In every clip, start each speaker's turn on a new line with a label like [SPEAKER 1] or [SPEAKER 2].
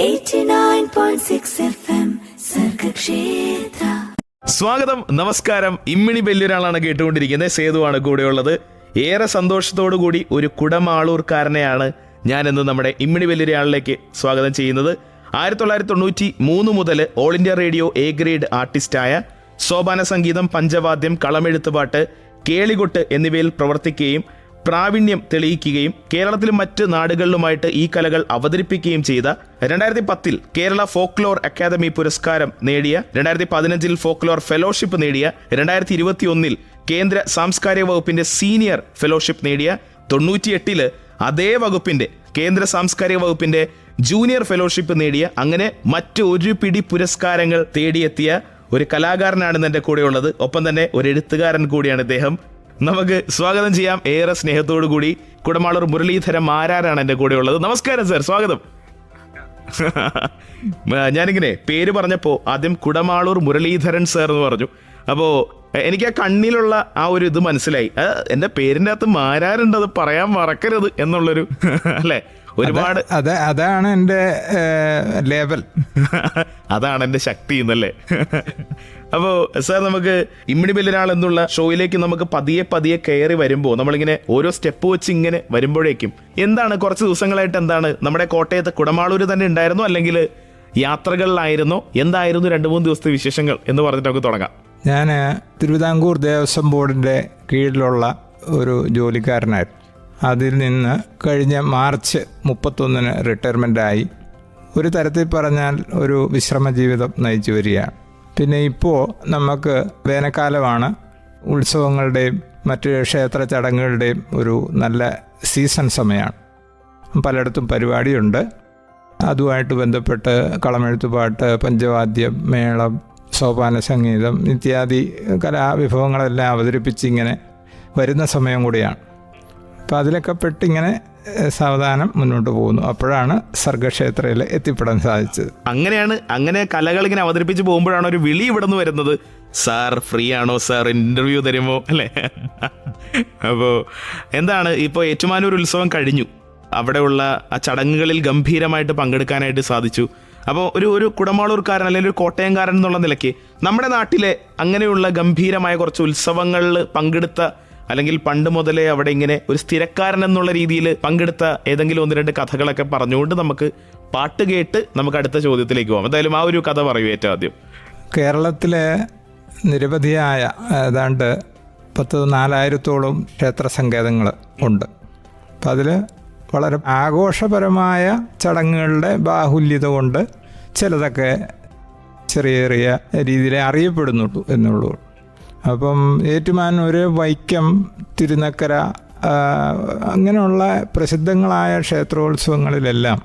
[SPEAKER 1] 89.6 FM Sargakshetra.
[SPEAKER 2] സ്വാഗതം, നമസ്കാരം. ഇമ്മിണി ബെല്ലൊരാളാണ് കേട്ടുകൊണ്ടിരിക്കുന്നത്. സേതുവാണ് കൂടെയുള്ളത്. ഏറെ സന്തോഷത്തോടു കൂടി ഒരു കുടമാളൂർക്കാരനെയാണ് ഞാനിന്ന് നമ്മുടെ ഇമ്മിണി ബെല്ലൊരാളിലേക്ക് സ്വാഗതം ചെയ്യുന്നത്. 1993 മുതൽ All India Radio A grade ആർട്ടിസ്റ്റായ സോപാന സംഗീതം, പഞ്ചവാദ്യം, കളമെഴുത്തുപാട്ട്, കേളികൊട്ട് എന്നിവയിൽ പ്രവർത്തിക്കുകയും പ്രാവീണ്യം തെളിയിക്കുകയും കേരളത്തിലും മറ്റ് നാടുകളിലുമായിട്ട് ഈ കലകൾ അവതരിപ്പിക്കുകയും ചെയ്ത 2010 കേരള ഫോക്ലോർ അക്കാദമി പുരസ്കാരം നേടിയ, 2015 ഫോക്ലോർ ഫെലോഷിപ്പ് നേടിയ, 2021 കേന്ദ്ര സാംസ്കാരിക വകുപ്പിന്റെ സീനിയർ ഫെലോഷിപ്പ് നേടിയ, 98 അതേ വകുപ്പിന്റെ കേന്ദ്ര സാംസ്കാരിക വകുപ്പിന്റെ ജൂനിയർ ഫെലോഷിപ്പ് നേടിയ, അങ്ങനെ മറ്റ് ഒരു പിടി പുരസ്കാരങ്ങൾ തേടിയെത്തിയ ഒരു കലാകാരനാണ് എൻ്റെ കൂടെയുള്ളത്. ഒപ്പം തന്നെ ഒരു എഴുത്തുകാരൻ കൂടിയാണ് ഇദ്ദേഹം. നമുക്ക് സ്വാഗതം ചെയ്യാം ഏറെ സ്നേഹത്തോടു കൂടി. കുടമാളൂർ മുരളീധരൻ മാരാരാണ് എൻ്റെ കൂടെ ഉള്ളത്. നമസ്കാരം സർ, സ്വാഗതം. ഞാനിങ്ങനെ പേര് പറഞ്ഞപ്പോൾ ആദ്യം കുടമാളൂർ മുരളീധരൻ സർ എന്ന് പറഞ്ഞു. അപ്പോൾ എനിക്ക് ആ കണ്ണിലുള്ള ആ ഒരു ഇത് മനസ്സിലായി. എൻ്റെ പേരിൻ്റെ അകത്ത് മാരാരുണ്ട്, അത് പറയാൻ മറക്കരുത് എന്നുള്ളൊരു അല്ലേ. ഒരുപാട്
[SPEAKER 3] അതാണ് എൻ്റെ ലേബൽ,
[SPEAKER 2] അതാണ് എൻ്റെ ശക്തി എന്നല്ലേ. അപ്പോൾ സാർ, നമുക്ക് ഇമ്മിണി ബെല്ലൊരാൾ എന്നുള്ള ഷോയിലേക്ക് നമുക്ക് പതിയെ കയറി വരുമ്പോൾ നമ്മളിങ്ങനെ ഓരോ സ്റ്റെപ്പ് വെച്ച് ഇങ്ങനെ വരുമ്പോഴേക്കും എന്താണ് കുറച്ച് ദിവസങ്ങളായിട്ട് എന്താണ് നമ്മുടെ കോട്ടയത്ത് കുടമാളൂർ തന്നെ ഉണ്ടായിരുന്നോ, അല്ലെങ്കിൽ യാത്രകളിലായിരുന്നോ, എന്തായിരുന്നു 2-3 ദിവസത്തെ വിശേഷങ്ങൾ എന്ന് പറഞ്ഞിട്ട് നമുക്ക് തുടങ്ങാം.
[SPEAKER 3] ഞാൻ തിരുവിതാംകൂർ ദേവസ്വം ബോർഡിൻ്റെ കീഴിലുള്ള ഒരു ജോലിക്കാരനായിരുന്നു. അതിൽ നിന്ന് കഴിഞ്ഞ മാർച്ച് 31 റിട്ടയർമെൻ്റായി ഒരു തരത്തിൽ പറഞ്ഞാൽ ഒരു വിശ്രമ ജീവിതം നയിച്ചു വരികയാണ്. പിന്നെ ഇപ്പോൾ നമുക്ക് വേനൽക്കാലമാണ്, ഉത്സവങ്ങളുടെയും മറ്റ് ക്ഷേത്ര ചടങ്ങുകളുടെയും ഒരു നല്ല സീസൺ സമയമാണ്. പലയിടത്തും പരിപാടിയുണ്ട്. അതുമായിട്ട് ബന്ധപ്പെട്ട് കളമെഴുത്തുപാട്ട്, പഞ്ചവാദ്യം, മേളം, സോപാന സംഗീതം ഇത്യാദി കലാവിഭവങ്ങളെല്ലാം അവതരിപ്പിച്ചിങ്ങനെ വരുന്ന സമയം കൂടിയാണ്. അപ്പോൾ അതിലൊക്കെ പെട്ടിങ്ങനെ സാവധാനം മുന്നോട്ട് പോകുന്നു. അപ്പോഴാണ് സർഗക്ഷേത്രയിൽ എത്തിപ്പെടാൻ സാധിച്ചത്.
[SPEAKER 2] അങ്ങനെ കലകൾ ഇങ്ങനെ അവതരിപ്പിച്ച് പോകുമ്പോഴാണ് ഒരു വിളി ഇവിടെ നിന്ന് വരുന്നത്, സാർ ഫ്രീ ആണോ സാർ, ഇന്റർവ്യൂ തരുമോ അല്ലേ. അപ്പോൾ എന്താണ്, ഇപ്പോൾ ഏറ്റുമാനൂർ ഉത്സവം കഴിഞ്ഞു, അവിടെയുള്ള ആ ചടങ്ങുകളിൽ ഗംഭീരമായിട്ട് പങ്കെടുക്കാനായിട്ട് സാധിച്ചു. അപ്പോൾ ഒരു കുടമാളൂർക്കാരൻ അല്ലെങ്കിൽ ഒരു കോട്ടയംകാരൻ എന്നുള്ള നിലയ്ക്ക് നമ്മുടെ നാട്ടിലെ അങ്ങനെയുള്ള ഗംഭീരമായ കുറച്ച് ഉത്സവങ്ങളിൽ പങ്കെടുത്ത, അല്ലെങ്കിൽ പണ്ട് മുതലേ അവിടെ ഇങ്ങനെ ഒരു സ്ഥിരക്കാരൻ എന്നുള്ള രീതിയിൽ പങ്കെടുത്ത ഏതെങ്കിലും 1-2 കഥകളൊക്കെ പറഞ്ഞുകൊണ്ട് നമുക്ക് പാട്ട് കേട്ട് നമുക്ക് അടുത്ത ചോദ്യത്തിലേക്ക് പോകാം. എന്തായാലും ആ ഒരു കഥ പറയൂ ഏറ്റവും ആദ്യം.
[SPEAKER 3] കേരളത്തിലെ നിരവധിയായ ഏതാണ്ട് 4000-ഓളം ക്ഷേത്ര സങ്കേതങ്ങൾ ഉണ്ട്. അപ്പം അതിൽ വളരെ ആഘോഷപരമായ ചടങ്ങുകളുടെ ബാഹുല്യത കൊണ്ട് ചിലതൊക്കെ ചെറിയ രീതിയിൽ അറിയപ്പെടുന്നുള്ളൂ എന്നുള്ളൂ. അപ്പം ഏറ്റുമാനൂർ, വൈക്കം, തിരുനക്കര അങ്ങനെയുള്ള പ്രസിദ്ധങ്ങളായ ക്ഷേത്രോത്സവങ്ങളിലെല്ലാം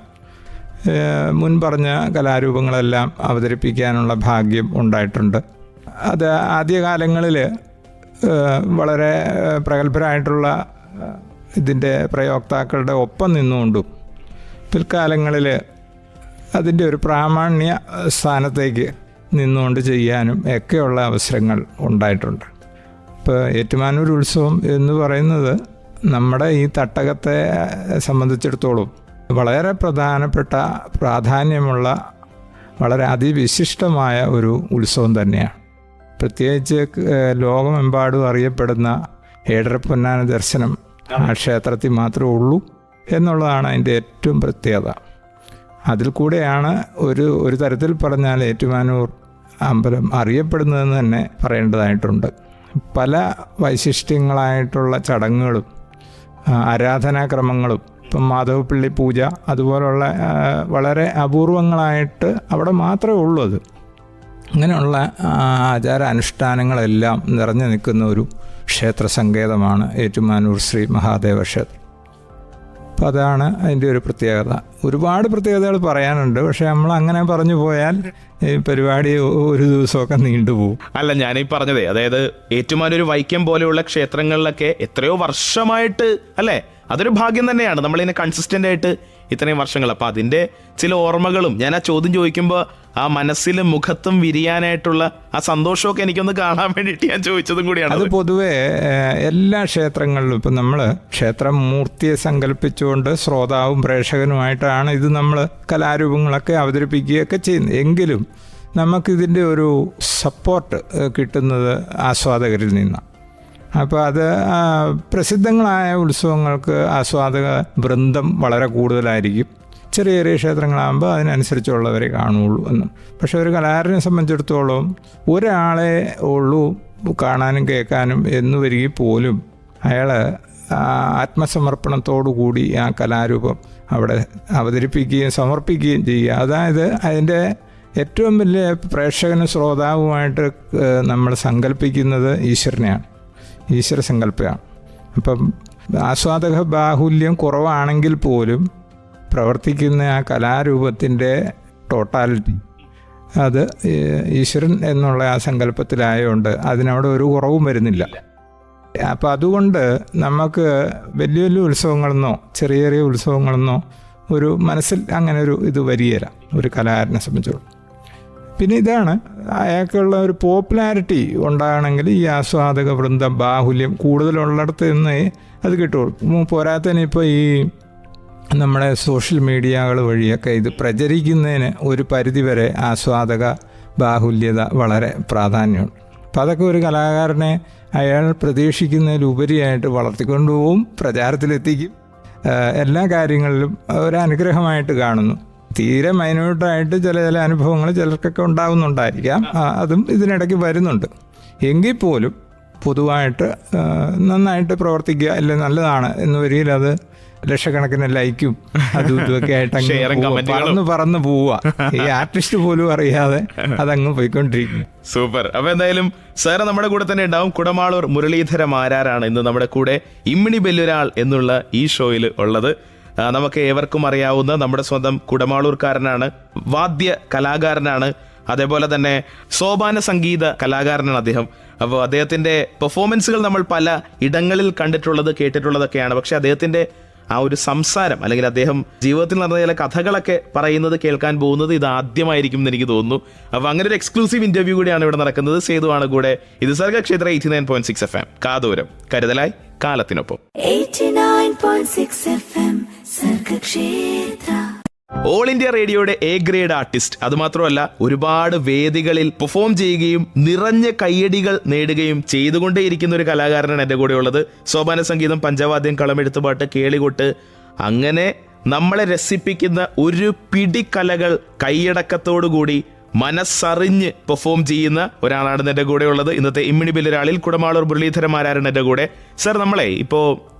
[SPEAKER 3] മുൻപറഞ്ഞ കലാരൂപങ്ങളെല്ലാം അവതരിപ്പിക്കാനുള്ള ഭാഗ്യം ഉണ്ടായിട്ടുണ്ട്. അത് ആദ്യകാലങ്ങളിൽ വളരെ പ്രഗത്ഭരായിട്ടുള്ള ഇതിൻ്റെ പ്രയോക്താക്കളുടെ ഒപ്പം നിന്നുകൊണ്ടും പിൽക്കാലങ്ങളിൽ അതിൻ്റെ ഒരു പ്രാമാണ്യ സ്ഥാനത്തേക്ക് നിന്നുകൊണ്ട് ചെയ്യാനും ഒക്കെയുള്ള അവസരങ്ങൾ ഉണ്ടായിട്ടുണ്ട്. ഇപ്പോൾ ഏറ്റുമാനൂർ ഉത്സവം എന്ന് പറയുന്നത് നമ്മുടെ ഈ തട്ടകത്തെ സംബന്ധിച്ചിടത്തോളം വളരെ പ്രധാനപ്പെട്ട, പ്രാധാന്യമുള്ള, വളരെ അതിവിശിഷ്ടമായ ഒരു ഉത്സവം തന്നെയാണ്. പ്രത്യേകിച്ച് ലോകമെമ്പാടും അറിയപ്പെടുന്ന ഏഴരപ്പൊന്നാന ദർശനം ആ ക്ഷേത്രത്തിൽ മാത്രമേ ഉള്ളൂ എന്നുള്ളതാണ് അതിൻ്റെ ഏറ്റവും പ്രത്യേകത. അതിൽ കൂടെയാണ് ഒരു തരത്തിൽ പറഞ്ഞാൽ ഏറ്റുമാനൂർ അമ്പലം അറിയപ്പെടുന്നതെന്ന് തന്നെ പറയേണ്ടതായിട്ടുണ്ട്. പല വൈശിഷ്ട്യങ്ങളായിട്ടുള്ള ചടങ്ങുകളും ആരാധനാക്രമങ്ങളും, ഇപ്പം മാധവപ്പള്ളി പൂജ അതുപോലുള്ള വളരെ അപൂർവങ്ങളായിട്ട് അവിടെ മാത്രമേ ഉള്ളൂ. അത് അങ്ങനെയുള്ള ആചാര അനുഷ്ഠാനങ്ങളെല്ലാം നിറഞ്ഞു നിൽക്കുന്ന ഒരു ക്ഷേത്ര സങ്കേതമാണ് ഏറ്റുമാനൂർ ശ്രീ മഹാദേവ ക്ഷേത്രം. അപ്പം അതാണ് അതിൻ്റെ ഒരു പ്രത്യേകത. ഒരുപാട് പ്രത്യേകതകൾ പറയാനുണ്ട്, പക്ഷെ നമ്മൾ അങ്ങനെ പറഞ്ഞു പോയാൽ ഈ പരിപാടി ഒരു ദിവസമൊക്കെ നീണ്ടുപോകും.
[SPEAKER 2] അല്ല, ഞാനീ പറഞ്ഞതേ, അതായത് ഏറ്റുമാനൂർ, വൈക്കം പോലെയുള്ള ക്ഷേത്രങ്ങളിലൊക്കെ എത്രയോ വർഷമായിട്ട് അല്ലേ, അതൊരു ഭാഗ്യം തന്നെയാണ് നമ്മളിങ്ങനെ കൺസിസ്റ്റൻ്റ് ആയിട്ട് ഇത്രയും വർഷങ്ങൾ. അപ്പം അതിൻ്റെ ചില ഓർമ്മകളും ഞാൻ ആ ചോദ്യം ചോദിക്കുമ്പോൾ ആ മനസ്സിലും മുഖത്തും വിരിയാനായിട്ടുള്ള ആ സന്തോഷമൊക്കെ എനിക്കൊന്ന് കാണാൻ വേണ്ടിയിട്ട് ഞാൻ ചോദിച്ചതും കൂടിയാണ്.
[SPEAKER 3] അത് പൊതുവെ എല്ലാ ക്ഷേത്രങ്ങളിലും ഇപ്പം നമ്മൾ ക്ഷേത്രമൂർത്തിയെ സങ്കല്പിച്ചുകൊണ്ട് ശ്രോതാവും പ്രേക്ഷകനുമായിട്ടാണ് ഇത് നമ്മൾ കലാരൂപങ്ങളൊക്കെ അവതരിപ്പിക്കുകയൊക്കെ ചെയ്യുന്നത്. എങ്കിലും നമുക്കിതിൻ്റെ ഒരു സപ്പോർട്ട് കിട്ടുന്നത് ആസ്വാദകരിൽ നിന്നാണ്. അപ്പോൾ അത് പ്രസിദ്ധങ്ങളായ ഉത്സവങ്ങൾക്ക് ആസ്വാദക വൃന്ദം വളരെ കൂടുതലായിരിക്കും. ചെറിയ ചെറിയ ക്ഷേത്രങ്ങളാകുമ്പോൾ അതിനനുസരിച്ചുള്ളവരെ കാണുകയുള്ളൂ എന്നും. പക്ഷേ ഒരു കലാകാരനെ സംബന്ധിച്ചിടത്തോളം ഒരാളെ ഉള്ളൂ കാണാനും കേൾക്കാനും എന്ന് വരികയും പോലും അയാൾ ആത്മസമർപ്പണത്തോടു കൂടി ആ കലാരൂപം അവിടെ അവതരിപ്പിക്കുകയും സമർപ്പിക്കുകയും ചെയ്യുക. അതായത് അതിൻ്റെ ഏറ്റവും വലിയ പ്രേക്ഷകനും ശ്രോതാവുമായിട്ട് നമ്മൾ സങ്കല്പിക്കുന്നത് ഈശ്വരനെയാണ്, ഈശ്വര സങ്കല്പമാണ്. അപ്പം ആസ്വാദക ബാഹുല്യം കുറവാണെങ്കിൽ പോലും പ്രവർത്തിക്കുന്ന ആ കലാരൂപത്തിൻ്റെ ടോട്ടാലിറ്റി അത് ഈശ്വരൻ എന്നുള്ള ആ സങ്കല്പത്തിലായതുകൊണ്ട് അതിനവിടെ ഒരു കുറവും വരുന്നില്ല. അപ്പം അതുകൊണ്ട് നമുക്ക് വലിയ വലിയ ഉത്സവങ്ങളെന്നോ ചെറിയ ചെറിയ ഉത്സവങ്ങളെന്നോ ഒരു മനസ്സിൽ അങ്ങനെ ഒരു ഇത് വരികയില്ല ഒരു കലാകാരനെ സംബന്ധിച്ചോളം. പിന്നെ ഇതാണ് അയാൾക്കുള്ള ഒരു പോപ്പുലാരിറ്റി ഉണ്ടാകണമെങ്കിൽ ഈ ആസ്വാദക വൃന്ദം ബാഹുല്യം കൂടുതലുള്ളിടത്ത് നിന്നേ അത് കിട്ടുള്ളൂ. പോരാത്തതിന് ഇപ്പോൾ ഈ നമ്മുടെ സോഷ്യൽ മീഡിയകൾ വഴിയൊക്കെ ഇത് പ്രചരിക്കുന്നതിന് ഒരു പരിധിവരെ ആസ്വാദക ബാഹുല്യത വളരെ പ്രാധാന്യമുണ്ട്. അപ്പം അതൊക്കെ ഒരു കലാകാരനെ അയാൾ പ്രതീക്ഷിക്കുന്നതിലുപരിയായിട്ട് വളർത്തിക്കൊണ്ടുപോകും, പ്രചാരത്തിലെത്തിക്കും, എല്ലാ കാര്യങ്ങളിലും ഒരു അനുഗ്രഹമായിട്ട് കാണുന്നു. തീരെ മൈന്യൂട്ടായിട്ട് ചില അനുഭവങ്ങൾ ചിലർക്കൊക്കെ ഉണ്ടാകുന്നുണ്ടായിരിക്കാം, അതും ഇതിനിടയ്ക്ക് വരുന്നുണ്ട്. എങ്കിൽ പോലും പൊതുവായിട്ട് നന്നായിട്ട് പ്രവർത്തിക്കുക അല്ലെങ്കിൽ നല്ലതാണ് എന്ന് വരികയിൽ അത് ലക്ഷക്കണക്കിന് ലൈക്കും അതും ഇതുമൊക്കെ ആയിട്ട് പറന്ന് പോവുക. ഈ ആർട്ടിസ്റ്റ് പോലും അറിയാതെ അതങ്ങ് പോയിക്കൊണ്ടിരിക്കും.
[SPEAKER 2] സൂപ്പർ. അപ്പൊ എന്തായാലും സാറ് നമ്മുടെ കൂടെ തന്നെ ഉണ്ടാവും. കുടമാളൂർ മുരളീധര മാരാരാണ് ഇന്ന് നമ്മുടെ കൂടെ ഇമ്മിണി ബെല്ലുരാൾ എന്നുള്ള ഈ ഷോയിൽ ഉള്ളത്. നമുക്ക് ഏവർക്കും അറിയാവുന്ന നമ്മുടെ സ്വന്തം കുടമാളൂർക്കാരനാണ്, വാദ്യ കലാകാരനാണ്, അതേപോലെ തന്നെ സോപാന സംഗീത കലാകാരനാണ് അദ്ദേഹം. അപ്പോൾ അദ്ദേഹത്തിന്റെ പെർഫോമൻസുകൾ നമ്മൾ പല ഇടങ്ങളിൽ കണ്ടിട്ടുള്ളത് കേട്ടിട്ടുള്ളതൊക്കെയാണ്. പക്ഷെ അദ്ദേഹത്തിന്റെ ആ ഒരു സംസാരം അല്ലെങ്കിൽ അദ്ദേഹം ജീവിതത്തിൽ നടന്ന ചില കഥകളൊക്കെ പറയുന്നത് കേൾക്കാൻ പോകുന്നത് ഇത് ആദ്യമായിരിക്കും എന്ന് എനിക്ക് തോന്നുന്നു. അപ്പോൾ അങ്ങനെ ഒരു എക്സ്ക്ലൂസീവ് ഇന്റർവ്യൂ കൂടിയാണ് ഇവിടെ നടക്കുന്നത്. സേതുവാണ് കൂടെ. ഇത് സർഗക്ഷേത്ര 89.6 FM കാതോരം, കരുതലായി കാലത്തിനൊപ്പം.
[SPEAKER 1] 89.6 FM സർഗക്ഷേത്ര.
[SPEAKER 2] ഓൾ ഇന്ത്യ റേഡിയോയുടെ എ ഗ്രേഡ് ആർട്ടിസ്റ്റ്. അതുമാത്രമല്ല, ഒരുപാട് വേദികളിൽ പെർഫോം ചെയ്യുകയും നിറഞ്ഞ കയ്യടികൾ നേടുകയും ചെയ്തുകൊണ്ടേയിരിക്കുന്ന ഒരു കലാകാരനാണ് എൻ്റെ കൂടെ ഉള്ളത്. സോപാന സംഗീതം, പഞ്ചവാദ്യം, കളമെഴുത്തുപാട്ട്, കേളികൊട്ട്, അങ്ങനെ നമ്മളെ രസിപ്പിക്കുന്ന ഒരു പിടി കലകൾ കൈയടക്കത്തോടുകൂടി മനസ്സറിഞ്ഞ് പെർഫോം ചെയ്യുന്ന ഒരാളാണ് എൻ്റെ കൂടെ ഉള്ളത്. ഇന്നത്തെ ഇമ്മിണി ബെല്ലുരാളിൽ കുടമാളൂർ മുരളീധര മാരാരാണ് എൻ്റെ കൂടെ. സർ, നമ്മളെ ഇപ്പോൾ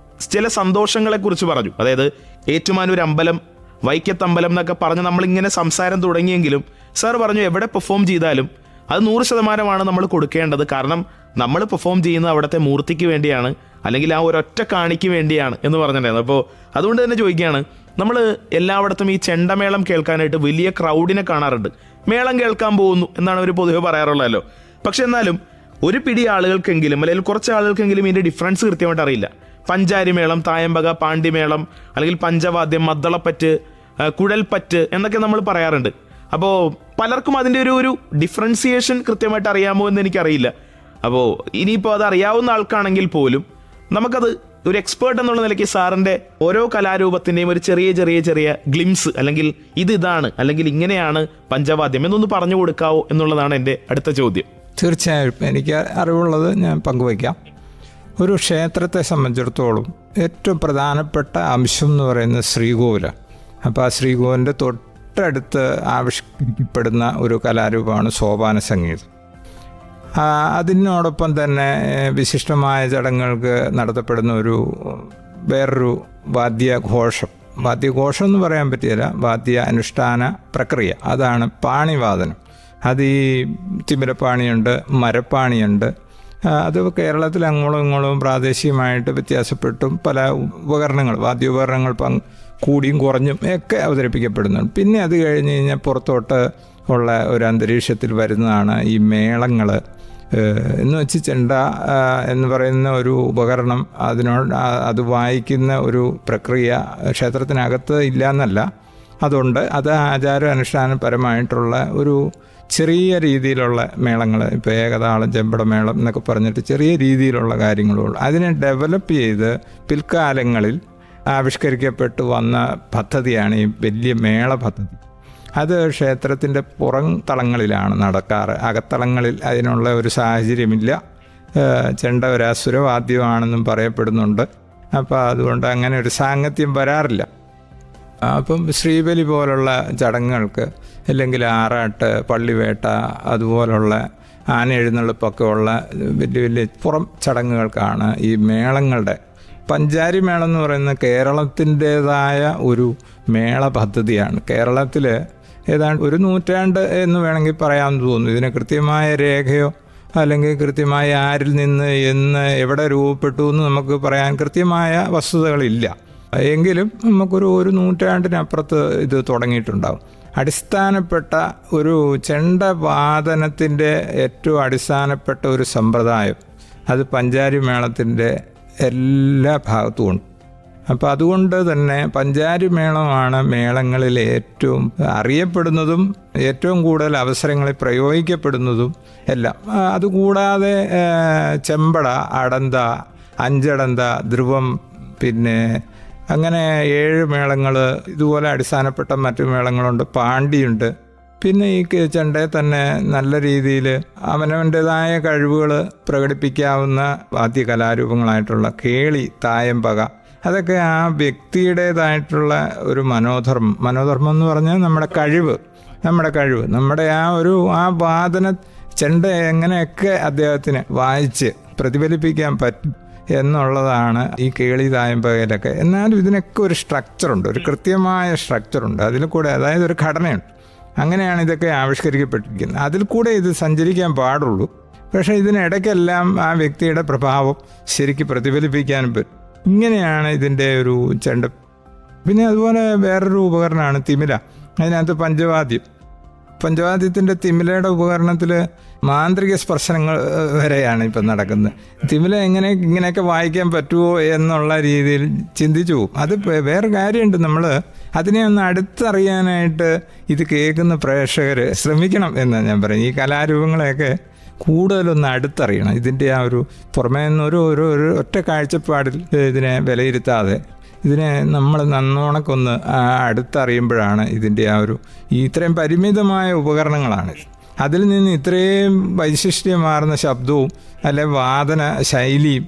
[SPEAKER 2] ചില സന്തോഷങ്ങളെ കുറിച്ച് പറഞ്ഞു. അതായത് ഏറ്റുമാനൂർ അമ്പലം, വൈക്കത്തമ്പലം എന്നൊക്കെ പറഞ്ഞ് നമ്മളിങ്ങനെ സംസാരം തുടങ്ങിയെങ്കിലും സാർ പറഞ്ഞു എവിടെ പെർഫോം ചെയ്താലും അത് 100% നമ്മൾ കൊടുക്കേണ്ടത്. കാരണം നമ്മൾ പെർഫോം ചെയ്യുന്നത് അവിടുത്തെ മൂർത്തിക്ക് വേണ്ടിയാണ്, അല്ലെങ്കിൽ ആ ഒരൊറ്റ കാണിക്ക് വേണ്ടിയാണ് എന്ന് പറഞ്ഞിട്ടുണ്ടായിരുന്നു. അപ്പോൾ അതുകൊണ്ട് തന്നെ ചോദിക്കുകയാണ്, നമ്മൾ എല്ലായിടത്തും ഈ ചെണ്ടമേളം കേൾക്കാനായിട്ട് വലിയ ക്രൗഡിനെ കാണാറുണ്ട്. മേളം കേൾക്കാൻ പോകുന്നു എന്നാണ് അവർ പൊതുവെ പറയാറുള്ളതല്ലോ. പക്ഷെ എന്നാലും ഒരു പിടി ആളുകൾക്കെങ്കിലും അല്ലെങ്കിൽ കുറച്ച് ആളുകൾക്കെങ്കിലും ഇതിൻ്റെ ഡിഫറൻസ് കൃത്യമായിട്ട് അറിയില്ല. പഞ്ചാരിമേളം, തായമ്പക, പാണ്ടിമേളം, അല്ലെങ്കിൽ പഞ്ചവാദ്യം, മദ്ദളപ്പറ്റ്, കുഴൽപ്പറ്റ് എന്നൊക്കെ നമ്മൾ പറയാറുണ്ട്. അപ്പോൾ പലർക്കും അതിൻ്റെ ഒരു ഡിഫറൻസിയേഷൻ കൃത്യമായിട്ട് അറിയാമോ എന്ന് എനിക്കറിയില്ല. അപ്പോൾ ഇനിയിപ്പോൾ അത് അറിയാവുന്ന ആൾക്കാണെങ്കിൽ പോലും നമുക്കത് ഒരു എക്സ്പേർട്ട് എന്നുള്ള നിലയ്ക്ക് സാറിൻ്റെ ഓരോ കലാരൂപത്തിൻ്റെയും ഒരു ചെറിയ ചെറിയ ചെറിയ ഗ്ലിംസ്, അല്ലെങ്കിൽ ഇതാണ് അല്ലെങ്കിൽ ഇങ്ങനെയാണ് പഞ്ചവാദ്യം എന്നൊന്ന് പറഞ്ഞു കൊടുക്കാവോ എന്നുള്ളതാണ് എൻ്റെ അടുത്ത ചോദ്യം.
[SPEAKER 3] തീർച്ചയായും എനിക്ക് അറിവുള്ളത് ഞാൻ പങ്കുവയ്ക്കാം. ഒരു ക്ഷേത്രത്തെ സംബന്ധിച്ചിടത്തോളം ഏറ്റവും പ്രധാനപ്പെട്ട അംശം എന്ന് പറയുന്നത് ശ്രീകോവിലാണ്. അപ്പോൾ ആ ശ്രീകോവിലിൻ്റെ തൊട്ടടുത്ത് ആവിഷ്കരിക്കപ്പെടുന്ന ഒരു കലാരൂപമാണ് സോപാന സംഗീതം. അതിനോടൊപ്പം തന്നെ വിശിഷ്ടമായ ചടങ്ങുകൾക്ക് നടത്തപ്പെടുന്ന വേറൊരു വാദ്യഘോഷം എന്ന് പറയാൻ പറ്റില്ല, വാദ്യ അനുഷ്ഠാന പ്രക്രിയ, അതാണ് പാണിവാദനം. അത് ഈ തിമിരപ്പാണിയുണ്ട്, മരപ്പാണിയുണ്ട്. അത് കേരളത്തിൽ അങ്ങോളം ഇങ്ങോളം പ്രാദേശികമായിട്ട് വ്യത്യാസപ്പെട്ടും പല വാദ്യോപകരണങ്ങൾ കൂടിയും കുറഞ്ഞും ഒക്കെ അവതരിപ്പിക്കപ്പെടുന്നുണ്ട്. പിന്നെ അത് കഴിഞ്ഞ് കഴിഞ്ഞാൽ പുറത്തോട്ട് ഉള്ള ഒരു അന്തരീക്ഷത്തിൽ വരുന്നതാണ് ഈ മേളങ്ങൾ. എന്ന് വെച്ച് ചെണ്ട എന്ന് പറയുന്ന ഒരു ഉപകരണം, അത് വായിക്കുന്ന ഒരു പ്രക്രിയ ക്ഷേത്രത്തിനകത്ത് ഇല്ല എന്നല്ല, അതുണ്ട്. അത് ആചാരാനുഷ്ഠാനപരമായിട്ടുള്ള ഒരു ചെറിയ രീതിയിലുള്ള മേളങ്ങൾ, ഇപ്പോൾ ഏകതാളം, ചെമ്പടമേളം എന്നൊക്കെ പറഞ്ഞിട്ട് ചെറിയ രീതിയിലുള്ള കാര്യങ്ങളുള്ളൂ. അതിനെ ഡെവലപ്പ് ചെയ്ത് പിൽക്കാലങ്ങളിൽ ആവിഷ്കരിക്കപ്പെട്ടു വന്ന പദ്ധതിയാണ് ഈ വലിയ മേള പദ്ധതി. അത് ക്ഷേത്രത്തിൻ്റെ പുറം തളങ്ങളിലാണ് നടക്കാറ്. അകത്തളങ്ങളിൽ അതിനുള്ള ഒരു സാഹചര്യമില്ല. ചെണ്ട ഒരു അസുരവാദ്യമാണെന്നും പറയപ്പെടുന്നുണ്ട്. അപ്പോൾ അതുകൊണ്ട് അങ്ങനെ ഒരു സാങ്കത്യം വരാറില്ല. അപ്പം ശ്രീബലി പോലുള്ള ചടങ്ങുകൾക്ക്, അല്ലെങ്കിൽ ആറാട്ട്, പള്ളിവേട്ട, അതുപോലുള്ള ആന എഴുന്നള്ളിപ്പൊക്കെ ഉള്ള വലിയ വലിയ പുറം ചടങ്ങുകൾക്കാണ് ഈ മേളങ്ങളുടെ. പഞ്ചാരി മേളം എന്ന് പറയുന്നത് കേരളത്തിൻ്റേതായ ഒരു മേള പദ്ധതിയാണ്. കേരളത്തിൽ ഏതാണ്ട് ഒരു നൂറ്റാണ്ട് എന്ന് വേണമെങ്കിൽ പറയാമെന്ന് തോന്നുന്നു. ഇതിന് കൃത്യമായ രേഖയോ അല്ലെങ്കിൽ കൃത്യമായ ആരിൽ നിന്ന് എന്ന് എവിടെ രൂപപ്പെട്ടു എന്ന് നമുക്ക് പറയാൻ കൃത്യമായ വസ്തുതകളില്ല. എങ്കിലും ഒരു നൂറ്റാണ്ടിനപ്പുറത്ത് ഇത് തുടങ്ങിയിട്ടുണ്ടാകും. അടിസ്ഥാനപ്പെട്ട ഒരു ചെണ്ടവാദനത്തിൻ്റെ ഏറ്റവും അടിസ്ഥാനപ്പെട്ട ഒരു സമ്പ്രദായം അത് പഞ്ചാരി മേളത്തിൻ്റെ എല്ലാ ഭാഗത്തും ഉണ്ട്. അപ്പോൾ അതുകൊണ്ട് തന്നെ പഞ്ചാരി മേളമാണ് മേളങ്ങളിൽ ഏറ്റവും അറിയപ്പെടുന്നതും ഏറ്റവും കൂടുതൽ അവസരങ്ങളിൽ പ്രയോഗിക്കപ്പെടുന്നതും എല്ലാം. അതുകൂടാതെ ചെമ്പട, അടന്ത, അഞ്ചടന്ത, ധ്രുവം, പിന്നെ അങ്ങനെ 7 മേളങ്ങൾ, ഇതുപോലെ അടിസ്ഥാനപ്പെട്ട മറ്റു മേളങ്ങളുണ്ട്. പാണ്ടിയുണ്ട്. പിന്നെ ഈ ചെണ്ടയെ തന്നെ നല്ല രീതിയിൽ അവനവൻ്റെതായ കഴിവുകൾ പ്രകടിപ്പിക്കാവുന്ന വാദ്യ കലാരൂപങ്ങളായിട്ടുള്ള കേളി, തായമ്പക, അതൊക്കെ ആ വ്യക്തിയുടേതായിട്ടുള്ള ഒരു മനോധർമ്മം എന്ന് പറഞ്ഞാൽ നമ്മുടെ കഴിവ്, നമ്മുടെ ആ വാദന ചെണ്ട എങ്ങനെയൊക്കെ അദ്ദേഹത്തിന് വായിച്ച് പ്രതിഫലിപ്പിക്കാൻ പറ്റും എന്നുള്ളതാണ് ഈ കേളി, തായമ്പകയിലൊക്കെ. എന്നാലും ഇതിനൊക്കെ ഒരു സ്ട്രക്ചറുണ്ട്, ഒരു കൃത്യമായ സ്ട്രക്ചറുണ്ട്. അതിൽ കൂടെ, അതായത് ഒരു ഘടനയുണ്ട്. അങ്ങനെയാണ് ഇതൊക്കെ ആവിഷ്കരിക്കപ്പെട്ടിരിക്കുന്നത്. അതിൽ കൂടെ ഇത് സഞ്ചരിക്കാൻ പാടുള്ളൂ. പക്ഷേ ഇതിനിടയ്ക്കെല്ലാം ആ വ്യക്തിയുടെ പ്രഭാവം ശരിക്കും പ്രതിഫലിപ്പിക്കാനും പറ്റും. ഇങ്ങനെയാണ് ഇതിൻ്റെ ഒരു ചെണ്ട. പിന്നെ അതുപോലെ വേറൊരു ഉപകരണമാണ് തിമില. അതിനകത്ത് പഞ്ചവാദ്യത്തിൻ്റെ തിമിലയുടെ ഉപകരണത്തിൽ മാന്ത്രിക സ്പർശനങ്ങൾ വരെയാണ് ഇപ്പം നടക്കുന്നത്. തിമില ഇങ്ങനെയൊക്കെ വായിക്കാൻ പറ്റുമോ എന്നുള്ള രീതിയിൽ ചിന്തിച്ചു പോകും. അത് വേറെ കാര്യമുണ്ട്. നമ്മൾ അതിനെ ഒന്ന് അടുത്തറിയാനായിട്ട് ഇത് കേൾക്കുന്ന പ്രേക്ഷകർ ശ്രമിക്കണം എന്നാണ് ഞാൻ പറയും. ഈ കലാരൂപങ്ങളെയൊക്കെ കൂടുതലൊന്ന് അടുത്തറിയണം. ഇതിൻ്റെ ആ ഒരു പുറമേ നിന്നൊരു ഒറ്റ കാഴ്ചപ്പാടിൽ ഇതിനെ വിലയിരുത്താതെ ഇതിനെ നമ്മൾ നന്നോണക്കൊന്ന് അടുത്തറിയുമ്പോഴാണ് ഇതിൻ്റെ ആ ഒരു ഇത്രയും പരിമിതമായ ഉപകരണങ്ങളാണ്. അതിൽ നിന്ന് ഇത്രയും വൈശിഷ്ട്യമാർന്ന ശബ്ദവും അല്ലെ വാദന ശൈലിയും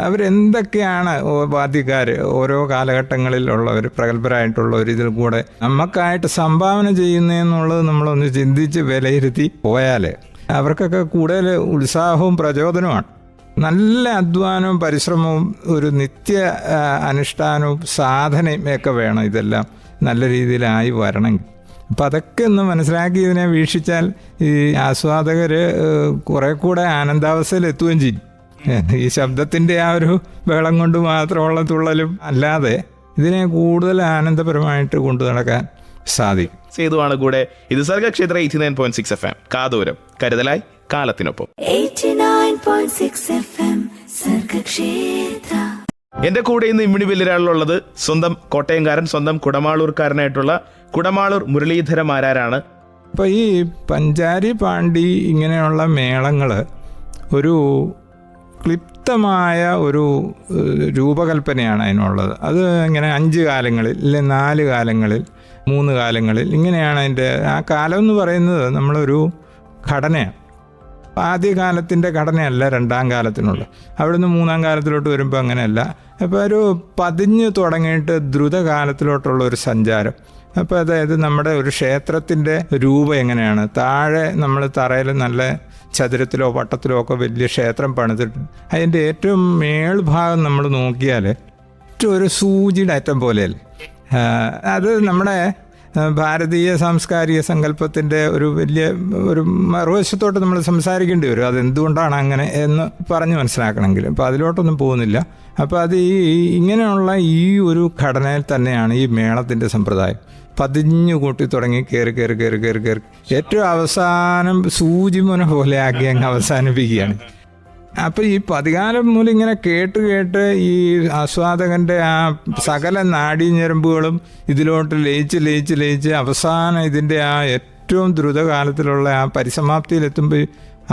[SPEAKER 3] അവരെന്തൊക്കെയാണ് വാദ്യക്കാർ ഓരോ കാലഘട്ടങ്ങളിലുള്ളവർ പ്രഗത്ഭരായിട്ടുള്ളവർ ഇതിൽ കൂടെ നമുക്കായിട്ട് സംഭാവന ചെയ്യുന്നതെന്നുള്ളത് നമ്മളൊന്ന് ചിന്തിച്ച് വിലയിരുത്തി പോയാൽ അവർക്കൊക്കെ കൂടുതൽ ഉത്സാഹവും പ്രചോദനവുമാണ്. നല്ല അധ്വാനവും പരിശ്രമവും ഒരു നിത്യ അനുഷ്ഠാനവും സാധനയും ഒക്കെ വേണം ഇതെല്ലാം നല്ല രീതിയിലായി വരണമെങ്കിൽ. അപ്പം അതൊക്കെ ഒന്ന് മനസ്സിലാക്കി ഇതിനെ വീക്ഷിച്ചാൽ ഈ ആസ്വാദകർ കുറെ കൂടെ ആനന്ദാവസ്ഥയിൽ എത്തുകയും ചെയ്യും. ഈ ശബ്ദത്തിൻ്റെ ആ ഒരു ബഹളം കൊണ്ട് മാത്രമുള്ള തുള്ളലും അല്ലാതെ ഇതിനെ കൂടുതൽ ആനന്ദപരമായിട്ട് കൊണ്ടു നടക്കാൻ സാധിക്കും.
[SPEAKER 2] സേതുവാണ് കൂടെ. ഇത് സർഗക്ഷേത്ര 89.6 FM. കാതോരം, കരുതലായി, കാലത്തിനൊപ്പം.
[SPEAKER 1] 89.6 FM സർഗക്ഷേത്ര.
[SPEAKER 2] എന്റെ കൂടെ ഇന്ന് ഇമ്മിണി ബെല്ലിരാളിലുള്ളത് സ്വന്തം കോട്ടയംകാരൻ, സ്വന്തം കുടമാളൂർക്കാരനായിട്ടുള്ള കുടമാളൂർ മുരളീധര മാരാരാണ്.
[SPEAKER 3] അപ്പോൾ ഈ പഞ്ചാരി, പാണ്ടി ഇങ്ങനെയുള്ള മേളങ്ങൾ ഒരു ക്ലിപ്തമായ ഒരു രൂപകൽപ്പനയാണ് അതിനുള്ളത്. അത് ഇങ്ങനെ 5 കാലങ്ങളിൽ, അല്ലെ 4 കാലങ്ങളിൽ, 3 കാലങ്ങളിൽ, ഇങ്ങനെയാണ് അതിൻ്റെ ആ കാലം എന്ന് പറയുന്നത്. നമ്മളൊരു ഘടനയാണ്. ആദ്യകാലത്തിൻ്റെ ഘടനയല്ല 2ാം കാലത്തിനുള്ള. അവിടുന്ന് 3ാം കാലത്തിലോട്ട് വരുമ്പോൾ അങ്ങനെയല്ല. അപ്പോൾ ഒരു പതിഞ്ഞ് തുടങ്ങിയിട്ട് ദ്രുതകാലത്തിലോട്ടുള്ള ഒരു സഞ്ചാരം. അപ്പോൾ അതായത് നമ്മുടെ ഒരു ക്ഷേത്രത്തിൻ്റെ രൂപം എങ്ങനെയാണ്, താഴെ നമ്മൾ തറയിൽ നല്ല ചതുരത്തിലോ വട്ടത്തിലോ ഒക്കെ വലിയ ക്ഷേത്രം പണിതിട്ട് അതിൻ്റെ ഏറ്റവും മേൽഭാഗം നമ്മൾ നോക്കിയാൽ ഒരു സൂചിയുടെ അറ്റം പോലെയല്ലേ. അത് നമ്മുടെ ഭാരതീയ സാംസ്കാരിക സങ്കല്പത്തിൻ്റെ ഒരു വലിയ ഒരു മറുവശത്തോട്ട് നമ്മൾ സംസാരിക്കേണ്ടി വരും. അതെന്തുകൊണ്ടാണ് അങ്ങനെ എന്ന് പറഞ്ഞ് മനസ്സിലാക്കണമെങ്കിൽ. അപ്പോൾ അതിലോട്ടൊന്നും പോകുന്നില്ല. അപ്പോൾ അത് ഇങ്ങനെയുള്ള ഈ ഒരു ഘടനയിൽ തന്നെയാണ് ഈ മേളത്തിൻ്റെ സമ്പ്രദായം. പതിഞ്ഞു കൂട്ടി തുടങ്ങി കയറി ഏറ്റവും അവസാനം സൂചിമുന പോലെ ആക്കി അങ്ങ് അവസാനിപ്പിക്കുകയാണ്. അപ്പോൾ ഈ പതികാലം മൂലം ഇങ്ങനെ കേട്ട് കേട്ട് ഈ ആസ്വാദകൻ്റെ ആ സകല നാഡീഞരമ്പുകളും ഇതിലോട്ട് ലയിച്ച് അവസാനം ഇതിൻ്റെ ആ ഏറ്റവും ദ്രുതകാലത്തിലുള്ള ആ പരിസമാപ്തിയിലെത്തുമ്പോൾ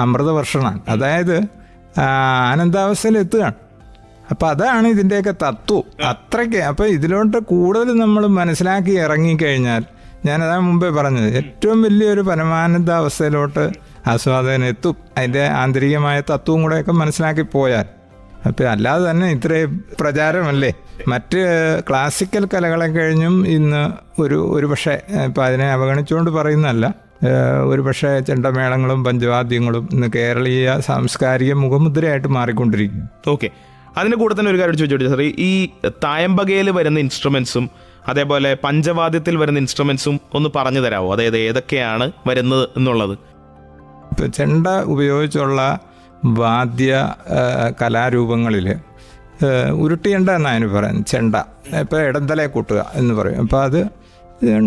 [SPEAKER 3] അമൃതവർഷണാണ്, അതായത് ആനന്ദാവസ്ഥയിലെത്തുകയാണ്. അപ്പം അതാണ് ഇതിൻ്റെയൊക്കെ തത്വം. അത്രയ്ക്ക് അപ്പം ഇതിലോട്ട് കൂടുതൽ നമ്മൾ മനസ്സിലാക്കി ഇറങ്ങിക്കഴിഞ്ഞാൽ, ഞാനതാ മുമ്പേ പറഞ്ഞത്, ഏറ്റവും വലിയൊരു പരമാനന്ദാവസ്ഥയിലോട്ട് ആസ്വാദകൻ എത്തും, അതിൻ്റെ ആന്തരികമായ തത്വവും കൂടെയൊക്കെ മനസ്സിലാക്കി പോയാൽ. അപ്പം അല്ലാതെ തന്നെ ഇത്രയും പ്രചാരമല്ലേ മറ്റ് ക്ലാസിക്കൽ കലകളെ കഴിഞ്ഞും ഇന്ന് ഒരു പക്ഷേ ഇപ്പം അതിനെ അവഗണിച്ചുകൊണ്ട് പറയുന്നതല്ല, ഒരു പക്ഷേ ചെണ്ടമേളങ്ങളും പഞ്ചവാദ്യങ്ങളും ഇന്ന് കേരളീയ സാംസ്കാരിക മുഖമുദ്രയായിട്ട് മാറിക്കൊണ്ടിരിക്കും.
[SPEAKER 2] ഓക്കെ, അതിൻ്റെ കൂടെ തന്നെ ഒരു കാര്യം ചോദിച്ചോട്ടെ സാർ, ഈ തായമ്പകയിൽ വരുന്ന ഇൻസ്ട്രുമെൻസും അതേപോലെ പഞ്ചവാദ്യത്തിൽ വരുന്ന ഇൻസ്ട്രുമെൻസും ഒന്ന് പറഞ്ഞു തരാമോ? അതായത് ഏതൊക്കെയാണ് വരുന്നത് എന്നുള്ളത്.
[SPEAKER 3] ഇപ്പം ചെണ്ട ഉപയോഗിച്ചുള്ള വാദ്യ കലാരൂപങ്ങളിൽ ഉരുട്ടിയണ്ട എന്നാണ് അതിന് പറയുന്നത്. ചെണ്ട ഇപ്പോൾ ഇടന്തലയെ കൂട്ടുക എന്ന് പറയും. അപ്പോൾ അത്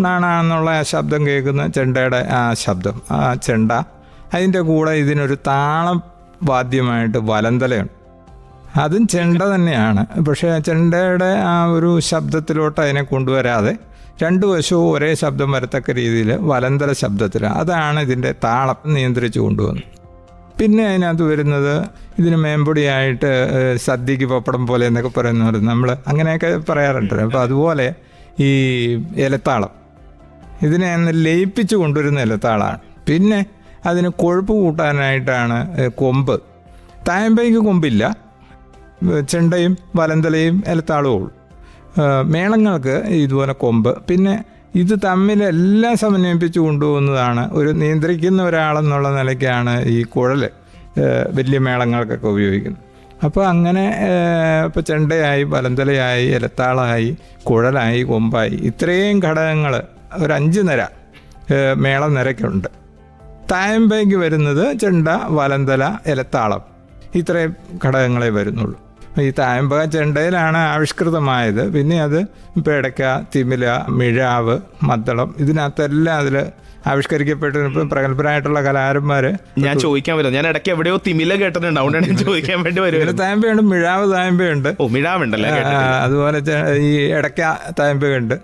[SPEAKER 3] ണാണെന്നുള്ള ആ ശബ്ദം കേൾക്കുന്ന ചെണ്ടയുടെ ആ ശബ്ദം, ആ ചെണ്ട, അതിൻ്റെ കൂടെ ഇതിനൊരു താളം വാദ്യമായിട്ട് വലന്തലയുണ്ട്. അതും ചെണ്ട തന്നെയാണ്, പക്ഷേ ചെണ്ടയുടെ ആ ഒരു ശബ്ദത്തിലോട്ട് അതിനെ കൊണ്ടുവരാതെ രണ്ടു വശവും ഒരേ ശബ്ദം വരത്തക്ക രീതിയിൽ വലന്തല ശബ്ദത്തിൽ, അതാണ് ഇതിൻ്റെ താളം നിയന്ത്രിച്ച് കൊണ്ടുവന്നത്. പിന്നെ അതിനകത്ത് വരുന്നത് ഇതിന് മേമ്പൊടിയായിട്ട് സദ്യക്ക് പപ്പടം പോലെ എന്നൊക്കെ പറയുന്നവർ നമ്മൾ അങ്ങനെയൊക്കെ പറയാറുണ്ട്. അപ്പോൾ അതുപോലെ ഈ ഇലത്താളം, ഇതിനെ ലയിപ്പിച്ച് കൊണ്ടുവരുന്ന ഇലത്താളമാണ്. പിന്നെ അതിന് കൊഴുപ്പ് കൂട്ടാനായിട്ടാണ് കൊമ്പ്. തായമ്പയ്ക്ക് കൊമ്പില്ല, ചെണ്ടയും വലന്തലയും ഇലത്താളവും ഉള്ളൂ. മേളങ്ങൾക്ക് ഇതുപോലെ കൊമ്പ്. പിന്നെ ഇത് തമ്മിലെല്ലാം സമന്വയിപ്പിച്ച് കൊണ്ടുപോകുന്നതാണ് ഒരു നിയന്ത്രിക്കുന്ന ഒരാളെന്നുള്ള നിലയ്ക്കാണ് ഈ കുഴൽ വലിയ മേളങ്ങൾക്കൊക്കെ ഉപയോഗിക്കുന്നത്. അപ്പോൾ അങ്ങനെ ഇപ്പോൾ ചെണ്ടയായി, വലന്തലയായി, ഇലത്താളായി, കുഴലായി, കൊമ്പായി, ഇത്രയും ഘടകങ്ങൾ ഒരു 5 നിര മേളനിരക്കുണ്ട്. തായമ്പയ്ക്ക് വരുന്നത് ചെണ്ട, വലന്തല, ഇലത്താളം, ഇത്രയും ഘടകങ്ങളെ വരുന്നുള്ളൂ. ഈ തായമ്പക ചെണ്ടയിലാണ് ആവിഷ്കൃതമായത്. പിന്നെ അത് ഇപ്പോൾ ഇടയ്ക്ക, തിമില, മിഴാവ്, മദ്ദളം, ഇതിനകത്തെല്ലാം അതിൽ ആവിഷ്കരിക്കപ്പെട്ട് ഇപ്പം പ്രഗത്ഭരായിട്ടുള്ള കലാകാരന്മാർ.
[SPEAKER 2] ഞാൻ ചോദിക്കാൻ വരും, ഞാൻ ഇടയ്ക്ക് എവിടെയോ തിമില കേട്ടിട്ടുണ്ട്, അതുകൊണ്ടാണ് ചോദിക്കാൻ വേണ്ടി വരും.
[SPEAKER 3] തായമ്പയുണ്ട്, മിഴാവ് തായമ്പയുണ്ട്.
[SPEAKER 2] ഓ, മിഴാവുണ്ടല്ലേ.
[SPEAKER 3] അതുപോലെ ഈ ഇടയ്ക്ക തായമ്പയുണ്ട്.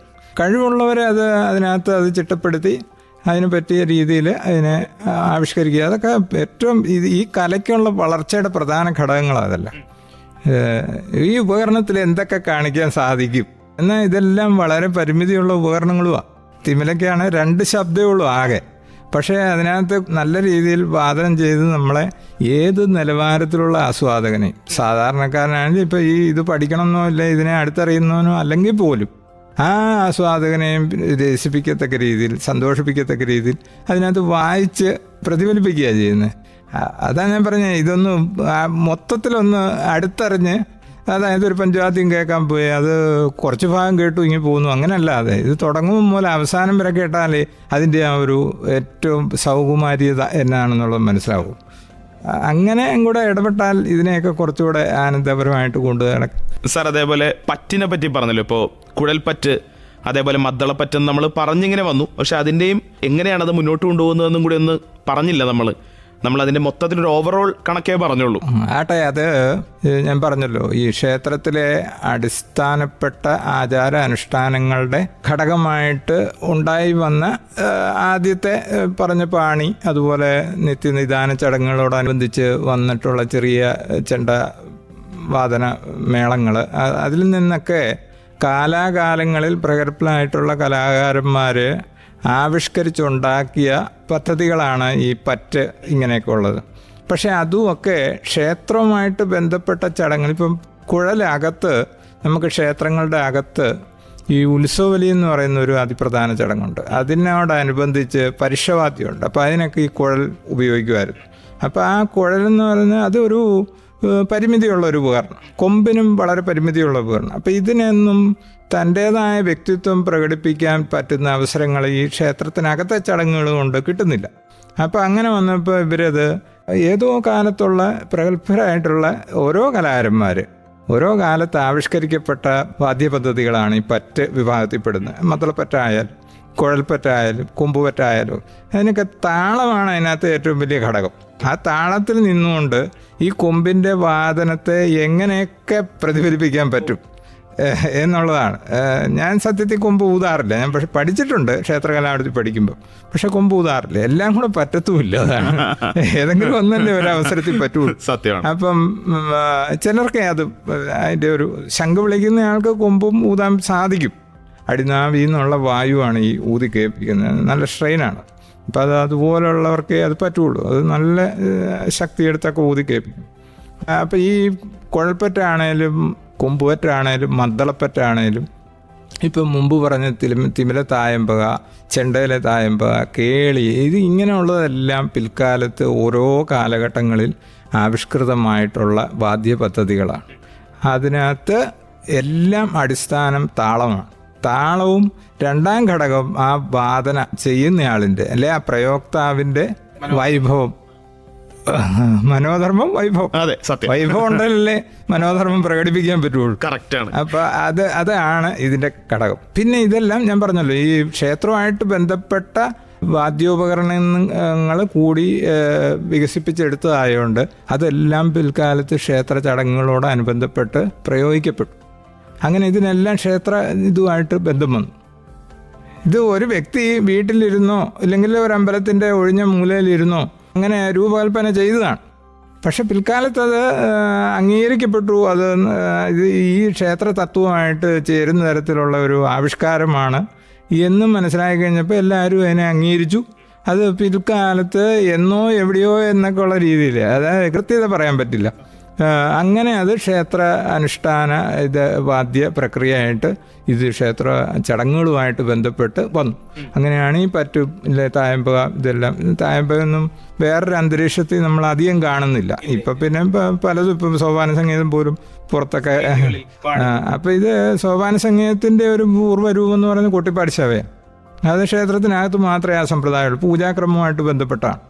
[SPEAKER 3] കഴിവുള്ളവരെ അതിനകത്ത് അത് ചിട്ടപ്പെടുത്തി അതിന് പറ്റിയ രീതിയിൽ അതിനെ ആവിഷ്കരിക്കുക. അതൊക്കെ ഏറ്റവും ഈ കലയ്ക്കുള്ള വളർച്ചയുടെ പ്രധാന ഘടകങ്ങളാണ് അതെല്ലാം. ഈ ഉപകരണത്തിൽ എന്തൊക്കെ കാണിക്കാൻ സാധിക്കും എന്നാൽ ഇതെല്ലാം വളരെ പരിമിതിയുള്ള ഉപകരണങ്ങളുമാണ്. തിമിലയ്ക്കാണ് 2 ശബ്ദമേ ഉള്ളൂ ആകെ. പക്ഷേ അതിനകത്ത് നല്ല രീതിയിൽ വാദനം ചെയ്ത് നമ്മളെ ഏത് നിലവാരത്തിലുള്ള ആസ്വാദകനെയും, സാധാരണക്കാരനാണെങ്കിൽ ഇപ്പോൾ ഇത് പഠിക്കണമെന്നോ ഇല്ല ഇതിനെ അടുത്തറിയുന്നവനോ അല്ലെങ്കിൽ പോലും ആ ആസ്വാദകനെയും രസിപ്പിക്കത്തക്ക രീതിയിൽ, സന്തോഷിപ്പിക്കത്തക്ക രീതിയിൽ അതിനകത്ത് വായിച്ച് പ്രതിഫലിപ്പിക്കുക ചെയ്യുന്നത്. അതാണ് ഞാൻ പറഞ്ഞത്, ഇതൊന്ന് മൊത്തത്തിലൊന്ന് അടുത്തറിഞ്ഞ്, അതായത് ഒരു പഞ്ചവാദ്യം കേൾക്കാൻ പോയി അത് കുറച്ച് ഭാഗം കേട്ടു ഇങ്ങനെ പോകുന്നു, അങ്ങനെയല്ലാതെ ഇത് തുടങ്ങുമ്പോൾ മുതൽ അവസാനം വരെ കേട്ടാലേ അതിൻ്റെ ആ ഒരു ഏറ്റവും സൗകുമാര്യത എന്നാണെന്നുള്ളത് മനസ്സിലാവും. അങ്ങനെ കൂടെ ഇടപെട്ടാൽ ഇതിനെയൊക്കെ കുറച്ചുകൂടെ ആനന്ദപരമായിട്ട് കൊണ്ടുനടക്കും.
[SPEAKER 2] സാർ, അതേപോലെ പറ്റിനെ പറ്റി പറഞ്ഞല്ലോ. ഇപ്പോൾ കുഴൽപ്പറ്റ്, അതേപോലെ മദ്ദളപ്പറ്റെന്ന് നമ്മൾ പറഞ്ഞിങ്ങനെ വന്നു. പക്ഷെ അതിൻ്റെയും എങ്ങനെയാണത് മുന്നോട്ട് കൊണ്ടുപോകുന്നതെന്നും കൂടി ഒന്ന് പറഞ്ഞില്ല. നമ്മളതിൻ്റെ മൊത്തത്തിലൊരു ഓവറോൾ കണക്കേ പറഞ്ഞുള്ളൂ.
[SPEAKER 3] ആട്ടെ, അത് ഞാൻ പറഞ്ഞല്ലോ, ഈ ക്ഷേത്രത്തിലെ അടിസ്ഥാനപ്പെട്ട ആചാര അനുഷ്ഠാനങ്ങളുടെ ഘടകമായിട്ട് ഉണ്ടായി വന്ന ആദ്യത്തെ പറഞ്ഞ പാണി, അതുപോലെ നിത്യനിദാന ചടങ്ങുകളോടനുബന്ധിച്ച് വന്നിട്ടുള്ള ചെറിയ ചെണ്ട വാദന മേളങ്ങൾ, അതിൽ നിന്നൊക്കെ കാലാകാലങ്ങളിൽ പ്രഗത്ഭരായിട്ടുള്ള കലാകാരന്മാർ ആവിഷ്കരിച്ചുണ്ടാക്കിയ പദ്ധതികളാണ് ഈ പറ്റ് ഇങ്ങനെയൊക്കെ ഉള്ളത്. പക്ഷേ അതുമൊക്കെ ക്ഷേത്രവുമായിട്ട് ബന്ധപ്പെട്ട ചടങ്ങുകൾ. ഇപ്പം കുഴലകത്ത് നമുക്ക് ക്ഷേത്രങ്ങളുടെ അകത്ത് ഈ ഉത്സവബലി എന്ന് പറയുന്ന ഒരു അതിപ്രധാന ചടങ്ങുണ്ട്. അതിനോടനുബന്ധിച്ച് പരിഷവാദ്യമുണ്ട്. അപ്പോൾ അതിനൊക്കെ ഈ കുഴൽ ഉപയോഗിക്കുമായിരുന്നു. അപ്പോൾ ആ കുഴലെന്ന് പറയുന്നത് അതൊരു പരിമിതിയുള്ളൊരു ഉപകരണം, കൊമ്പിനും വളരെ പരിമിതിയുള്ള ഉപകരണം. അപ്പോൾ ഇതിനൊന്നും തൻ്റേതായ വ്യക്തിത്വം പ്രകടിപ്പിക്കാൻ പറ്റുന്ന അവസരങ്ങൾ ഈ ക്ഷേത്രത്തിനകത്തെ ചടങ്ങുകൾ കൊണ്ട് കിട്ടുന്നില്ല. അപ്പോൾ അങ്ങനെ വന്നപ്പോൾ ഇവരത് ഏതോ കാലത്തുള്ള പ്രഗത്ഭരായിട്ടുള്ള ഓരോ കലാകാരന്മാർ ഓരോ കാലത്ത് ആവിഷ്കരിക്കപ്പെട്ട വാദ്യപദ്ധതികളാണ് ഈ പറ്റ് വിഭാഗത്തിൽപ്പെടുന്നത്. മദ്ദളപ്പറ്റായാൽ കുഴൽപ്പറ്റായാലും കൊമ്പുപറ്റായാലും അതിനൊക്കെ താളമാണ് അതിനകത്ത് ഏറ്റവും വലിയ ഘടകം. ആ താളത്തിൽ നിന്നുകൊണ്ട് ഈ കൊമ്പിൻ്റെ വാദനത്തെ എങ്ങനെയൊക്കെ പ്രതിഫലിപ്പിക്കാൻ പറ്റും എന്നുള്ളതാണ്. ഞാൻ സത്യത്തിൽ കൊമ്പ് ഊതാറില്ല. ഞാൻ പക്ഷെ പഠിച്ചിട്ടുണ്ട് ക്ഷേത്രകലാവിധത്തിൽ പഠിക്കുമ്പോൾ. പക്ഷെ കൊമ്പ് ഊതാറില്ല. എല്ലാം കൂടെ പറ്റത്തുമില്ല. അതാണ് ഏതെങ്കിലും ഒന്നല്ലേ ഒരവസരത്തിൽ പറ്റുള്ളൂ.
[SPEAKER 2] സത്യമാണ്.
[SPEAKER 3] അപ്പം ചിലർക്ക് അത് അതിൻ്റെ ഒരു ശംഖ് വിളിക്കുന്ന ആൾക്ക് കൊമ്പും ഊതാൻ സാധിക്കും. അടിനാവിൽ നിന്നുള്ള വായുവാണ് ഈ ഊതി കേൾപ്പിക്കുന്നത്. നല്ല സ്ട്രെയിനാണ്. അപ്പം അതുപോലുള്ളവർക്കേ അത് പറ്റുള്ളൂ. അത് നല്ല ശക്തിയെടുത്തൊക്കെ ഊതി കേൾപ്പിക്കും. അപ്പം ഈ കുഴൽപ്പറ്റാണേലും കൊമ്പുപറ്റാണേലും മദ്ദളപ്പറ്റാണേലും ഇപ്പം മുമ്പ് പറഞ്ഞ തിമില തായമ്പക, ചെണ്ടയിലെ തായമ്പക, കേളി, ഇത് ഇങ്ങനെയുള്ളതെല്ലാം പിൽക്കാലത്ത് ഓരോ കാലഘട്ടങ്ങളിൽ ആവിഷ്കൃതമായിട്ടുള്ള വാദ്യ പദ്ധതികളാണ്. അതിനകത്ത് എല്ലാം അടിസ്ഥാനം താളമാണ്. താളവും രണ്ടാം ഘടകം ആ വാദന ചെയ്യുന്നയാളിൻ്റെ അല്ലെ ആ പ്രയോക്താവിൻ്റെ വൈഭവം, മനോധർമ്മം, വൈഭവം.
[SPEAKER 2] അതെ, സത്യം.
[SPEAKER 3] വൈഭവം ഉണ്ടല്ലേ മനോധർമ്മം പ്രകടിപ്പിക്കാൻ പറ്റുള്ളൂ.
[SPEAKER 2] കറക്റ്റാണ്.
[SPEAKER 3] അപ്പൊ അതാണ് ഇതിന്റെ ഘടകം. പിന്നെ ഇതെല്ലാം ഞാൻ പറഞ്ഞല്ലോ, ഈ ക്ഷേത്രമായിട്ട് ബന്ധപ്പെട്ട വാദ്യോപകരണങ്ങൾ കൂടി വികസിപ്പിച്ചെടുത്തതായതുകൊണ്ട് അതെല്ലാം പിൽക്കാലത്ത് ക്ഷേത്ര ചടങ്ങുകളോടനുബന്ധപ്പെട്ട് പ്രയോഗിക്കപ്പെട്ടു. അങ്ങനെ ഇതിനെല്ലാം ക്ഷേത്ര ഇതുമായിട്ട് ബന്ധം വന്നു. ഇത് ഒരു വ്യക്തി വീട്ടിലിരുന്നോ ഇല്ലെങ്കിൽ ഒരു അമ്പലത്തിൻ്റെ ഒഴിഞ്ഞ മൂലയിലിരുന്നോ അങ്ങനെ രൂപകൽപ്പന ചെയ്തതാണ്. പക്ഷെ പിൽക്കാലത്ത് അത് അംഗീകരിക്കപ്പെട്ടു. അത് ഇത് ഈ ക്ഷേത്ര തത്വമായിട്ട് ചേരുന്ന തരത്തിലുള്ള ഒരു ആവിഷ്കാരമാണ് എന്നും മനസ്സിലാക്കി കഴിഞ്ഞപ്പോൾ എല്ലാവരും അതിനെ അംഗീകരിച്ചു. അത് പിൽക്കാലത്ത് എന്നോ എവിടെയോ എന്നൊക്കെ ഉള്ള രീതിയിൽ, അതായത് കൃത്യത പറയാൻ പറ്റില്ല, അങ്ങനെ അത് ക്ഷേത്ര അനുഷ്ഠാന വാദ്യ പ്രക്രിയയായിട്ട് ഇത് ക്ഷേത്ര ചടങ്ങുകളുമായിട്ട് ബന്ധപ്പെട്ട് വന്നു. അങ്ങനെയാണ് ഈ തായമ്പക ഇതെല്ലാം. തായമ്പകൊന്നും വേറൊരു അന്തരീക്ഷത്തിൽ നമ്മൾ അധികം കാണുന്നില്ല. ഇപ്പം പിന്നെ പലതും ഇപ്പം സോപാന സംഗീതം പോലും പുറത്തൊക്കെ. അപ്പം ഇത് സോപാന സംഗീതത്തിൻ്റെ ഒരു പൂർവ്വരൂപം എന്ന് പറയുന്നത് കൊട്ടിപ്പാടിശവയാണ്. അത് ക്ഷേത്രത്തിനകത്ത് മാത്രമേ ആ സമ്പ്രദായമുള്ളൂ. പൂജാക്രമവുമായിട്ട് ബന്ധപ്പെട്ടാണ്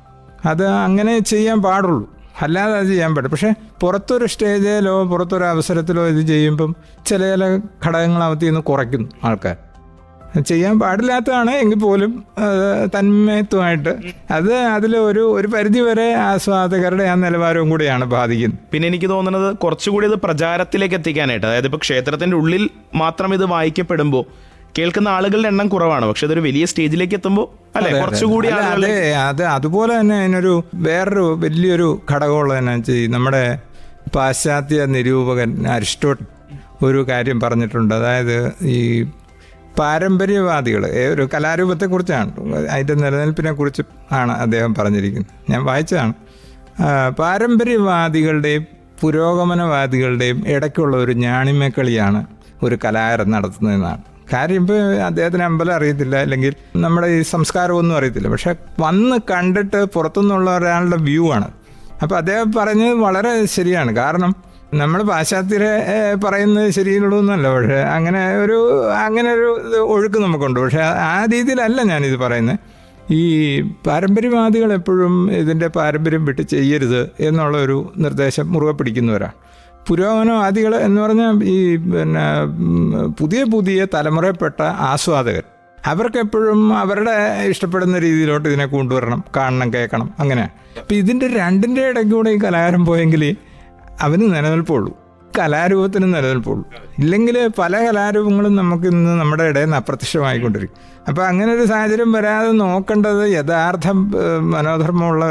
[SPEAKER 3] അത് അങ്ങനെ ചെയ്യാൻ പാടുള്ളൂ. അല്ലാതെ അത് ചെയ്യാൻ പറ്റും. പക്ഷേ പുറത്തൊരു സ്റ്റേജിലോ പുറത്തൊരു അവസരത്തിലോ ഇത് ചെയ്യുമ്പം ചില ഘടകങ്ങൾ അവത്തിൽ നിന്ന് കുറയ്ക്കുന്നു ആൾക്കാർ. ചെയ്യാൻ പാടില്ലാത്തതാണ് എങ്കിൽ പോലും തന്മയത്വമായിട്ട് അത് അതിൽ ഒരു പരിധി വരെ ആസ്വാദകരുടെ ആ നിലവാരവും കൂടിയാണ് ബാധിക്കുന്നത്.
[SPEAKER 2] പിന്നെ എനിക്ക് തോന്നുന്നത് കുറച്ചുകൂടി ഇത് പ്രചാരത്തിലേക്ക് എത്തിക്കാനായിട്ട്, അതായത് ഇപ്പോൾ ക്ഷേത്രത്തിൻ്റെ ഉള്ളിൽ മാത്രം ഇത് വായിക്കപ്പെടുമ്പോൾ കേൾക്കുന്ന ആളുകളുടെ എണ്ണം കുറവാണ്. പക്ഷെ അതൊരു വലിയ സ്റ്റേജിലേക്ക് എത്തുമ്പോൾ അല്ലെ കുറച്ചുകൂടി.
[SPEAKER 3] അതുപോലെ തന്നെ അതിനൊരു വേറൊരു വലിയൊരു ഘടകമുള്ളത് എന്നാ വെച്ചാൽ നമ്മുടെ പാശ്ചാത്യ നിരൂപകൻ അരിസ്റ്റോട്ടിൽ ഒരു കാര്യം പറഞ്ഞിട്ടുണ്ട്. അതായത് ഈ പാരമ്പര്യവാദികൾ ഒരു കലാരൂപത്തെക്കുറിച്ചാണ്, അതിൻ്റെ നിലനിൽപ്പിനെ കുറിച്ച് ആണ് അദ്ദേഹം പറഞ്ഞിരിക്കുന്നത്. ഞാൻ വായിച്ചതാണ്. പാരമ്പര്യവാദികളുടെയും പുരോഗമനവാദികളുടെയും ഇടയ്ക്കുള്ള ഒരു ഞാണിമക്കളിയാണ് ഒരു കലാകാരൻ നടത്തുന്നതെന്നാണ്. കാര്യം ഇപ്പോൾ അദ്ദേഹത്തിന് അമ്പലം അറിയത്തില്ല, അല്ലെങ്കിൽ നമ്മുടെ ഈ സംസ്കാരമൊന്നും അറിയത്തില്ല, പക്ഷെ വന്ന് കണ്ടിട്ട് പുറത്തുനിന്നുള്ള ഒരാളുടെ വ്യൂ ആണ്. അപ്പോൾ അദ്ദേഹം പറഞ്ഞത് വളരെ ശരിയാണ്. കാരണം നമ്മൾ പാശ്ചാത്യരെ പറയുന്നത് ശരിയുള്ളൂന്നല്ല, പക്ഷേ അങ്ങനെ ഒരു ഒഴുക്ക് നമുക്കുണ്ട്. പക്ഷെ ആ രീതിയിലല്ല ഞാനിത് പറയുന്നത്. ഈ പാരമ്പര്യവാദികൾ എപ്പോഴും ഇതിൻ്റെ പാരമ്പര്യം വിട്ട് ചെയ്യരുത് എന്നുള്ള ഒരു നിർദ്ദേശം മുറുകെ പിടിക്കുന്നവരാണ്. പുരോഗമനവാദികൾ എന്ന് പറഞ്ഞാൽ ഈ പുതിയ തലമുറയിൽപ്പെട്ട ആസ്വാദകർ, അവർക്കെപ്പോഴും അവരുടെ ഇഷ്ടപ്പെടുന്ന രീതിയിലോട്ട് ഇതിനെ കൊണ്ടുവരണം, കാണണം, കേൾക്കണം, അങ്ങനെ. അപ്പം ഇതിൻ്റെ രണ്ടിൻ്റെ ഇടയ്ക്കൂടെ ഈ കലാകാരൻ പോയെങ്കിൽ അവന് നിലനിൽപ്പുള്ളൂ, കലാരൂപത്തിന് നിലനിൽപ്പുള്ളൂ. ഇല്ലെങ്കിൽ പല കലാരൂപങ്ങളും നമുക്ക് ഇന്ന് നമ്മുടെ ഇടയിൽ നിന്ന് അപ്രത്യക്ഷമായിക്കൊണ്ടിരിക്കും. അപ്പോൾ അങ്ങനെ ഒരു സാഹചര്യം വരാതെ നോക്കേണ്ടത് യഥാർത്ഥ മനോധർമ്മമുള്ള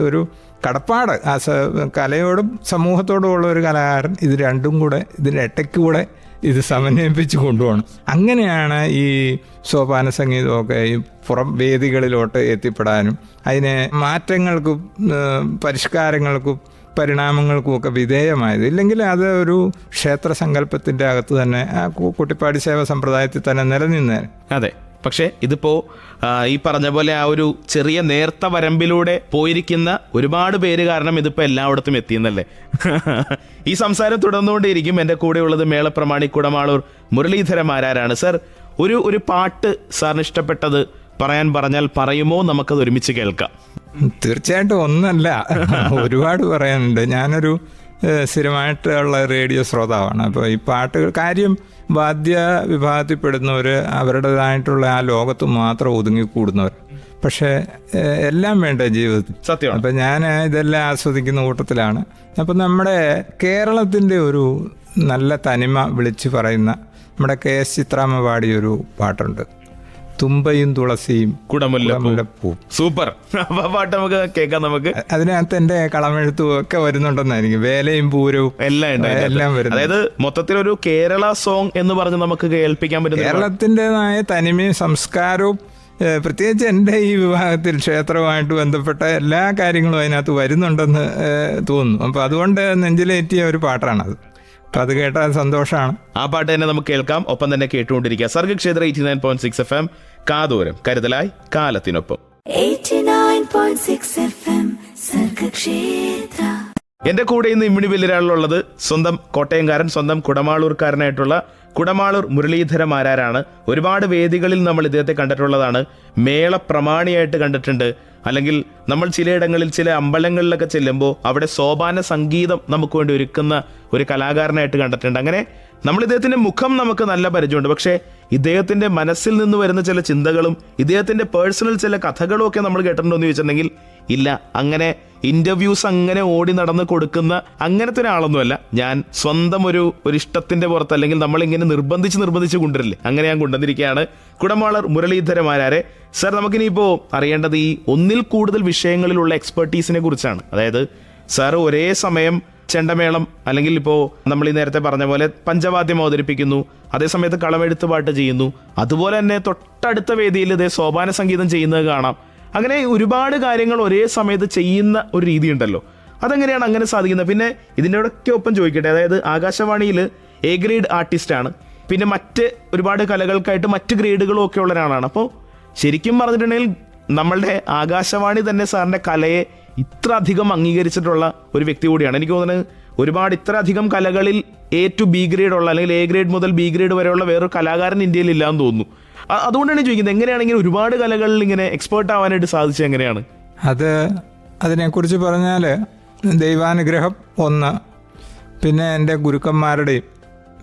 [SPEAKER 3] ഒരു കടപ്പാട് ആ കലയോടും സമൂഹത്തോടുമുള്ള ഒരു കലാകാരൻ ഇത് രണ്ടും കൂടെ ഇതിൻ്റെ ഇടയ്ക്കൂടെ ഇത് സമന്വയിപ്പിച്ച് കൊണ്ടുപോകണം. അങ്ങനെയാണ് ഈ സോപാന സംഗീതമൊക്കെ ഈ പുറം വേദികളിലോട്ട് എത്തിപ്പെടാനും അതിനെ മാറ്റങ്ങൾക്കും പരിഷ്കാരങ്ങൾക്കും പരിണാമങ്ങൾക്കും ഒക്കെ വിധേയമായത്. ഇല്ലെങ്കിൽ അത് ഒരു ക്ഷേത്ര സങ്കല്പത്തിൻ്റെ അകത്ത് തന്നെ ആ കുട്ടിപ്പാടി സേവ സമ്പ്രദായത്തിൽ തന്നെ നിലനിന്നേനെ.
[SPEAKER 2] അതെ. പക്ഷേ ഇതിപ്പോൾ ഈ പറഞ്ഞ പോലെ ആ ഒരു ചെറിയ നേർത്ത വരമ്പിലൂടെ പോയിരിക്കുന്ന ഒരുപാട് പേര് കാരണം ഇതിപ്പോൾ എല്ലായിടത്തും എത്തിയെന്നല്ലേ. ഈ സംസാരം തുടർന്നുകൊണ്ടേയിരിക്കും. എൻ്റെ കൂടെയുള്ളത് മേളപ്രമാണി കുടമാളൂർ മുരളീധരമാരാരാണ്. സർ, ഒരു പാട്ട് സാറിന് ഇഷ്ടപ്പെട്ടത് പറയാൻ പറഞ്ഞാൽ പറയുമോ? നമുക്കത് ഒരുമിച്ച് കേൾക്കാം.
[SPEAKER 3] തീർച്ചയായിട്ടും ഒന്നല്ല, ഒരുപാട് പറയാനുണ്ട്. ഞാനൊരു സ്ഥിരമായിട്ടുള്ള റേഡിയോ ശ്രോതാവാണ്. അപ്പോൾ ഈ പാട്ടുകൾ കാര്യം വാദ്യ വിഭാഗത്തിൽപ്പെടുന്നവർ അവരുടേതായിട്ടുള്ള ആ ലോകത്ത് മാത്രം ഒതുങ്ങിക്കൂടുന്നവർ. പക്ഷേ എല്ലാം വേണ്ട ജീവിതത്തിൽ.
[SPEAKER 2] സത്യമാണ്.
[SPEAKER 3] അപ്പം ഞാൻ ഇതെല്ലാം ആസ്വദിക്കുന്ന കൂട്ടത്തിലാണ്. അപ്പം നമ്മുടെ കേരളത്തിൻ്റെ ഒരു നല്ല തനിമ വിളിച്ചു പറയുന്ന നമ്മുടെ KS ചിത്രാമ്മ പാടിയൊരു പാട്ടുണ്ട്, തുമ്പയും തുളസിയും
[SPEAKER 2] കുടമുല്ലപ്പൂ. സൂപ്പർ. അപ്പൊ പാട്ട് നമുക്ക് കേൾക്കാം. നമുക്ക്
[SPEAKER 3] അതിനകത്ത് എന്റെ കളമെഴുത്തും ഒക്കെ വരുന്നുണ്ടെന്നായിരിക്കും, വേലയും പൂരവും എല്ലാം വരുന്നത്.
[SPEAKER 2] അതായത് മൊത്തത്തിലൊരു കേരള സോങ് എന്ന് പറഞ്ഞ് നമുക്ക് കേൾപ്പിക്കാൻ പറ്റും.
[SPEAKER 3] കേരളത്തിൻ്റെതായ തനിമയും സംസ്കാരവും പ്രത്യേകിച്ച് എൻ്റെ ഈ വിഭാഗത്തിൽ ക്ഷേത്രവുമായിട്ട് ബന്ധപ്പെട്ട എല്ലാ കാര്യങ്ങളും അതിനകത്ത് വരുന്നുണ്ടെന്ന് തോന്നുന്നു. അപ്പോൾ അതുകൊണ്ട് നെഞ്ചിലേറ്റിയ ഒരു പാട്ടാണത്. അപ്പം അത് കേട്ടാൽ സന്തോഷമാണ്.
[SPEAKER 2] ആ പാട്ട് തന്നെ നമുക്ക് കേൾക്കാം. ഒപ്പം തന്നെ കേട്ടുകൊണ്ടിരിക്കുക സർഗക്ഷേത്ര 89.6 FM, കാതോരം കരുതലായി കാലത്തിനൊപ്പം.
[SPEAKER 1] 89.6 FM സർഗക്ഷേത്ര.
[SPEAKER 2] എന്റെ കൂടെ ഇന്ന് ഇമ്മിണി ബെല്ലിരാളിലുള്ളത് സ്വന്തം കോട്ടയംകാരൻ, സ്വന്തം കുടമാളൂർക്കാരനായിട്ടുള്ള കുടമാളൂർ മുരളീധര മാരാരാണ്. ഒരുപാട് വേദികളിൽ നമ്മൾ ഇദ്ദേഹത്തെ കണ്ടിട്ടുള്ളതാണ്. മേള പ്രമാണിയായിട്ട് കണ്ടിട്ടുണ്ട്. അല്ലെങ്കിൽ നമ്മൾ ചിലയിടങ്ങളിൽ ചില അമ്പലങ്ങളിലൊക്കെ ചെല്ലുമ്പോൾ അവിടെ സോപാന സംഗീതം നമുക്ക് വേണ്ടി ഒരുക്കുന്ന ഒരു കലാകാരനായിട്ട് കണ്ടിട്ടുണ്ട്. അങ്ങനെ നമ്മൾ ഇദ്ദേഹത്തിൻ്റെ മുഖം നമുക്ക് നല്ല പരിചയമുണ്ട്. പക്ഷേ ഇദ്ദേഹത്തിൻ്റെ മനസ്സിൽ നിന്ന് വരുന്ന ചില ചിന്തകളും ഇദ്ദേഹത്തിൻ്റെ പേഴ്സണൽ ചില കഥകളും ഒക്കെ നമ്മൾ കേട്ടിട്ടുണ്ടോ എന്ന് ചോദിച്ചിട്ടുണ്ടെങ്കിൽ ഇല്ല. അങ്ങനെ ഇന്റർവ്യൂസ് അങ്ങനെ ഓടി നടന്ന് കൊടുക്കുന്ന അങ്ങനത്തെ ഒരാളൊന്നുമല്ല ഞാൻ. സ്വന്തം ഒരു ഇഷ്ടത്തിന്റെ പുറത്ത്, അല്ലെങ്കിൽ നമ്മളിങ്ങനെ നിർബന്ധിച്ച് കൊണ്ടുവരില്ലേ, അങ്ങനെ ഞാൻ കൊണ്ടുവന്നിരിക്കുകയാണ് കുടമാളൂർ മുരളീധര മാരാരെ. സർ, നമുക്കിനിയിപ്പോൾ അറിയേണ്ടത് ഈ ഒന്നിൽ കൂടുതൽ വിഷയങ്ങളിലുള്ള എക്സ്പെർട്ടീസിനെ കുറിച്ചാണ്. അതായത് സാർ ഒരേ സമയം ചെണ്ടമേളം, അല്ലെങ്കിൽ ഇപ്പോൾ നമ്മൾ ഈ നേരത്തെ പറഞ്ഞ പോലെ പഞ്ചവാദ്യം അവതരിപ്പിക്കുന്നു, അതേസമയത്ത് കളമെഴുത്ത് പാട്ട് ചെയ്യുന്നു, അതുപോലെ തന്നെ തൊട്ടടുത്ത വേദിയിൽ ഇതേ സോപാന സംഗീതം ചെയ്യുന്നത് കാണാം. അങ്ങനെ ഒരുപാട് കാര്യങ്ങൾ ഒരേ സമയത്ത് ചെയ്യുന്ന ഒരു രീതി ഉണ്ടല്ലോ, അതെങ്ങനെയാണ് അങ്ങനെ സാധിക്കുന്നത്? പിന്നെ ഇതിൻ്റെ ഒക്കെ ഒപ്പം ചോദിക്കട്ടെ, അതായത് ആകാശവാണിയിൽ A ഗ്രേഡ് ആർട്ടിസ്റ്റാണ്, പിന്നെ മറ്റ് ഒരുപാട് കലകൾക്കായിട്ട് മറ്റ് ഗ്രേഡുകളും ഒക്കെ ഉള്ള ഒരാളാണ്. അപ്പോൾ ശരിക്കും പറഞ്ഞിട്ടുണ്ടെങ്കിൽ നമ്മളുടെ ആകാശവാണി തന്നെ സാറിൻ്റെ കലയെ ഇത്ര അധികം അംഗീകരിച്ചിട്ടുള്ള ഒരു വ്യക്തി കൂടിയാണ്. എനിക്ക് തോന്നുന്നത് ഒരുപാട് ഇത്ര അധികം കലകളിൽ A to B ഗ്രേഡ് ഉള്ള, അല്ലെങ്കിൽ A ഗ്രേഡ് മുതൽ B ഗ്രേഡ് വരെയുള്ള വേറൊരു കലാകാരൻ ഇന്ത്യയിൽ ഇല്ലാന്ന് തോന്നുന്നു. അതുകൊണ്ടാണ് ചോദിക്കുന്നത്, എങ്ങനെയാണ് ഇങ്ങനെ ഒരുപാട് കലകളിൽ ഇങ്ങനെ എക്സ്പേർട്ട് ആവാനായിട്ട് സാധിച്ചത് എങ്ങനെയാണ്?
[SPEAKER 3] അതിനെക്കുറിച്ച് പറഞ്ഞാൽ ദൈവാനുഗ്രഹം ഒന്ന്, പിന്നെ എൻ്റെ ഗുരുക്കന്മാരുടെയും,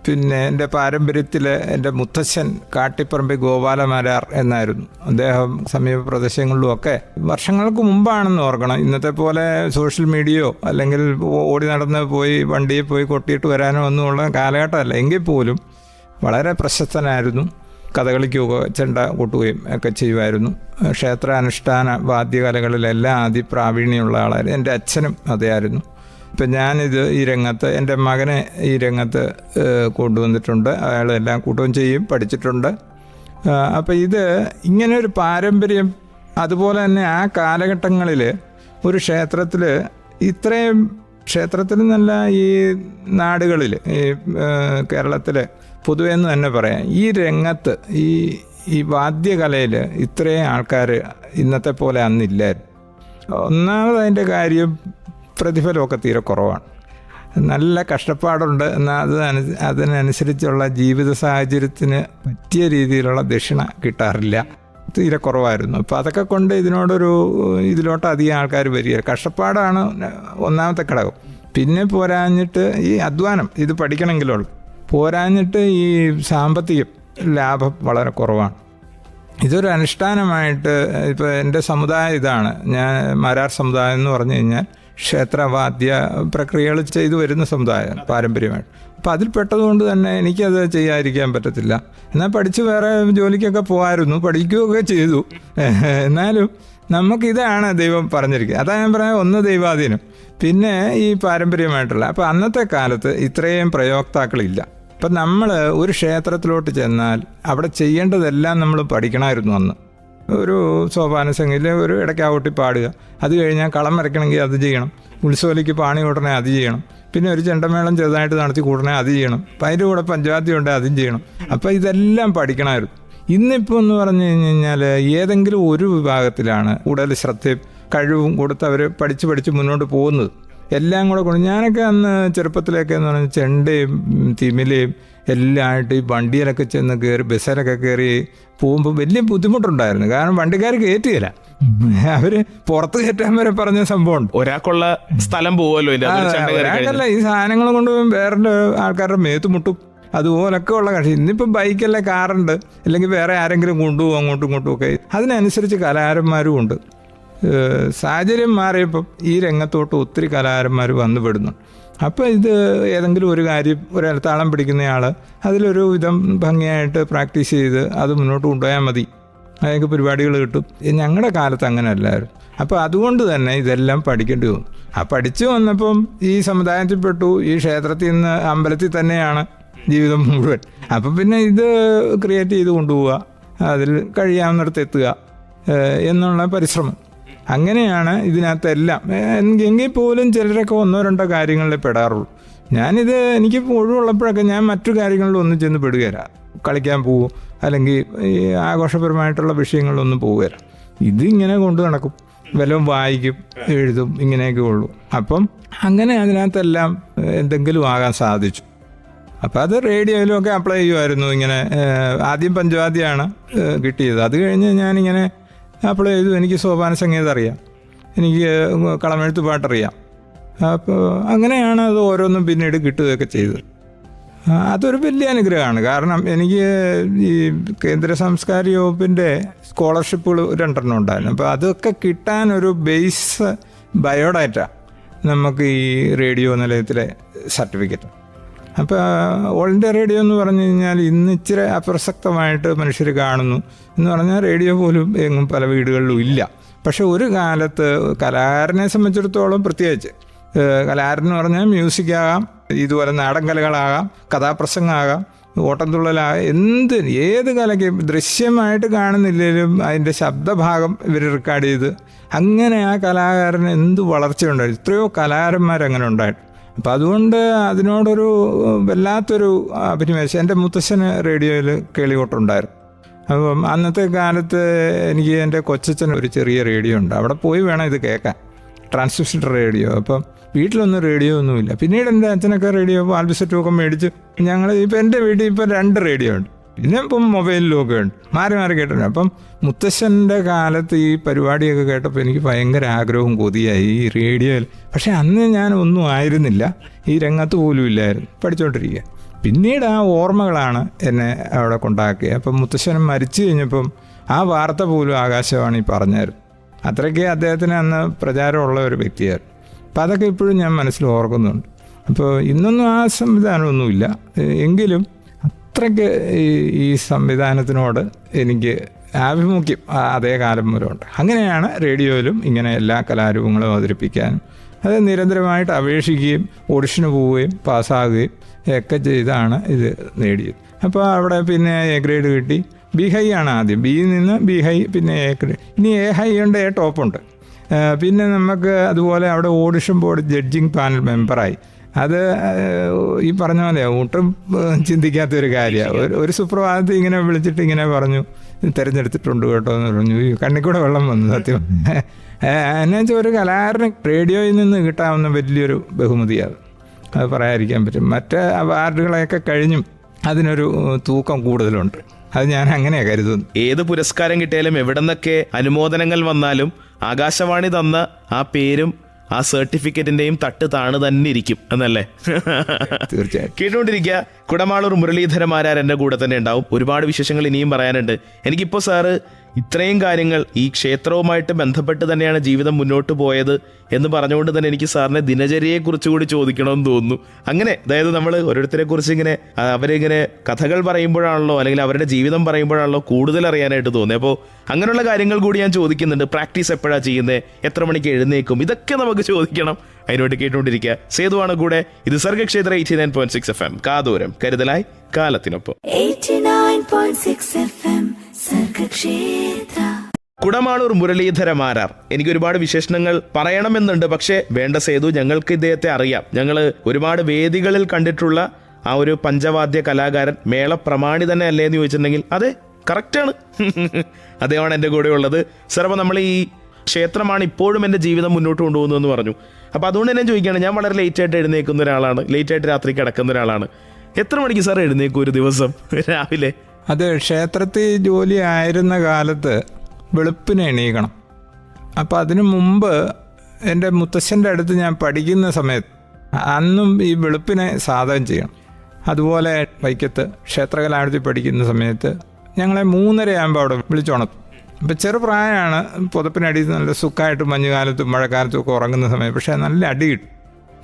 [SPEAKER 3] പിന്നെ എൻ്റെ പാരമ്പര്യത്തിൽ എൻ്റെ മുത്തച്ഛൻ കാട്ടിപ്പറമ്പ് ഗോപാലമാരാർ എന്നായിരുന്നു. അദ്ദേഹം സമീപ പ്രദേശങ്ങളിലുമൊക്കെ വർഷങ്ങൾക്ക് മുമ്പാണെന്ന് ഓർക്കണം, ഇന്നത്തെ പോലെ സോഷ്യൽ മീഡിയയോ അല്ലെങ്കിൽ ഓടി നടന്ന് പോയി വണ്ടിയിൽ പോയി കൊട്ടിയിട്ട് വരാനോ ഒന്നുമുള്ള കാലഘട്ടമല്ല. എങ്കിൽ പോലും വളരെ പ്രശസ്തനായിരുന്നു. കഥകളിക്കുകയോ ചെണ്ട കൊട്ടുകയും ഒക്കെ ചെയ്യുമായിരുന്നു. ക്ഷേത്രാനുഷ്ഠാന വാദ്യകലകളിലെല്ലാം അതിപ്രാവീണ്യമുള്ള ആളായിരുന്നു. എൻ്റെ അച്ഛനും അതായിരുന്നു. ഇപ്പം ഞാനിത് ഈ രംഗത്ത്, എൻ്റെ മകനെ ഈ രംഗത്ത് കൊണ്ടുവന്നിട്ടുണ്ട്. അയാളെല്ലാം കൂട്ടുകയും ചെയ്യും, പഠിച്ചിട്ടുണ്ട്. അപ്പം ഇത് ഇങ്ങനെ ഒരു പാരമ്പര്യം, അതുപോലെ തന്നെ ആ കാലഘട്ടങ്ങളിൽ ഒരു ക്ഷേത്രത്തിൽ ഇത്രയും, ക്ഷേത്രത്തിൽ നല്ല ഈ നാടുകളിൽ, ഈ കേരളത്തിൽ പൊതുവെ എന്ന് തന്നെ പറയാം, ഈ രംഗത്ത് ഈ വാദ്യകലയിൽ ഇത്രയും ആൾക്കാർ ഇന്നത്തെ പോലെ അന്നില്ലായിരുന്നു. ഒന്നാമത് അതിൻ്റെ കാര്യം പ്രതിഫലമൊക്കെ തീരെ കുറവാണ്. നല്ല കഷ്ടപ്പാടുണ്ട്, എന്നാൽ അതിനനുസരിച്ചുള്ള ജീവിത സാഹചര്യത്തിന് പറ്റിയ രീതിയിലുള്ള ദക്ഷിണ കിട്ടാറില്ല, തീരെ കുറവായിരുന്നു. അപ്പോൾ അതൊക്കെ കൊണ്ട് ഇതിലോട്ട് അധികം ആൾക്കാർ വരിക. കഷ്ടപ്പാടാണ് ഒന്നാമത്തെ ഘടകം. പിന്നെ പോരാഞ്ഞിട്ട് ഈ അധ്വാനം, ഇത് പഠിക്കണമെങ്കിലുള്ള പോരാഞ്ഞിട്ട് ഈ സാമ്പത്തികം ലാഭം വളരെ കുറവാണ്. ഇതൊരു അനുഷ്ഠാനമായിട്ട് ഇപ്പോൾ എൻ്റെ സമുദായം ഇതാണ്. ഞാൻ മാരാർ സമുദായം എന്ന് പറഞ്ഞു കഴിഞ്ഞാൽ ക്ഷേത്രവാദ്യ പ്രക്രിയകൾ ചെയ്തു വരുന്ന സമുദായം പാരമ്പര്യമായിട്ട്. അപ്പോൾ അതിൽ പെട്ടതുകൊണ്ട് തന്നെ എനിക്കത് ചെയ്യാതിരിക്കാൻ പറ്റത്തില്ല. എന്നാൽ പഠിച്ച് വേറെ ജോലിക്കൊക്കെ പോകാമായിരുന്നു, പഠിക്കുകയൊക്കെ ചെയ്തു. എന്നാലും നമുക്കിതാണ് ദൈവം പറഞ്ഞിരിക്കുന്നത്. അതാണ് ഞാൻ പറയാം, ഒന്ന് ദൈവാധീനം, പിന്നെ ഈ പാരമ്പര്യമായിട്ടുള്ള. അപ്പോൾ അന്നത്തെ കാലത്ത് ഇത്രയും പ്രയോക്താക്കളില്ല. അപ്പം നമ്മൾ ഒരു ക്ഷേത്രത്തിലോട്ട് ചെന്നാൽ അവിടെ ചെയ്യേണ്ടതെല്ലാം നമ്മൾ പഠിക്കണമായിരുന്നു അന്ന്. ഒരു സോപാന സംഗീതം, ഒരു ഇടയ്ക്കാവട്ടി പാടുക, അത് കഴിഞ്ഞാൽ കളം വരയ്ക്കണമെങ്കിൽ അത് ചെയ്യണം, ഉത്സവലിക്ക് പാണി കൂട്ടണേ അത് ചെയ്യണം, പിന്നെ ഒരു ചെണ്ടമേളം ചെറുതായിട്ട് നടത്തി കൂട്ടണേ അത് ചെയ്യണം, അപ്പം അതിൻ്റെ കൂടെ പഞ്ചവാദ്യം ഉണ്ട് അതും ചെയ്യണം. അപ്പോൾ ഇതെല്ലാം പഠിക്കണമായിരുന്നു. ഇന്നിപ്പോൾ എന്ന് പറഞ്ഞു കഴിഞ്ഞാൽ ഏതെങ്കിലും ഒരു വിഭാഗത്തിലാണ് കൂടുതൽ ശ്രദ്ധയും കഴിവും കൊടുത്ത് അവർ പഠിച്ച് മുന്നോട്ട് പോകുന്നത്. എല്ലാം കൂടെ കൊണ്ട് ഞാനൊക്കെ അന്ന് ചെറുപ്പത്തിലൊക്കെ എന്ന് പറഞ്ഞാൽ ചെണ്ടയും തിമിലയും എല്ലാം ആയിട്ട് ഈ വണ്ടിയിലൊക്കെ ചെന്ന് കയറി ബസ്സിലൊക്കെ കയറി പോകുമ്പോൾ വലിയ ബുദ്ധിമുട്ടുണ്ടായിരുന്നു. കാരണം വണ്ടിക്കാർ കയറ്റുകയില്ല. അവര് പുറത്ത് കയറ്റാൻ വരെ പറഞ്ഞ സംഭവമുണ്ട്.
[SPEAKER 2] ഒരാൾക്കുള്ള സ്ഥലം പോവുമല്ലോ
[SPEAKER 3] ഒരാൾക്കല്ല, ഈ സാധനങ്ങൾ കൊണ്ടുപോയി വേറെ ആൾക്കാരുടെ മേത്ത് മുട്ടും. അതുപോലൊക്കെ ഉള്ള കക്ഷി. ഇന്നിപ്പോൾ ബൈക്കല്ലേ, കാറുണ്ട്, അല്ലെങ്കിൽ വേറെ ആരെങ്കിലും കൊണ്ടുപോകും അങ്ങോട്ടും ഇങ്ങോട്ടും ഒക്കെ. അതിനനുസരിച്ച് കലാകാരന്മാരും ഉണ്ട്. സാഹചര്യം മാറിയപ്പം ഈ രംഗത്തോട്ട് ഒത്തിരി കലാകാരന്മാർ വന്നു പെടുന്നു. അപ്പോൾ ഇത് ഏതെങ്കിലും ഒരു കാര്യം, ഒരു താളം പിടിക്കുന്നയാൾ അതിലൊരു വിധം ഭംഗിയായിട്ട് പ്രാക്ടീസ് ചെയ്ത് അത് മുന്നോട്ട് കൊണ്ടുപോയാൽ മതി, അതൊക്കെ പരിപാടികൾ കിട്ടും. ഞങ്ങളുടെ കാലത്ത് അങ്ങനെ അല്ലായിരുന്നു. അപ്പോൾ അതുകൊണ്ട് തന്നെ ഇതെല്ലാം പഠിക്കേണ്ടി വന്നു. ആ പഠിച്ചു വന്നപ്പം ഈ സമുദായത്തിൽപ്പെട്ടു. ഈ ക്ഷേത്രത്തിൽ നിന്ന് അമ്പലത്തിൽ തന്നെയാണ് ജീവിതം മുഴുവൻ. അപ്പം പിന്നെ ഇത് ക്രിയേറ്റ് ചെയ്ത് കൊണ്ടുപോവുക, അതിൽ കഴിയാവുന്നിടത്ത് എത്തുക എന്നുള്ള പരിശ്രമം. അങ്ങനെയാണ് ഇതിനകത്തെല്ലാം. എങ്കിൽ പോലും ചിലരൊക്കെ 1-2 കാര്യങ്ങളിലേ പെടാറുള്ളൂ. ഞാനിത് എനിക്ക് ഒഴിവുള്ളപ്പോഴൊക്കെ ഞാൻ മറ്റു കാര്യങ്ങളിൽ ഒന്നും ചെന്ന് പെടുകയില്ല. കളിക്കാൻ പോവും, അല്ലെങ്കിൽ ഈ ആഘോഷപരമായിട്ടുള്ള വിഷയങ്ങളിലൊന്നും പോവുകയില്ല. ഇതിങ്ങനെ കൊണ്ടു നടക്കും, വല്ലതും വായിക്കും, എഴുതും, ഇങ്ങനെയൊക്കെ ഉള്ളൂ. അപ്പം അങ്ങനെ അതിനകത്തെല്ലാം എന്തെങ്കിലും ആകാൻ സാധിച്ചു. അപ്പം അത് റേഡിയോയിലുമൊക്കെ അപ്ലൈ ചെയ്യുമായിരുന്നു. ഇങ്ങനെ ആദ്യം പഞ്ചവാദ്യമാണ് കിട്ടിയത്. അത് കഴിഞ്ഞ് ഞാനിങ്ങനെ അപ്ലൈ ചെയ്തു. എനിക്ക് സോപാന സംഗീതം അറിയാം, എനിക്ക് കളമെഴുത്ത് പാട്ടറിയാം. അപ്പോൾ അങ്ങനെയാണ് അത് ഓരോന്നും പിന്നീട് കിട്ടുകയൊക്കെ ചെയ്തത്. അതൊരു വലിയ അനുഗ്രഹമാണ്. കാരണം എനിക്ക് ഈ കേന്ദ്ര സാംസ്കാരിക വകുപ്പിൻ്റെ സ്കോളർഷിപ്പുകൾ 2 ഉണ്ടായിരുന്നു. അപ്പോൾ അതൊക്കെ കിട്ടാനൊരു ബേസ് ബയോഡാറ്റ നമുക്ക് ഈ റേഡിയോ നിലയത്തിലെ സർട്ടിഫിക്കറ്റ്. അപ്പോൾ ഓൾ ഇന്ത്യ റേഡിയോ എന്ന് പറഞ്ഞു കഴിഞ്ഞാൽ ഇന്ന് ഇച്ചിരി അപ്രസക്തമായിട്ട് മനുഷ്യർ കാണുന്നു. എന്ന് പറഞ്ഞാൽ റേഡിയോ പോലും എങ്ങും പല വീടുകളിലും ഇല്ല. പക്ഷെ ഒരു കാലത്ത് കലാകാരനെ സംബന്ധിച്ചിടത്തോളം പ്രത്യേകിച്ച്, കലാകാരൻ എന്ന് പറഞ്ഞാൽ മ്യൂസിക്കാകാം, ഇതുപോലെ നാടൻ കലകളാകാം, കഥാപ്രസംഗമാകാം, ഓട്ടംതുള്ളലാകാം, ഏത് കലയ്ക്കും ദൃശ്യമായിട്ട് കാണുന്നില്ലെങ്കിലും അതിൻ്റെ ശബ്ദഭാഗം ഇവർ റെക്കോർഡ് ചെയ്ത് അങ്ങനെ ആ കലാകാരന് എന്ത് വളർച്ചയുണ്ടായി. എത്രയോ കലാകാരന്മാരങ്ങനെ ഉണ്ടായിട്ട്. അപ്പം അതുകൊണ്ട് അതിനോടൊരു വല്ലാത്തൊരു അഭിനിവേശം. എൻ്റെ മുത്തശ്ശന് റേഡിയോയിൽ കേളികോട്ടുണ്ടായിരുന്നു. അപ്പം അന്നത്തെ കാലത്ത് എനിക്ക് എൻ്റെ കൊച്ചച്ഛൻ ഒരു ചെറിയ റേഡിയോ ഉണ്ട്, അവിടെ പോയി വേണം ഇത് കേൾക്കാൻ, ട്രാൻസ്മിഷൻ റേഡിയോ. അപ്പം വീട്ടിലൊന്നും റേഡിയോ ഒന്നുമില്ല. പിന്നീട് എൻ്റെ അച്ഛനൊക്കെ റേഡിയോ ആൽബിസെറ്റുമൊക്കെ മേടിച്ച് ഞങ്ങൾ ഇപ്പം എൻ്റെ വീട്ടിൽ ഇപ്പം 2 റേഡിയോ ഉണ്ട്. പിന്നെ ഇപ്പം മൊബൈലിലുമൊക്കെ ഉണ്ട്, മാറി മാറി കേട്ടിട്ടുണ്ട്. അപ്പം മുത്തശ്ശൻ്റെ കാലത്ത് ഈ പരിപാടിയൊക്കെ കേട്ടപ്പോൾ എനിക്ക് ഭയങ്കര ആഗ്രഹവും കൊതിയായി ഈ റേഡിയോയിൽ. പക്ഷേ അന്ന് ഞാൻ ഒന്നും ആയിരുന്നില്ല, ഈ രംഗത്ത് പോലും ഇല്ലായിരുന്നു, പഠിച്ചുകൊണ്ടിരിക്കുക. പിന്നീട് ആ ഓർമ്മകളാണ് എന്നെ അവിടെ കൊണ്ടാക്കിയത്. അപ്പം മുത്തശ്ശനും മരിച്ചു കഴിഞ്ഞപ്പം ആ വാർത്ത പോലും ആകാശവാണി പറഞ്ഞായിരുന്നു. അത്രയ്ക്ക് അദ്ദേഹത്തിന് അന്ന് പ്രചാരമുള്ള ഒരു വ്യക്തിയായിരുന്നു. അപ്പം അതൊക്കെ ഇപ്പോഴും ഞാൻ മനസ്സിൽ ഓർക്കുന്നുണ്ട്. അപ്പോൾ ഇന്നൊന്നും ആ സംവിധാനമൊന്നുമില്ല, എങ്കിലും അത്രയ്ക്ക് ഈ സംവിധാനത്തിനോട് എനിക്ക് ആഭിമുഖ്യം അതേ കാലം മുതലുണ്ട്. അങ്ങനെയാണ് റേഡിയോയിലും ഇങ്ങനെ എല്ലാ കലാരൂപങ്ങളും അവതരിപ്പിക്കാനും അത് നിരന്തരമായിട്ട് അപേക്ഷിക്കുകയും ഓഡിഷന് പോവുകയും പാസ്സാകുകയും ഒക്കെ ചെയ്താണ് ഇത് നേടിയത്. അപ്പോൾ അവിടെ പിന്നെ എ ഗ്രേഡ് കിട്ടി. ബി ഹൈ ആണ് ആദ്യം, ബിയിൽ നിന്ന് ബി ഹൈ, പിന്നെ എ ഗ്രേഡ്, ഇനി എ ഹൈ ഉണ്ട്, എ ടോപ്പുണ്ട്. പിന്നെ നമുക്ക് അതുപോലെ അവിടെ ഓഡിഷൻ ബോർഡ് ജഡ്ജിങ് പാനൽ മെമ്പറായി. അത് ഈ പറഞ്ഞ പോലെ ഒട്ടും ചിന്തിക്കാത്തൊരു കാര്യമാണ്. ഒരു സുപ്രഭാതത്തിൽ ഇങ്ങനെ വിളിച്ചിട്ട് ഇങ്ങനെ പറഞ്ഞു, തിരഞ്ഞെടുത്തിട്ടുണ്ട് കേട്ടോ എന്ന് പറഞ്ഞു. കണ്ണിക്കൂടെ വെള്ളം വന്നു സത്യം. എന്നുവെച്ചാൽ ഒരു കലാകാരന് റേഡിയോയിൽ നിന്ന് കിട്ടാവുന്ന വലിയൊരു ബഹുമതിയാണ്, അത് പറയാതിരിക്കാൻ പറ്റും. മറ്റ് അവാർഡുകളെയൊക്കെ കഴിഞ്ഞും അതിനൊരു തൂക്കം കൂടുതലുണ്ട്. അത് ഞാൻ അങ്ങനെയാണ് കരുതുന്നു.
[SPEAKER 2] ഏത് പുരസ്കാരം കിട്ടിയാലും എവിടെ നിന്നൊക്കെ അനുമോദനങ്ങൾ വന്നാലും ആകാശവാണി തന്ന ആ പേരും ആ സർട്ടിഫിക്കറ്റിന്റെയും തട്ട് താണ് തന്നെ ഇരിക്കും എന്നല്ലേ?
[SPEAKER 3] തീർച്ചയായും.
[SPEAKER 2] കേട്ടുകൊണ്ടിരിക്കുക. കുടമാളൂർ മുരളീധരമാരാർ എൻ്റെ കൂടെ തന്നെ ഉണ്ടാവും. ഒരുപാട് വിശേഷങ്ങൾ ഇനിയും പറയാനുണ്ട്. എനിക്കിപ്പോൾ സാറ് ഇത്രയും കാര്യങ്ങൾ ഈ ക്ഷേത്രവുമായിട്ട് ബന്ധപ്പെട്ട് തന്നെയാണ് ജീവിതം മുന്നോട്ട് പോയത് എന്ന് പറഞ്ഞുകൊണ്ട് തന്നെ എനിക്ക് സാറിനെ ദിനചര്യയെക്കുറിച്ച് കൂടി ചോദിക്കണമെന്ന് തോന്നുന്നു. അങ്ങനെ അതായത് നമ്മൾ ഓരോരുത്തരെ കുറിച്ച് ഇങ്ങനെ അവരിങ്ങനെ കഥകൾ പറയുമ്പോഴാണല്ലോ, അല്ലെങ്കിൽ അവരുടെ ജീവിതം പറയുമ്പോഴാണല്ലോ കൂടുതൽ അറിയാനായിട്ട് തോന്നുന്നത്. അപ്പോൾ അങ്ങനെയുള്ള കാര്യങ്ങൾ കൂടി ഞാൻ ചോദിക്കുന്നുണ്ട്. പ്രാക്ടീസ് എപ്പോഴാണ് ചെയ്യുന്നത്, എത്ര മണിക്ക് എഴുന്നേക്കും, ഇതൊക്കെ നമുക്ക് ചോദിക്കണം. അതിനോട്ട് കേട്ടുകൊണ്ടിരിക്കുക. സേതുവാണ് കൂടെ. ഇത് സർഗക്ഷേത്ര 89.6 FM. കാതോരം കരുതലായി കാലത്തിനൊപ്പം.
[SPEAKER 1] 89.6 FM സർഗക്ഷേത്ര.
[SPEAKER 2] കുടമാളൂർ മുരളീധരമാരാർ. എനിക്ക് ഒരുപാട് വിശേഷണങ്ങൾ പറയണമെന്നുണ്ട്, പക്ഷേ വേണ്ട സേതു, ഞങ്ങൾക്ക് ഇദ്ദേഹത്തെ അറിയാം. ഞങ്ങൾ ഒരുപാട് വേദികളിൽ കണ്ടിട്ടുള്ള ആ ഒരു പഞ്ചവാദ്യ കലാകാരൻ, മേള പ്രമാണി തന്നെ അല്ലേ എന്ന് ചോദിച്ചിട്ടുണ്ടെങ്കിൽ അതെ, കറക്റ്റാണ്. അദ്ദേഹമാണ് എൻ്റെ കൂടെ ഉള്ളത്. സാർ, അപ്പോൾ നമ്മൾ ഈ ക്ഷേത്രമാണ് ഇപ്പോഴും എൻ്റെ ജീവിതം മുന്നോട്ട് കൊണ്ടുപോകുന്നതെന്ന് പറഞ്ഞു. അപ്പോൾ അതുകൊണ്ട് തന്നെ ചോദിക്കുകയാണ്, ഞാൻ വളരെ ലേറ്റായിട്ട് എഴുന്നേൽക്കുന്ന ഒരാളാണ്, ലേറ്റായിട്ട് രാത്രി കിടക്കുന്ന ഒരാളാണ്. എത്ര മണിക്ക് സാർ എഴുന്നേക്കും ഒരു ദിവസം രാവിലെ?
[SPEAKER 3] അത് ക്ഷേത്രത്തിൽ ജോലി ആയിരുന്ന കാലത്ത് വെളുപ്പിന് എണീക്കണം. അപ്പോൾ അതിനു മുമ്പ് എൻ്റെ മുത്തശ്ശൻ്റെ അടുത്ത് ഞാൻ പഠിക്കുന്ന സമയത്ത് അന്നും ഈ വെളുപ്പിനെ സാധകം ചെയ്യണം. അതുപോലെ വൈക്കത്ത് ക്ഷേത്രകലാവിടത്തിൽ പഠിക്കുന്ന സമയത്ത് ഞങ്ങളെ 3:30 ആകുമ്പോൾ അവിടെ വിളിച്ചുണർത്തും. ഇപ്പം ചെറുപ്രായമാണ്, പുതപ്പിനടിയിൽ നല്ല സുഖമായിട്ട് മഞ്ഞുകാലത്തും മഴക്കാലത്തും ഒക്കെ ഉറങ്ങുന്ന സമയം. പക്ഷേ നല്ല അടി കിട്ടും,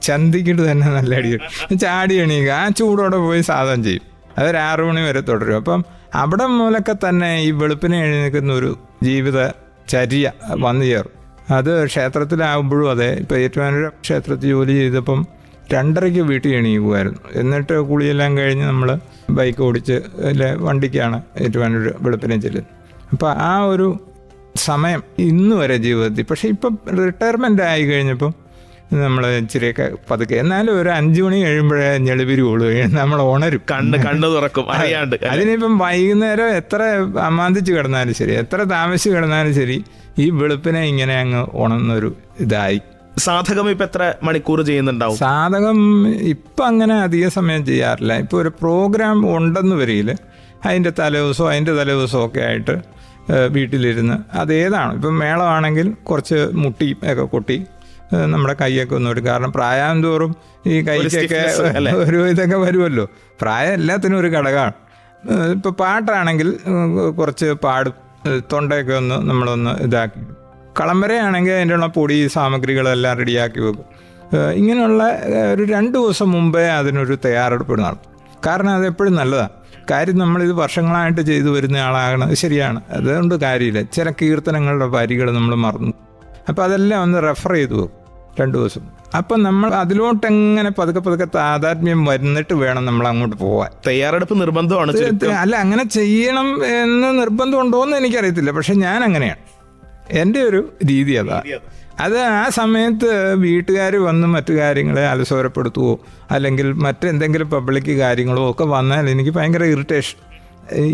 [SPEAKER 3] ചന്തിക്കിട്ട് തന്നെ നല്ല അടി കിട്ടും. ചാടി എണീക്കുക, ആ ചൂടോടെ പോയി സാധകം ചെയ്യും. അതൊരു 6 മണി വരെ തുടരും. അപ്പം അവിടെ മൂലമൊക്കെ തന്നെ ഈ വെളുപ്പിനെ എഴുന്നേൽക്കുന്ന ഒരു ജീവിത ചര്യ വന്നു ചേരും. അത് ക്ഷേത്രത്തിലാകുമ്പോഴും അതെ. ഇപ്പോൾ ഏറ്റുമാനൂർ ക്ഷേത്രത്തിൽ ജോലി ചെയ്തപ്പം 2:30 വീട്ടിൽ എണീക്കുമായിരുന്നു. എന്നിട്ട് കുളിയെല്ലാം കഴിഞ്ഞ് നമ്മൾ ബൈക്ക് ഓടിച്ച് വണ്ടിക്കാണ് ഏറ്റുമാനൂർ വെളുപ്പിനെ ചെല്ലുന്നത്. അപ്പോൾ ആ ഒരു സമയം ഇന്ന് വരെ ജീവിതത്തിൽ. പക്ഷേ ഇപ്പം റിട്ടയർമെൻ്റ് ആയി കഴിഞ്ഞപ്പം നമ്മൾ ഇച്ചിരിയൊക്കെ പതുക്കെ, എന്നാലും ഒരു 5 മണി കഴിയുമ്പോഴേ ഞെളിപിരിയുള്ളൂ, നമ്മൾ ഉണരും,
[SPEAKER 2] കണ്ണ് തുറക്കും അറിയാണ്ട്.
[SPEAKER 3] അതിനിപ്പം വൈകുന്നേരം എത്ര അമാന്തിച്ച് കിടന്നാലും ശരി, എത്ര താമസിച്ച് കിടന്നാലും ശരി, ഈ വെളുപ്പിനെ ഇങ്ങനെ അങ്ങ് ഉണർന്നൊരു ഇതായി.
[SPEAKER 2] സാധകം ഇപ്പം എത്ര മണിക്കൂർ ചെയ്യുന്നുണ്ടാവും?
[SPEAKER 3] സാധകം ഇപ്പം അങ്ങനെ അധിക സമയം ചെയ്യാറില്ല. ഇപ്പോൾ ഒരു പ്രോഗ്രാം ഉണ്ടെന്ന് വരിയിൽ അതിൻ്റെ തലേദിവസമോ ഒക്കെ ആയിട്ട് വീട്ടിലിരുന്ന് അതേതാണ്. ഇപ്പം മേളമാണെങ്കിൽ കുറച്ച് മുട്ടി ഒക്കെ കൊട്ടി നമ്മുടെ കൈയൊക്കെ ഒന്ന് വരും. കാരണം പ്രായം തോറും ഈ കൈക്കൊക്കെ ഒരു ഇതൊക്കെ വരുമല്ലോ. പ്രായം എല്ലാത്തിനും ഒരു ഘടകമാണ്. ഇപ്പോൾ പാട്ടാണെങ്കിൽ കുറച്ച് പാടും, തൊണ്ടയൊക്കെ ഒന്ന് നമ്മളൊന്ന് ഇതാക്കി. കളംവരയാണെങ്കിൽ അതിൻ്റെ ഉള്ള പൊടി സാമഗ്രികളെല്ലാം റെഡിയാക്കി വെക്കും. ഇങ്ങനെയുള്ള ഒരു 2 ദിവസം മുമ്പേ അതിനൊരു തയ്യാറെടുപ്പ് നടത്തും. കാരണം അതെപ്പോഴും നല്ലതാണ്. കാര്യം നമ്മളിത് വർഷങ്ങളായിട്ട് ചെയ്തു വരുന്ന ആളാകണം, ശരിയാണ്, അതുകൊണ്ട് കാര്യമില്ല. ചില കീർത്തനങ്ങളുടെ വരികൾ നമ്മൾ മറന്നു. അപ്പോൾ അതെല്ലാം ഒന്ന് റെഫർ ചെയ്തു വെക്കും 2 ദിവസം. അപ്പം നമ്മൾ അതിലോട്ടെങ്ങനെ പതുക്കെ താതാത്മ്യം വരുന്നിട്ട് വേണം നമ്മൾ അങ്ങോട്ട് പോകാൻ.
[SPEAKER 2] തയ്യാറെടുപ്പ് നിർബന്ധമാണ്.
[SPEAKER 3] അല്ല, അങ്ങനെ ചെയ്യണം എന്ന് നിർബന്ധമുണ്ടോ എന്ന് എനിക്കറിയത്തില്ല. പക്ഷെ ഞാൻ അങ്ങനെയാണ്, എൻ്റെ ഒരു രീതി അതാ. അത് ആ സമയത്ത് വീട്ടുകാർ വന്ന് മറ്റു കാര്യങ്ങളെ അലസോരപ്പെടുത്തുവോ അല്ലെങ്കിൽ മറ്റെന്തെങ്കിലും പബ്ലിക് കാര്യങ്ങളോ ഒക്കെ വന്നാൽ എനിക്ക് ഭയങ്കര ഇറിറ്റേഷൻ,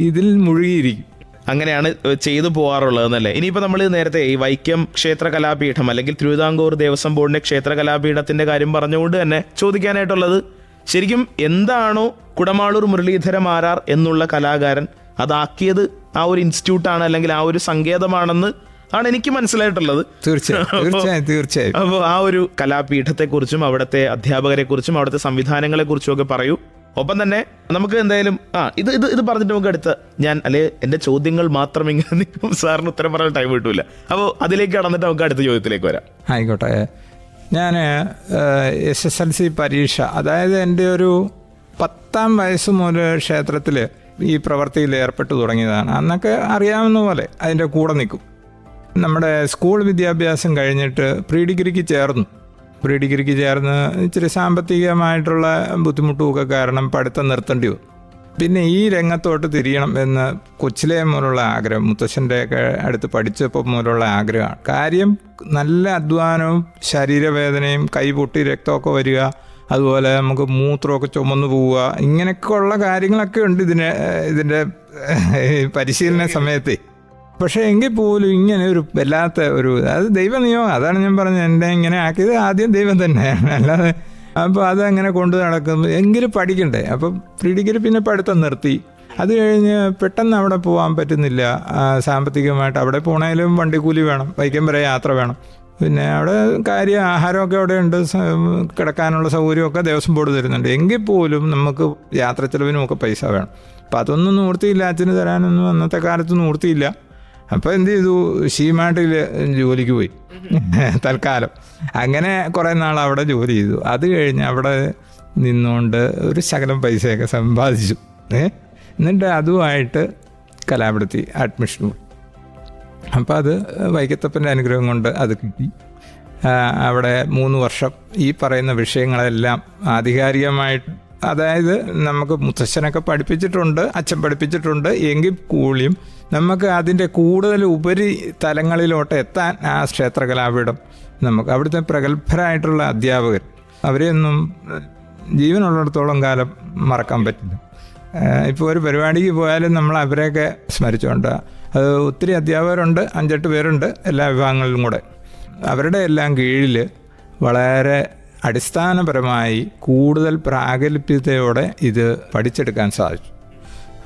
[SPEAKER 3] ഇതിൽ മുഴുകിയിരിക്കും.
[SPEAKER 2] അങ്ങനെയാണ് ചെയ്തു പോകാറുള്ളതെന്നല്ലേ. ഇനിയിപ്പോൾ നമ്മൾ നേരത്തെ ഈ വൈക്കം ക്ഷേത്ര കലാപീഠം അല്ലെങ്കിൽ തിരുവിതാംകൂർ ദേവസ്വം ബോർഡിന്റെ ക്ഷേത്ര കലാപീഠത്തിന്റെ കാര്യം പറഞ്ഞുകൊണ്ട് തന്നെ ചോദിക്കാനായിട്ടുള്ളത്, ശരിക്കും എന്താണോ കുടമാളൂർ മുരളീധര മാരാർ എന്നുള്ള കലാകാരൻ അതാക്കിയത് ആ ഒരു ഇൻസ്റ്റിറ്റ്യൂട്ടാണ് അല്ലെങ്കിൽ ആ ഒരു സങ്കേതമാണെന്ന് ആണ് എനിക്ക് മനസ്സിലായിട്ടുള്ളത്.
[SPEAKER 3] തീർച്ചയായും.
[SPEAKER 2] അപ്പോൾ ആ ഒരു കലാപീഠത്തെക്കുറിച്ചും അവിടുത്തെ അധ്യാപകരെക്കുറിച്ചും അവിടുത്തെ സംവിധാനങ്ങളെക്കുറിച്ചും ഒക്കെ പറയൂ. ഒപ്പം തന്നെ നമുക്ക് എന്തായാലും ഇത് പറഞ്ഞിട്ട് നമുക്ക് ഞാൻ എൻ്റെ ചോദ്യങ്ങൾ മാത്രം ഇങ്ങനെ നിൽക്കും, സാറിന് ഉത്തരം പറയാൻ ടൈം കിട്ടൂല. അപ്പോൾ അതിലേക്ക് കടന്നിട്ട് നമുക്ക് അടുത്ത ചോദ്യത്തിലേക്ക് വരാം.
[SPEAKER 3] ആയിക്കോട്ടെ. ഞാൻ SSLC പരീക്ഷ, അതായത് എൻ്റെ ഒരു 10ാം വയസ്സ് മുതൽ ക്ഷേത്രത്തിൽ ഈ പ്രവൃത്തിയിൽ ഏർപ്പെട്ടു തുടങ്ങിയതാണ്. അന്നൊക്കെ അറിയാവുന്ന പോലെ അതിൻ്റെ കൂടെ നിൽക്കും. നമ്മുടെ സ്കൂൾ വിദ്യാഭ്യാസം കഴിഞ്ഞിട്ട് പ്രീ ഡിഗ്രിക്ക് ചേർന്ന് ഇച്ചിരി സാമ്പത്തികമായിട്ടുള്ള ബുദ്ധിമുട്ടുമൊക്കെ കാരണം പഠിത്തം നിർത്തേണ്ടി വന്നു. പിന്നെ ഈ രംഗത്തോട്ട് തിരിയണം എന്ന് കൊച്ചിലെ മുതലുള്ള ആഗ്രഹം, മുത്തശ്ശൻ്റെയൊക്കെ അടുത്ത് പഠിച്ചപ്പോൾ മുതലുള്ള ആഗ്രഹമാണ്. കാര്യം നല്ല അധ്വാനവും ശരീരവേദനയും, കൈ പൊട്ടി രക്തമൊക്കെ വരിക, അതുപോലെ നമുക്ക് മൂത്രമൊക്കെ ചുമന്നു പോവുക, ഇങ്ങനെയൊക്കെ ഉള്ള കാര്യങ്ങളൊക്കെ ഉണ്ട് ഇതിൻ്റെ പരിശീലന സമയത്ത്. പക്ഷേ എങ്കിൽ പോലും ഇങ്ങനെ ഒരു വല്ലാത്ത ഒരു, അത് ദൈവനിയമം. അതാണ് ഞാൻ പറഞ്ഞത്, എന്നെ ഇങ്ങനെ ആക്കിയത് ആദ്യം ദൈവം തന്നെയാണ്, അല്ലാതെ. അപ്പോൾ അതങ്ങനെ കൊണ്ടു നടക്കുന്നു. എങ്കിലും പഠിക്കണ്ടേ. അപ്പം പ്രീ ഡിഗ്രി പിന്നെ പഠിത്തം നിർത്തി. അത് കഴിഞ്ഞ് പെട്ടെന്ന് അവിടെ പോകാൻ പറ്റുന്നില്ല, സാമ്പത്തികമായിട്ട്. അവിടെ പോകണമെങ്കിലും വണ്ടിക്കൂലി വേണം, വൈക്കം വരെ യാത്ര വേണം. പിന്നെ അവിടെ ആഹാരമൊക്കെ അവിടെ ഉണ്ട്, കിടക്കാനുള്ള സൗകര്യമൊക്കെ ദേവസ്വം ബോർഡ് തരുന്നുണ്ട്. എങ്കിൽ പോലും നമുക്ക് യാത്ര ചിലവിനുമൊക്കെ പൈസ വേണം. അപ്പം അതൊന്നും നിവൃത്തിയില്ല, അച്ഛന് തരാനൊന്നും അന്നത്തെ കാലത്ത് നിവൃത്തിയില്ല. അപ്പോൾ എന്ത് ചെയ്തു, ഷീമാട്ടിൽ ജോലിക്ക് പോയി തൽക്കാലം. അങ്ങനെ കുറേ നാൾ അവിടെ ജോലി ചെയ്തു. അത് കഴിഞ്ഞ് അവിടെ നിന്നുകൊണ്ട് ഒരു ശകലം പൈസയൊക്കെ സമ്പാദിച്ചു. എന്നിട്ട് അതുമായിട്ട് കലാപീഠത്തിൽ അഡ്മിഷൻ പോയി. അപ്പോൾ അത് വൈക്കത്തപ്പൻ്റെ അനുഗ്രഹം കൊണ്ട് അത് കിട്ടി. അവിടെ 3 വർഷം ഈ പറയുന്ന വിഷയങ്ങളെല്ലാം ആധികാരികമായിട്ട്, അതായത് നമുക്ക് മുത്തശ്ശനൊക്കെ പഠിപ്പിച്ചിട്ടുണ്ട്, അച്ഛൻ പഠിപ്പിച്ചിട്ടുണ്ട്, എങ്കിൽ കൂടിയും നമുക്ക് അതിൻ്റെ കൂടുതൽ ഉപരി തലങ്ങളിലോട്ട് എത്താൻ ആ ക്ഷേത്രകലാപീഠം നമുക്ക് അവിടുത്തെ പ്രഗത്ഭരായിട്ടുള്ള അധ്യാപകർ, അവരെയൊന്നും ജീവനുള്ളിടത്തോളം കാലം മറക്കാൻ പറ്റില്ല. ഇപ്പോൾ ഒരു പരിപാടിക്ക് പോയാലും നമ്മൾ അവരെയൊക്കെ സ്മരിച്ചുകൊണ്ട്, അത് ഒത്തിരി അധ്യാപകരുണ്ട്, 5-8 പേരുണ്ട് എല്ലാ വിഭാഗങ്ങളിലും കൂടെ. അവരുടെ എല്ലാം കീഴിൽ വളരെ അടിസ്ഥാനപരമായി കൂടുതൽ പ്രാഗൽഭ്യതയോടെ ഇത് പഠിച്ചെടുക്കാൻ സാധിച്ചു.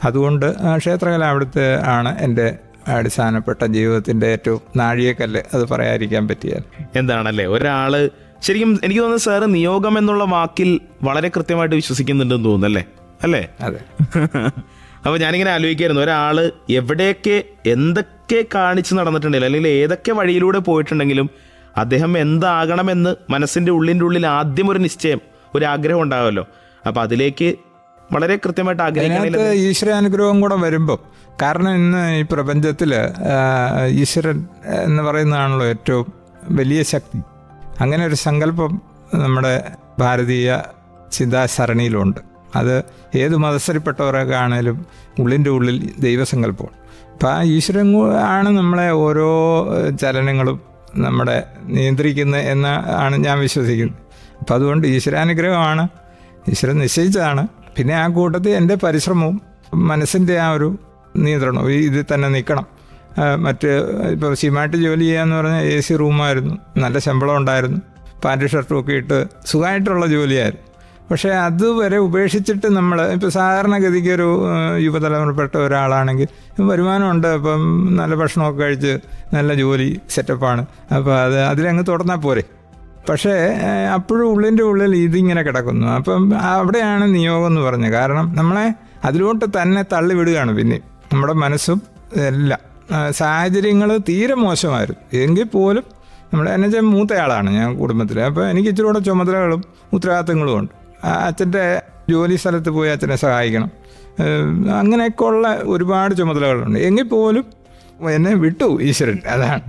[SPEAKER 3] അതുകൊണ്ട് ക്ഷേത്രകല അവിടുത്തെ ആണ് എൻ്റെ അടിസ്ഥാനപ്പെട്ട ജീവിതത്തിൻ്റെ ഏറ്റവും നാഴികക്കല്ല്, അത് പറയാതിരിക്കാൻ പറ്റിയാൽ.
[SPEAKER 2] എന്താണല്ലേ ഒരാള് ശരിക്കും എനിക്ക് തോന്നുന്നു സാറ് നിയോഗം എന്നുള്ള വാക്കിൽ വളരെ കൃത്യമായിട്ട് വിശ്വസിക്കുന്നുണ്ടെന്ന് തോന്നുന്നല്ലേ അല്ലേ?
[SPEAKER 3] അതെ.
[SPEAKER 2] അപ്പോൾ ഞാനിങ്ങനെ ആലോചിക്കായിരുന്നു, ഒരാള് എവിടെയൊക്കെ എന്തൊക്കെ കാണിച്ച് നടന്നിട്ടുണ്ടെങ്കിലും അല്ലെങ്കിൽ ഏതൊക്കെ വഴിയിലൂടെ പോയിട്ടുണ്ടെങ്കിലും അദ്ദേഹം എന്താകണമെന്ന് മനസ്സിൻ്റെ ഉള്ളിൽ ആദ്യം ഒരു നിശ്ചയം, ഒരു ആഗ്രഹം ഉണ്ടാവുമല്ലോ. അപ്പം അതിലേക്ക് വളരെ കൃത്യമായിട്ട്
[SPEAKER 3] അതിനകത്ത് ഈശ്വരാനുഗ്രഹം കൂടെ വരുമ്പം, കാരണം ഇന്ന് ഈ പ്രപഞ്ചത്തിൽ ഈശ്വരൻ എന്ന് പറയുന്നതാണല്ലോ ഏറ്റവും വലിയ ശക്തി. അങ്ങനെ ഒരു സങ്കല്പം നമ്മുടെ ഭാരതീയ ചിന്താസരണിയിലുണ്ട്. അത് ഏത് മതസ്ഥരിൽപ്പെട്ടവരൊക്കെ ആണേലും ഉള്ളിൻ്റെ ഉള്ളിൽ ദൈവസങ്കല്പമാണ്. അപ്പം ആ ഈശ്വരൻ ആണ് നമ്മളെ ഓരോ ചലനങ്ങളും നമ്മുടെ നിയന്ത്രിക്കുന്നത് എന്നാണ് ഞാൻ വിശ്വസിക്കുന്നത്. അപ്പം അതുകൊണ്ട് ഈശ്വരാനുഗ്രഹമാണ്, ഈശ്വരൻ നിശ്ചയിച്ചതാണ്. പിന്നെ ആ കൂട്ടത്തിൽ എൻ്റെ പരിശ്രമവും മനസ്സിൻ്റെ ആ ഒരു നിയന്ത്രണവും ഇതിൽ തന്നെ നിൽക്കണം. മറ്റ് ഇപ്പോൾ സിമായിട്ട് ജോലി ചെയ്യാന്ന് പറഞ്ഞാൽ AC റൂമായിരുന്നു, നല്ല ശമ്പളം ഉണ്ടായിരുന്നു, പാൻറ് ഷർട്ടും ഒക്കെ ഇട്ട് സുഖമായിട്ടുള്ള ജോലിയായിരുന്നു. പക്ഷേ അതുവരെ ഉപേക്ഷിച്ചിട്ട് നമ്മൾ ഇപ്പോൾ സാധാരണഗതിക്ക് ഒരു യുവതലമുറപ്പെട്ട ഒരാളാണെങ്കിൽ വരുമാനമുണ്ട്, അപ്പം നല്ല ഭക്ഷണമൊക്കെ കഴിച്ച് നല്ല ജോലി സെറ്റപ്പാണ്, അപ്പോൾ അതിലങ്ങ് തുടർന്നാൽ പോരെ. പക്ഷേ അപ്പോഴും ഉള്ളിൻ്റെ ഉള്ളിൽ ഇതിങ്ങനെ കിടക്കുന്നു. അപ്പം അവിടെയാണ് നിയോഗം എന്ന് പറഞ്ഞത്. കാരണം നമ്മളെ അതിലോട്ട് തന്നെ തള്ളിവിടുകയാണ്. പിന്നെ നമ്മുടെ മനസ്സും എല്ലാം സാഹചര്യങ്ങൾ തീരെ മോശമായിരുന്നു എങ്കിൽ പോലും എന്നുവെച്ചാൽ മൂത്തയാളാണ് ഞാൻ കുടുംബത്തിൽ. അപ്പോൾ എനിക്ക് ഇച്ചിരി കൂടെ ചുമതലകളും ഉത്തരവാദിത്തങ്ങളും ഉണ്ട്. അച്ഛൻ്റെ ജോലി സ്ഥലത്ത് പോയി അച്ഛനെ സഹായിക്കണം, അങ്ങനെയൊക്കെ ഉള്ള ഒരുപാട് ചുമതലകളുണ്ട്. എങ്കിൽ പോലും എന്നെ വിട്ടു ഈശ്വരൻ. അതാണ്.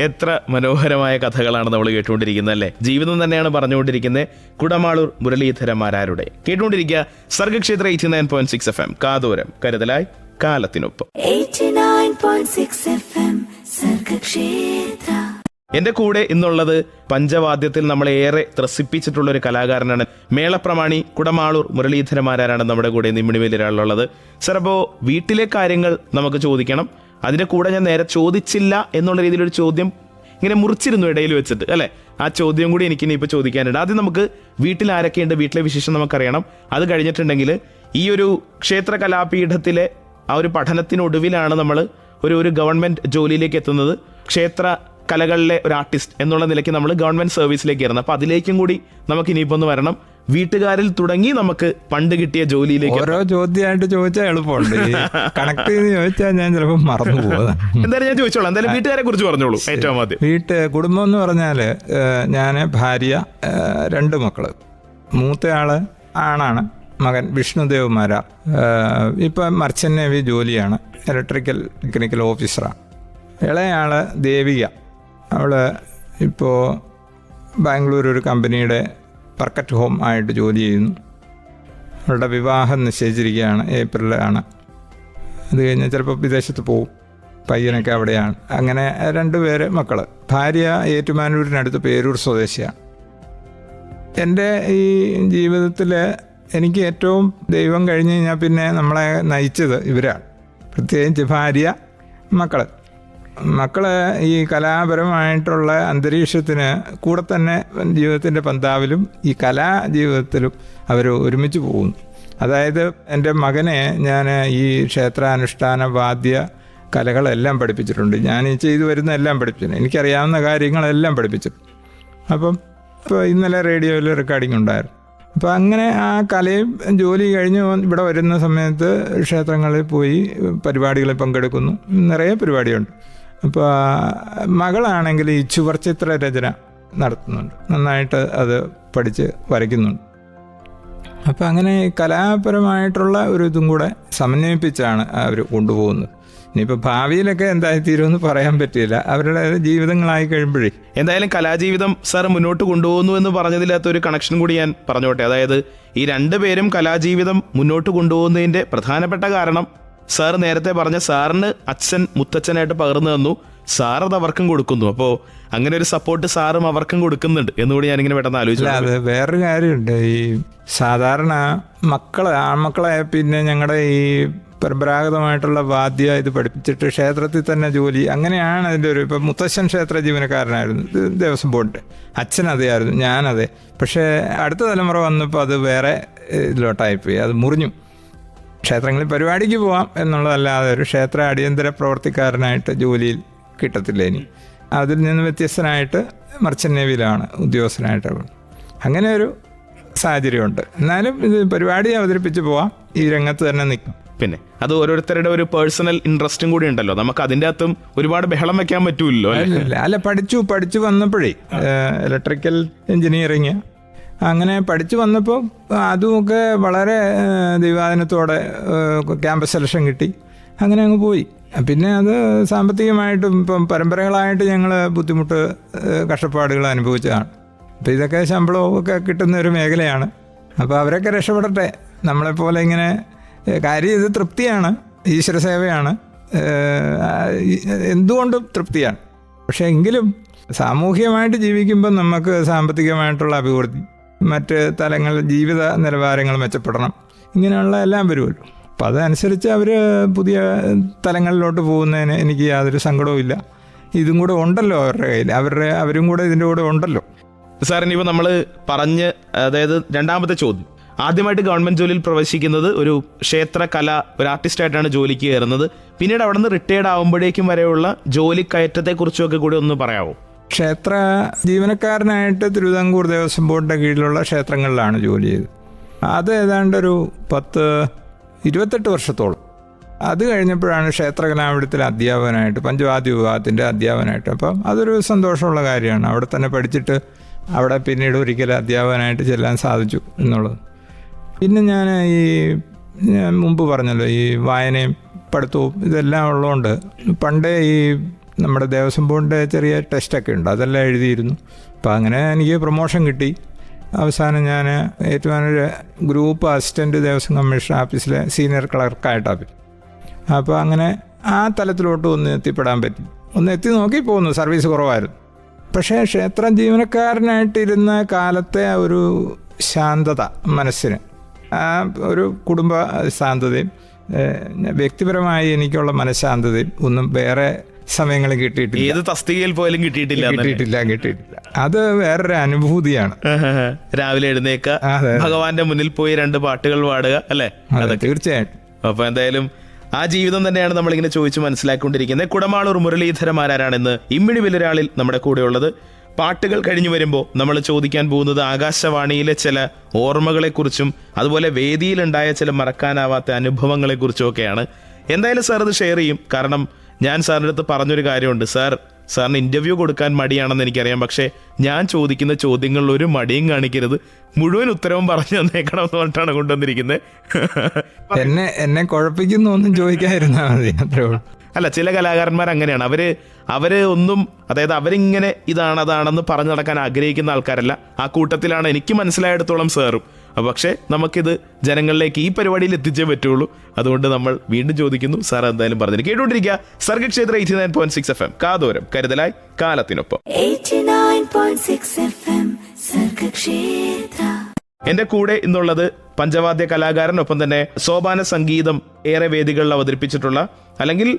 [SPEAKER 2] എത്ര മനോഹരമായ കഥകളാണ് നമ്മൾ കേട്ടുകൊണ്ടിരിക്കുന്നത് അല്ലേ? ജീവിതം തന്നെയാണ് പറഞ്ഞുകൊണ്ടിരിക്കുന്നത്. കുടമാളൂർ മുരളീധരന്മാരാരുടെ കേട്ടുകൊണ്ടിരിക്കുക സർഗക്ഷേത്ര 89.6 FM. കാതോരം കരുതലായി കാലത്തിനൊപ്പം.
[SPEAKER 1] 89.6 FM സർഗക്ഷേത്ര.
[SPEAKER 2] എന്റെ കൂടെ ഇന്നുള്ളത് പഞ്ചവാദ്യത്തിൽ നമ്മളെ ഏറെ ത്രസിപ്പിച്ചിട്ടുള്ള ഒരു കലാകാരനാണ്, മേളപ്രമാണി കുടമാളൂർ മുരളീധരന്മാരാണ് നമ്മുടെ കൂടെ ഇമ്മിണി ബെല്ലിരാളിലുള്ളത്. സർ, അപ്പോൾ വീട്ടിലെ കാര്യങ്ങൾ നമുക്ക് ചോദിക്കണം. അതിൻ്റെ കൂടെ ഞാൻ നേരെ ചോദിച്ചില്ല എന്നുള്ള രീതിയിലൊരു ചോദ്യം ഇങ്ങനെ മുറിച്ചിരുന്നു ഇടയിൽ വെച്ചിട്ട് അല്ലേ? ആ ചോദ്യം കൂടി എനിക്ക് ഇനിയിപ്പോൾ ചോദിക്കാനുണ്ട്. ആദ്യം നമുക്ക് വീട്ടിൽ ആരൊക്കെയുണ്ട്, വീട്ടിലെ വിശേഷം നമുക്കറിയണം. അത് കഴിഞ്ഞിട്ടുണ്ടെങ്കിൽ ഈ ഒരു ക്ഷേത്ര കലാപീഠത്തിലെ ആ ഒരു പഠനത്തിനൊടുവിലാണ് നമ്മൾ ഒരു ഗവൺമെൻറ് ജോലിയിലേക്ക് എത്തുന്നത്. ക്ഷേത്ര കലകളിലെ ഒരു ആർട്ടിസ്റ്റ് എന്നുള്ള നിലയ്ക്ക് നമ്മൾ ഗവൺമെൻറ് സർവീസിലേക്ക് കയറുന്നത്. അപ്പോൾ അതിലേക്കും കൂടി നമുക്ക് ഇനിയിപ്പോൾ ഒന്ന് വരണം. വീട്ടുകാരിൽ തുടങ്ങി നമുക്ക് പണ്ട് കിട്ടിയ ജോലിയിലേക്ക്.
[SPEAKER 3] ഓരോ ചോദ്യമായിട്ട് ചോദിച്ചാൽ എളുപ്പമുണ്ട്, കണക്ട് ചെയ്ത് ചോദിച്ചാൽ ഞാൻ ചിലപ്പോൾ മറന്നു പോകുന്നത്.
[SPEAKER 2] എന്തായാലും ഞാൻ ചോദിച്ചോളാം. എന്തായാലും വീട്ടുകാരെ കുറിച്ച് പറഞ്ഞോളൂ ഏറ്റവും ആദ്യം.
[SPEAKER 3] കുടുംബം എന്ന് പറഞ്ഞാൽ ഞാൻ, ഭാര്യ, 2 മക്കള്. മൂത്തയാള് ആണാണ്, മകൻ വിഷ്ണുദേവ് മാര. ഇപ്പം മർച്ചന്റ് നേവി ജോലിയാണ്, ഇലക്ട്രിക്കൽ ടെക്നിക്കൽ ഓഫീസറാണ്. ഇളയാള് ദേവിക, അവൾ ഇപ്പോൾ ബാംഗ്ലൂർ ഒരു കമ്പനിയുടെ വർക്കറ്റ് ഹോം ആയിട്ട് ജോലി ചെയ്യുന്നു. അവളുടെ വിവാഹം നിശ്ചയിച്ചിരിക്കുകയാണ്, ഏപ്രിലാണ്. അത് കഴിഞ്ഞാൽ ചിലപ്പോൾ വിദേശത്ത് പോവും, പയ്യനൊക്കെ അവിടെയാണ്. അങ്ങനെ 2 പേര് മക്കൾ. ഭാര്യ ഏറ്റുമാനൂരിനടുത്ത് പേരൂർ സ്വദേശിയാണ്. എൻ്റെ ഈ ജീവിതത്തിൽ എനിക്ക് ഏറ്റവും ദൈവം കഴിഞ്ഞ് കഴിഞ്ഞാൽ പിന്നെ നമ്മളെ നയിച്ചത് ഇവരാണ്, പ്രത്യേകിച്ച് ഭാര്യ, മക്കൾ ഈ കലാപരമായിട്ടുള്ള അന്തരീക്ഷത്തിന് കൂടെ തന്നെ ജീവിതത്തിൻ്റെ പന്താവിലും ഈ കലാജീവിതത്തിലും അവർ ഒരുമിച്ച് പോകുന്നു. അതായത് എൻ്റെ മകനെ ഞാൻ ഈ ക്ഷേത്രാനുഷ്ഠാന വാദ്യ കലകളെല്ലാം പഠിപ്പിച്ചിട്ടുണ്ട്. ഞാൻ ഈ ചെയ്തു വരുന്ന എല്ലാം പഠിപ്പിച്ചിട്ടുണ്ട്, എനിക്കറിയാവുന്ന കാര്യങ്ങളെല്ലാം പഠിപ്പിച്ചിട്ടുണ്ട്. അപ്പം ഇപ്പോൾ ഇന്നലെ റേഡിയോയിൽ റെക്കോർഡിംഗ് ഉണ്ടായിരുന്നു. അപ്പോൾ അങ്ങനെ ആ കലയും ജോലി കഴിഞ്ഞ് ഇവിടെ വരുന്ന സമയത്ത് ക്ഷേത്രങ്ങളിൽ പോയി പരിപാടികളിൽ പങ്കെടുക്കുന്നു, നിറയെ പരിപാടിയുണ്ട്. അപ്പോൾ മകളാണെങ്കിൽ ഈ ചുവർച്ചിത്ര രചന നടത്തുന്നുണ്ട്, നന്നായിട്ട് അത് പഠിച്ച് വരയ്ക്കുന്നുണ്ട്. അപ്പോൾ അങ്ങനെ കലാപരമായിട്ടുള്ള ഒരു ഇതും കൂടെ സമന്വയിപ്പിച്ചാണ് അവർ കൊണ്ടുപോകുന്നത്. ഇനിയിപ്പോൾ ഭാവിയിലൊക്കെ എന്തായിത്തീരുമെന്ന് പറയാൻ പറ്റില്ല, അവരുടെ ജീവിതങ്ങളായി കഴിയുമ്പോഴേ.
[SPEAKER 2] എന്തായാലും കലാജീവിതം സാർ മുന്നോട്ട് കൊണ്ടുപോകുന്നു എന്ന് പറഞ്ഞതിനകത്തൊരു കണക്ഷൻ കൂടി ഞാൻ പറഞ്ഞോട്ടെ. അതായത് ഈ 2 പേരും കലാജീവിതം മുന്നോട്ട് കൊണ്ടുപോകുന്നതിൻ്റെ പ്രധാനപ്പെട്ട കാരണം സാർ നേരത്തെ പറഞ്ഞ സാറിന് അച്ഛൻ മുത്തച്ഛനായിട്ട് പകർന്നു തന്നു, സാർ അത് അവർക്കും കൊടുക്കുന്നു. അപ്പോൾ അങ്ങനെ ഒരു സപ്പോർട്ട് സാറും അവർക്കും കൊടുക്കുന്നുണ്ട് എന്നുകൂടി ഞാനിങ്ങനെ പെട്ടെന്ന് ആലോചിച്ചു.
[SPEAKER 3] അത് വേറൊരു കാര്യമുണ്ട്, ഈ സാധാരണ ആൺമക്കളെ പിന്നെ ഞങ്ങളുടെ ഈ പരമ്പരാഗതമായിട്ടുള്ള വാദ്യ ഇത് പഠിപ്പിച്ചിട്ട് ക്ഷേത്രത്തിൽ തന്നെ ജോലി, അങ്ങനെയാണ് അതിൻ്റെ ഒരു. ഇപ്പം മുത്തശ്ശൻ ക്ഷേത്ര ജീവനക്കാരനായിരുന്നു, ദേവസ്വം ബോർഡിൻ്റെ. അച്ഛൻ അതെയായിരുന്നു, ഞാനതെ. പക്ഷേ അടുത്ത തലമുറ വന്നപ്പോൾ അത് വേറെ ഇതിലോട്ടായിപ്പോയി, അത് മുറിഞ്ഞു. ക്ഷേത്രങ്ങളിൽ പരിപാടിക്ക് പോവാം എന്നുള്ളതല്ലാതെ ഒരു ക്ഷേത്ര അടിയന്തര പ്രവർത്തിക്കാരനായിട്ട് ജോലിയിൽ കിട്ടത്തില്ല ഇനി. അതിൽ നിന്ന് വ്യത്യസ്തനായിട്ട് മർച്ചൻ്റ് നേവിയിലാണ് ഉദ്യോഗസ്ഥനായിട്ട്. അങ്ങനെ ഒരു സാഹചര്യമുണ്ട്. എന്നാലും ഇത് പരിപാടി അവതരിപ്പിച്ച് പോവാം, ഈ രംഗത്ത് തന്നെ നിൽക്കും.
[SPEAKER 2] പിന്നെ അത് ഓരോരുത്തരുടെ ഒരു പേഴ്സണൽ ഇൻട്രസ്റ്റും കൂടി ഉണ്ടല്ലോ, നമുക്ക് അതിൻ്റെ അകത്തും ഒരുപാട് ബഹളം വെക്കാൻ പറ്റൂല്ലോ.
[SPEAKER 3] അല്ല, പഠിച്ചു വന്നപ്പോഴേ ഇലക്ട്രിക്കൽ എഞ്ചിനീയറിങ് അങ്ങനെ പഠിച്ചു വന്നപ്പോൾ അതുമൊക്കെ വളരെ ദൈവാധീനത്തോടെ ക്യാമ്പസ് സെലക്ഷൻ കിട്ടി, അങ്ങനെ അങ്ങ് പോയി. പിന്നെ അത് സാമ്പത്തികമായിട്ടും ഇപ്പം പരമ്പരകളായിട്ട് ഞങ്ങൾ ബുദ്ധിമുട്ട് കഷ്ടപ്പാടുകൾ അനുഭവിച്ചതാണ്. അപ്പോൾ ഇതൊക്കെ ശമ്പളമൊക്കെ കിട്ടുന്ന ഒരു മേഖലയാണ്. അപ്പോൾ അവരൊക്കെ രക്ഷപ്പെടട്ടെ. നമ്മളെപ്പോലെ ഇങ്ങനെ കാര്യം ഇത് തൃപ്തിയാണ്, ഈശ്വര സേവയാണ്, എന്തുകൊണ്ടും തൃപ്തിയാണ്. പക്ഷേ എങ്കിലും സാമൂഹികമായിട്ട് ജീവിക്കുമ്പോൾ നമുക്ക് സാമ്പത്തികമായിട്ടുള്ള അഭിവൃദ്ധി, മറ്റ് തലങ്ങളിൽ ജീവിത നിലവാരങ്ങൾ മെച്ചപ്പെടണം, ഇങ്ങനെയുള്ള എല്ലാം വരുമല്ലോ. അപ്പം അതനുസരിച്ച് അവർ പുതിയ തലങ്ങളിലോട്ട് പോകുന്നതിന് എനിക്ക് യാതൊരു സങ്കടവും ഇല്ല. ഇതും കൂടെ ഉണ്ടല്ലോ അവരുടെ കയ്യിൽ, അവരും കൂടെ ഇതിൻ്റെ കൂടെ ഉണ്ടല്ലോ.
[SPEAKER 2] സാർ, ഇനിയിപ്പോൾ നമ്മൾ പറഞ്ഞ്, അതായത് രണ്ടാമത്തെ ചോദ്യം, ആദ്യമായിട്ട് ഗവൺമെൻറ് ജോലിയിൽ പ്രവേശിക്കുന്നത് ഒരു ക്ഷേത്രകല, ഒരു ആർട്ടിസ്റ്റായിട്ടാണ് ജോലിക്ക് കയറുന്നത്. പിന്നീട് അവിടെ നിന്ന് റിട്ടയർഡ് ആകുമ്പോഴേക്കും വരെയുള്ള ജോലി കയറ്റത്തെക്കുറിച്ചൊക്കെ കൂടി ഒന്ന് പറയാമോ?
[SPEAKER 3] ക്ഷേത്ര ജീവനക്കാരനായിട്ട് തിരുവിതാംകൂർ ദേവസ്വം ബോർഡിൻ്റെ കീഴിലുള്ള ക്ഷേത്രങ്ങളിലാണ് ജോലി ചെയ്തത്. അത് ഏതാണ്ട് ഒരു 28 വർഷത്തോളം. അത് കഴിഞ്ഞപ്പോഴാണ് ക്ഷേത്രകലാമണ്ഡലത്തിൽ അധ്യാപകനായിട്ട്, പഞ്ചവാദ്യ വിഭാഗത്തിൻ്റെ അധ്യാപകനായിട്ട്. അപ്പം അതൊരു സന്തോഷമുള്ള കാര്യമാണ്. അവിടെ തന്നെ പഠിച്ചിട്ട് അവിടെ പിന്നീട് ഒരിക്കലും അധ്യാപകനായിട്ട് ചെല്ലാൻ സാധിച്ചു എന്നുള്ളത്. പിന്നെ ഞാൻ മുമ്പ് പറഞ്ഞല്ലോ, ഈ വായനയും പഠിത്തവും ഇതെല്ലാം ഉള്ളതുകൊണ്ട് പണ്ടേ ഈ നമ്മുടെ ദേവസ്വം ബോർഡിൻ്റെ ചെറിയ ടെസ്റ്റൊക്കെ ഉണ്ട്, അതെല്ലാം എഴുതിയിരുന്നു. അപ്പം അങ്ങനെ എനിക്ക് പ്രൊമോഷൻ കിട്ടി. അവസാനം ഞാൻ Ettumanoor group assistant Devaswom commission ഓഫീസിലെ സീനിയർ ക്ലർക്കായിട്ടാണ്. അപ്പോൾ അങ്ങനെ ആ തലത്തിലോട്ട് ഒന്ന് എത്തിപ്പെടാൻ പറ്റി. ഒന്ന് എത്തി നോക്കി പോകുന്നു, സർവീസ് കുറവായിരുന്നു. പക്ഷേ ക്ഷേത്ര ജീവനക്കാരനായിട്ടിരുന്ന കാലത്തെ ഒരു ശാന്തത മനസ്സിന്, ആ ഒരു കുടുംബ ശാന്തതയും വ്യക്തിപരമായി എനിക്കുള്ള മനഃശാന്തതയും ഒന്നും വേറെ സമയങ്ങളിൽ കിട്ടിയിട്ടില്ല.
[SPEAKER 2] ഏത് തസ്തികയിൽ പോലും
[SPEAKER 3] കിട്ടിയിട്ടില്ല. അത് വേറൊരു അനുഭൂതിയാണ്.
[SPEAKER 2] രാവിലെ എഴുന്നേക്കുക, ഭഗവാന്റെ മുന്നിൽ പോയി 2 പാട്ടുകൾ പാടുക, അല്ലേ?
[SPEAKER 3] തീർച്ചയായിട്ടും.
[SPEAKER 2] അപ്പൊ എന്തായാലും ആ ജീവിതം തന്നെയാണ് നമ്മളിങ്ങനെ ചോദിച്ച് മനസ്സിലാക്കിക്കൊണ്ടിരിക്കുന്നത്. കുടമാളൂർ മുരളീധരമാരാണെന്ന് ഇമ്മിണി ബെല്ലുരാളിൽ നമ്മുടെ കൂടെയുള്ളത്. പാട്ടുകൾ കഴിഞ്ഞു വരുമ്പോൾ നമ്മൾ ചോദിക്കാൻ പോകുന്നത് ആകാശവാണിയിലെ ചില ഓർമ്മകളെക്കുറിച്ചും അതുപോലെ വേദിയിലുണ്ടായ ചില മറക്കാനാവാത്ത അനുഭവങ്ങളെക്കുറിച്ചും ഒക്കെയാണ്. എന്തായാലും സാർ ഇത് ഷെയർ ചെയ്യും. കാരണം ഞാൻ സാറിൻ്റെ അടുത്ത് പറഞ്ഞൊരു കാര്യമുണ്ട്, സാറിന് ഇൻ്റർവ്യൂ കൊടുക്കാൻ മടിയാണെന്ന് എനിക്കറിയാം, പക്ഷേ ഞാൻ ചോദിക്കുന്ന ചോദ്യങ്ങളിൽ ഒരു മടിയും കാണിക്കരുത്, മുഴുവൻ ഉത്തരവും പറഞ്ഞു തന്നേക്കണം എന്ന് പറഞ്ഞിട്ടാണ് കൊണ്ടുവന്നിരിക്കുന്നത്.
[SPEAKER 3] എന്നെ കുഴപ്പിക്കുന്നു ഒന്നും ചോദിക്കാതിരുന്നാൽ മതി, അത്രേ ഉള്ളൂ.
[SPEAKER 2] അല്ല, ചില കലാകാരന്മാർ അങ്ങനെയാണ്. അവര് ഒന്നും, അതായത് അവരിങ്ങനെ ഇതാണ് അതാണെന്ന് പറഞ്ഞു നടക്കാൻ ആഗ്രഹിക്കുന്ന ആൾക്കാരല്ല. ആ കൂട്ടത്തിലാണ് എനിക്ക് മനസ്സിലായിടത്തോളം സാറും. പക്ഷേ നമുക്കിത് ജനങ്ങളിലേക്ക് ഈ പരിപാടിയിൽ എത്തിച്ചേ പറ്റുള്ളൂ. അതുകൊണ്ട് നമ്മൾ വീണ്ടും ചോദിക്കുന്നു, സാർ എന്തായാലും പറഞ്ഞു കേട്ടുകൊണ്ടിരിക്കുക. സർഗക്ഷേത്ര 89.6 FM, കാതോരം കരുതലായി കാലത്തിനൊപ്പം.
[SPEAKER 1] 89.6 FM, സർഗക്ഷേത്ര.
[SPEAKER 2] എന്റെ കൂടെ ഇന്നുള്ളത് പഞ്ചവാദ്യ കലാകാരനൊപ്പം തന്നെ സോപാന സംഗീതം ഏറെ വേദികളിൽ അവതരിപ്പിച്ചിട്ടുള്ള, അല്ലെങ്കിൽ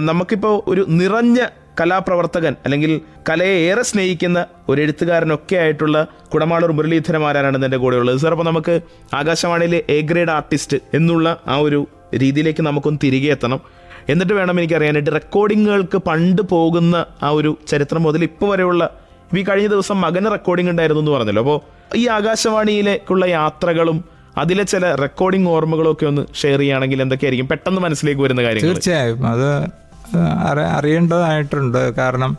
[SPEAKER 2] നമുക്കിപ്പോൾ ഒരു നിറഞ്ഞ കലാപ്രവർത്തകൻ, അല്ലെങ്കിൽ കലയെ ഏറെ സ്നേഹിക്കുന്ന ഒരു എഴുത്തുകാരനൊക്കെ ആയിട്ടുള്ള കുടമാളൂർ മുരളീധരമാരാണ് എൻ്റെ കൂടെയുള്ളത്. സാർ, അപ്പോൾ നമുക്ക് ആകാശവാണിയിലെ എ ഗ്രേഡ് ആർട്ടിസ്റ്റ് എന്നുള്ള ആ ഒരു രീതിയിലേക്ക് നമുക്കൊന്ന് തിരികെ എത്തണം. എന്നിട്ട് വേണം എനിക്കറിയാനായിട്ട് റെക്കോർഡിങ്ങുകൾക്ക് പണ്ട് പോകുന്ന ആ ഒരു ചരിത്രം മുതൽ ഇപ്പോൾ വരെയുള്ള, ഈ കഴിഞ്ഞ ദിവസം മകന് റെക്കോർഡിംഗ് ഉണ്ടായിരുന്നു എന്ന് പറഞ്ഞല്ലോ. അപ്പോൾ ഈ ആകാശവാണിയിലേക്കുള്ള യാത്രകളും അതിലെ ചില റെക്കോർഡിംഗ് ഓർമ്മകളും ഒക്കെ ഒന്ന് ഷെയർ ചെയ്യുകയാണെങ്കിൽ എന്തൊക്കെയായിരിക്കും പെട്ടെന്ന് മനസ്സിലേക്ക് വരുന്ന കാര്യങ്ങൾ?
[SPEAKER 3] തീർച്ചയായും അത് അറിയേണ്ടതായിട്ടുണ്ട്. കാരണം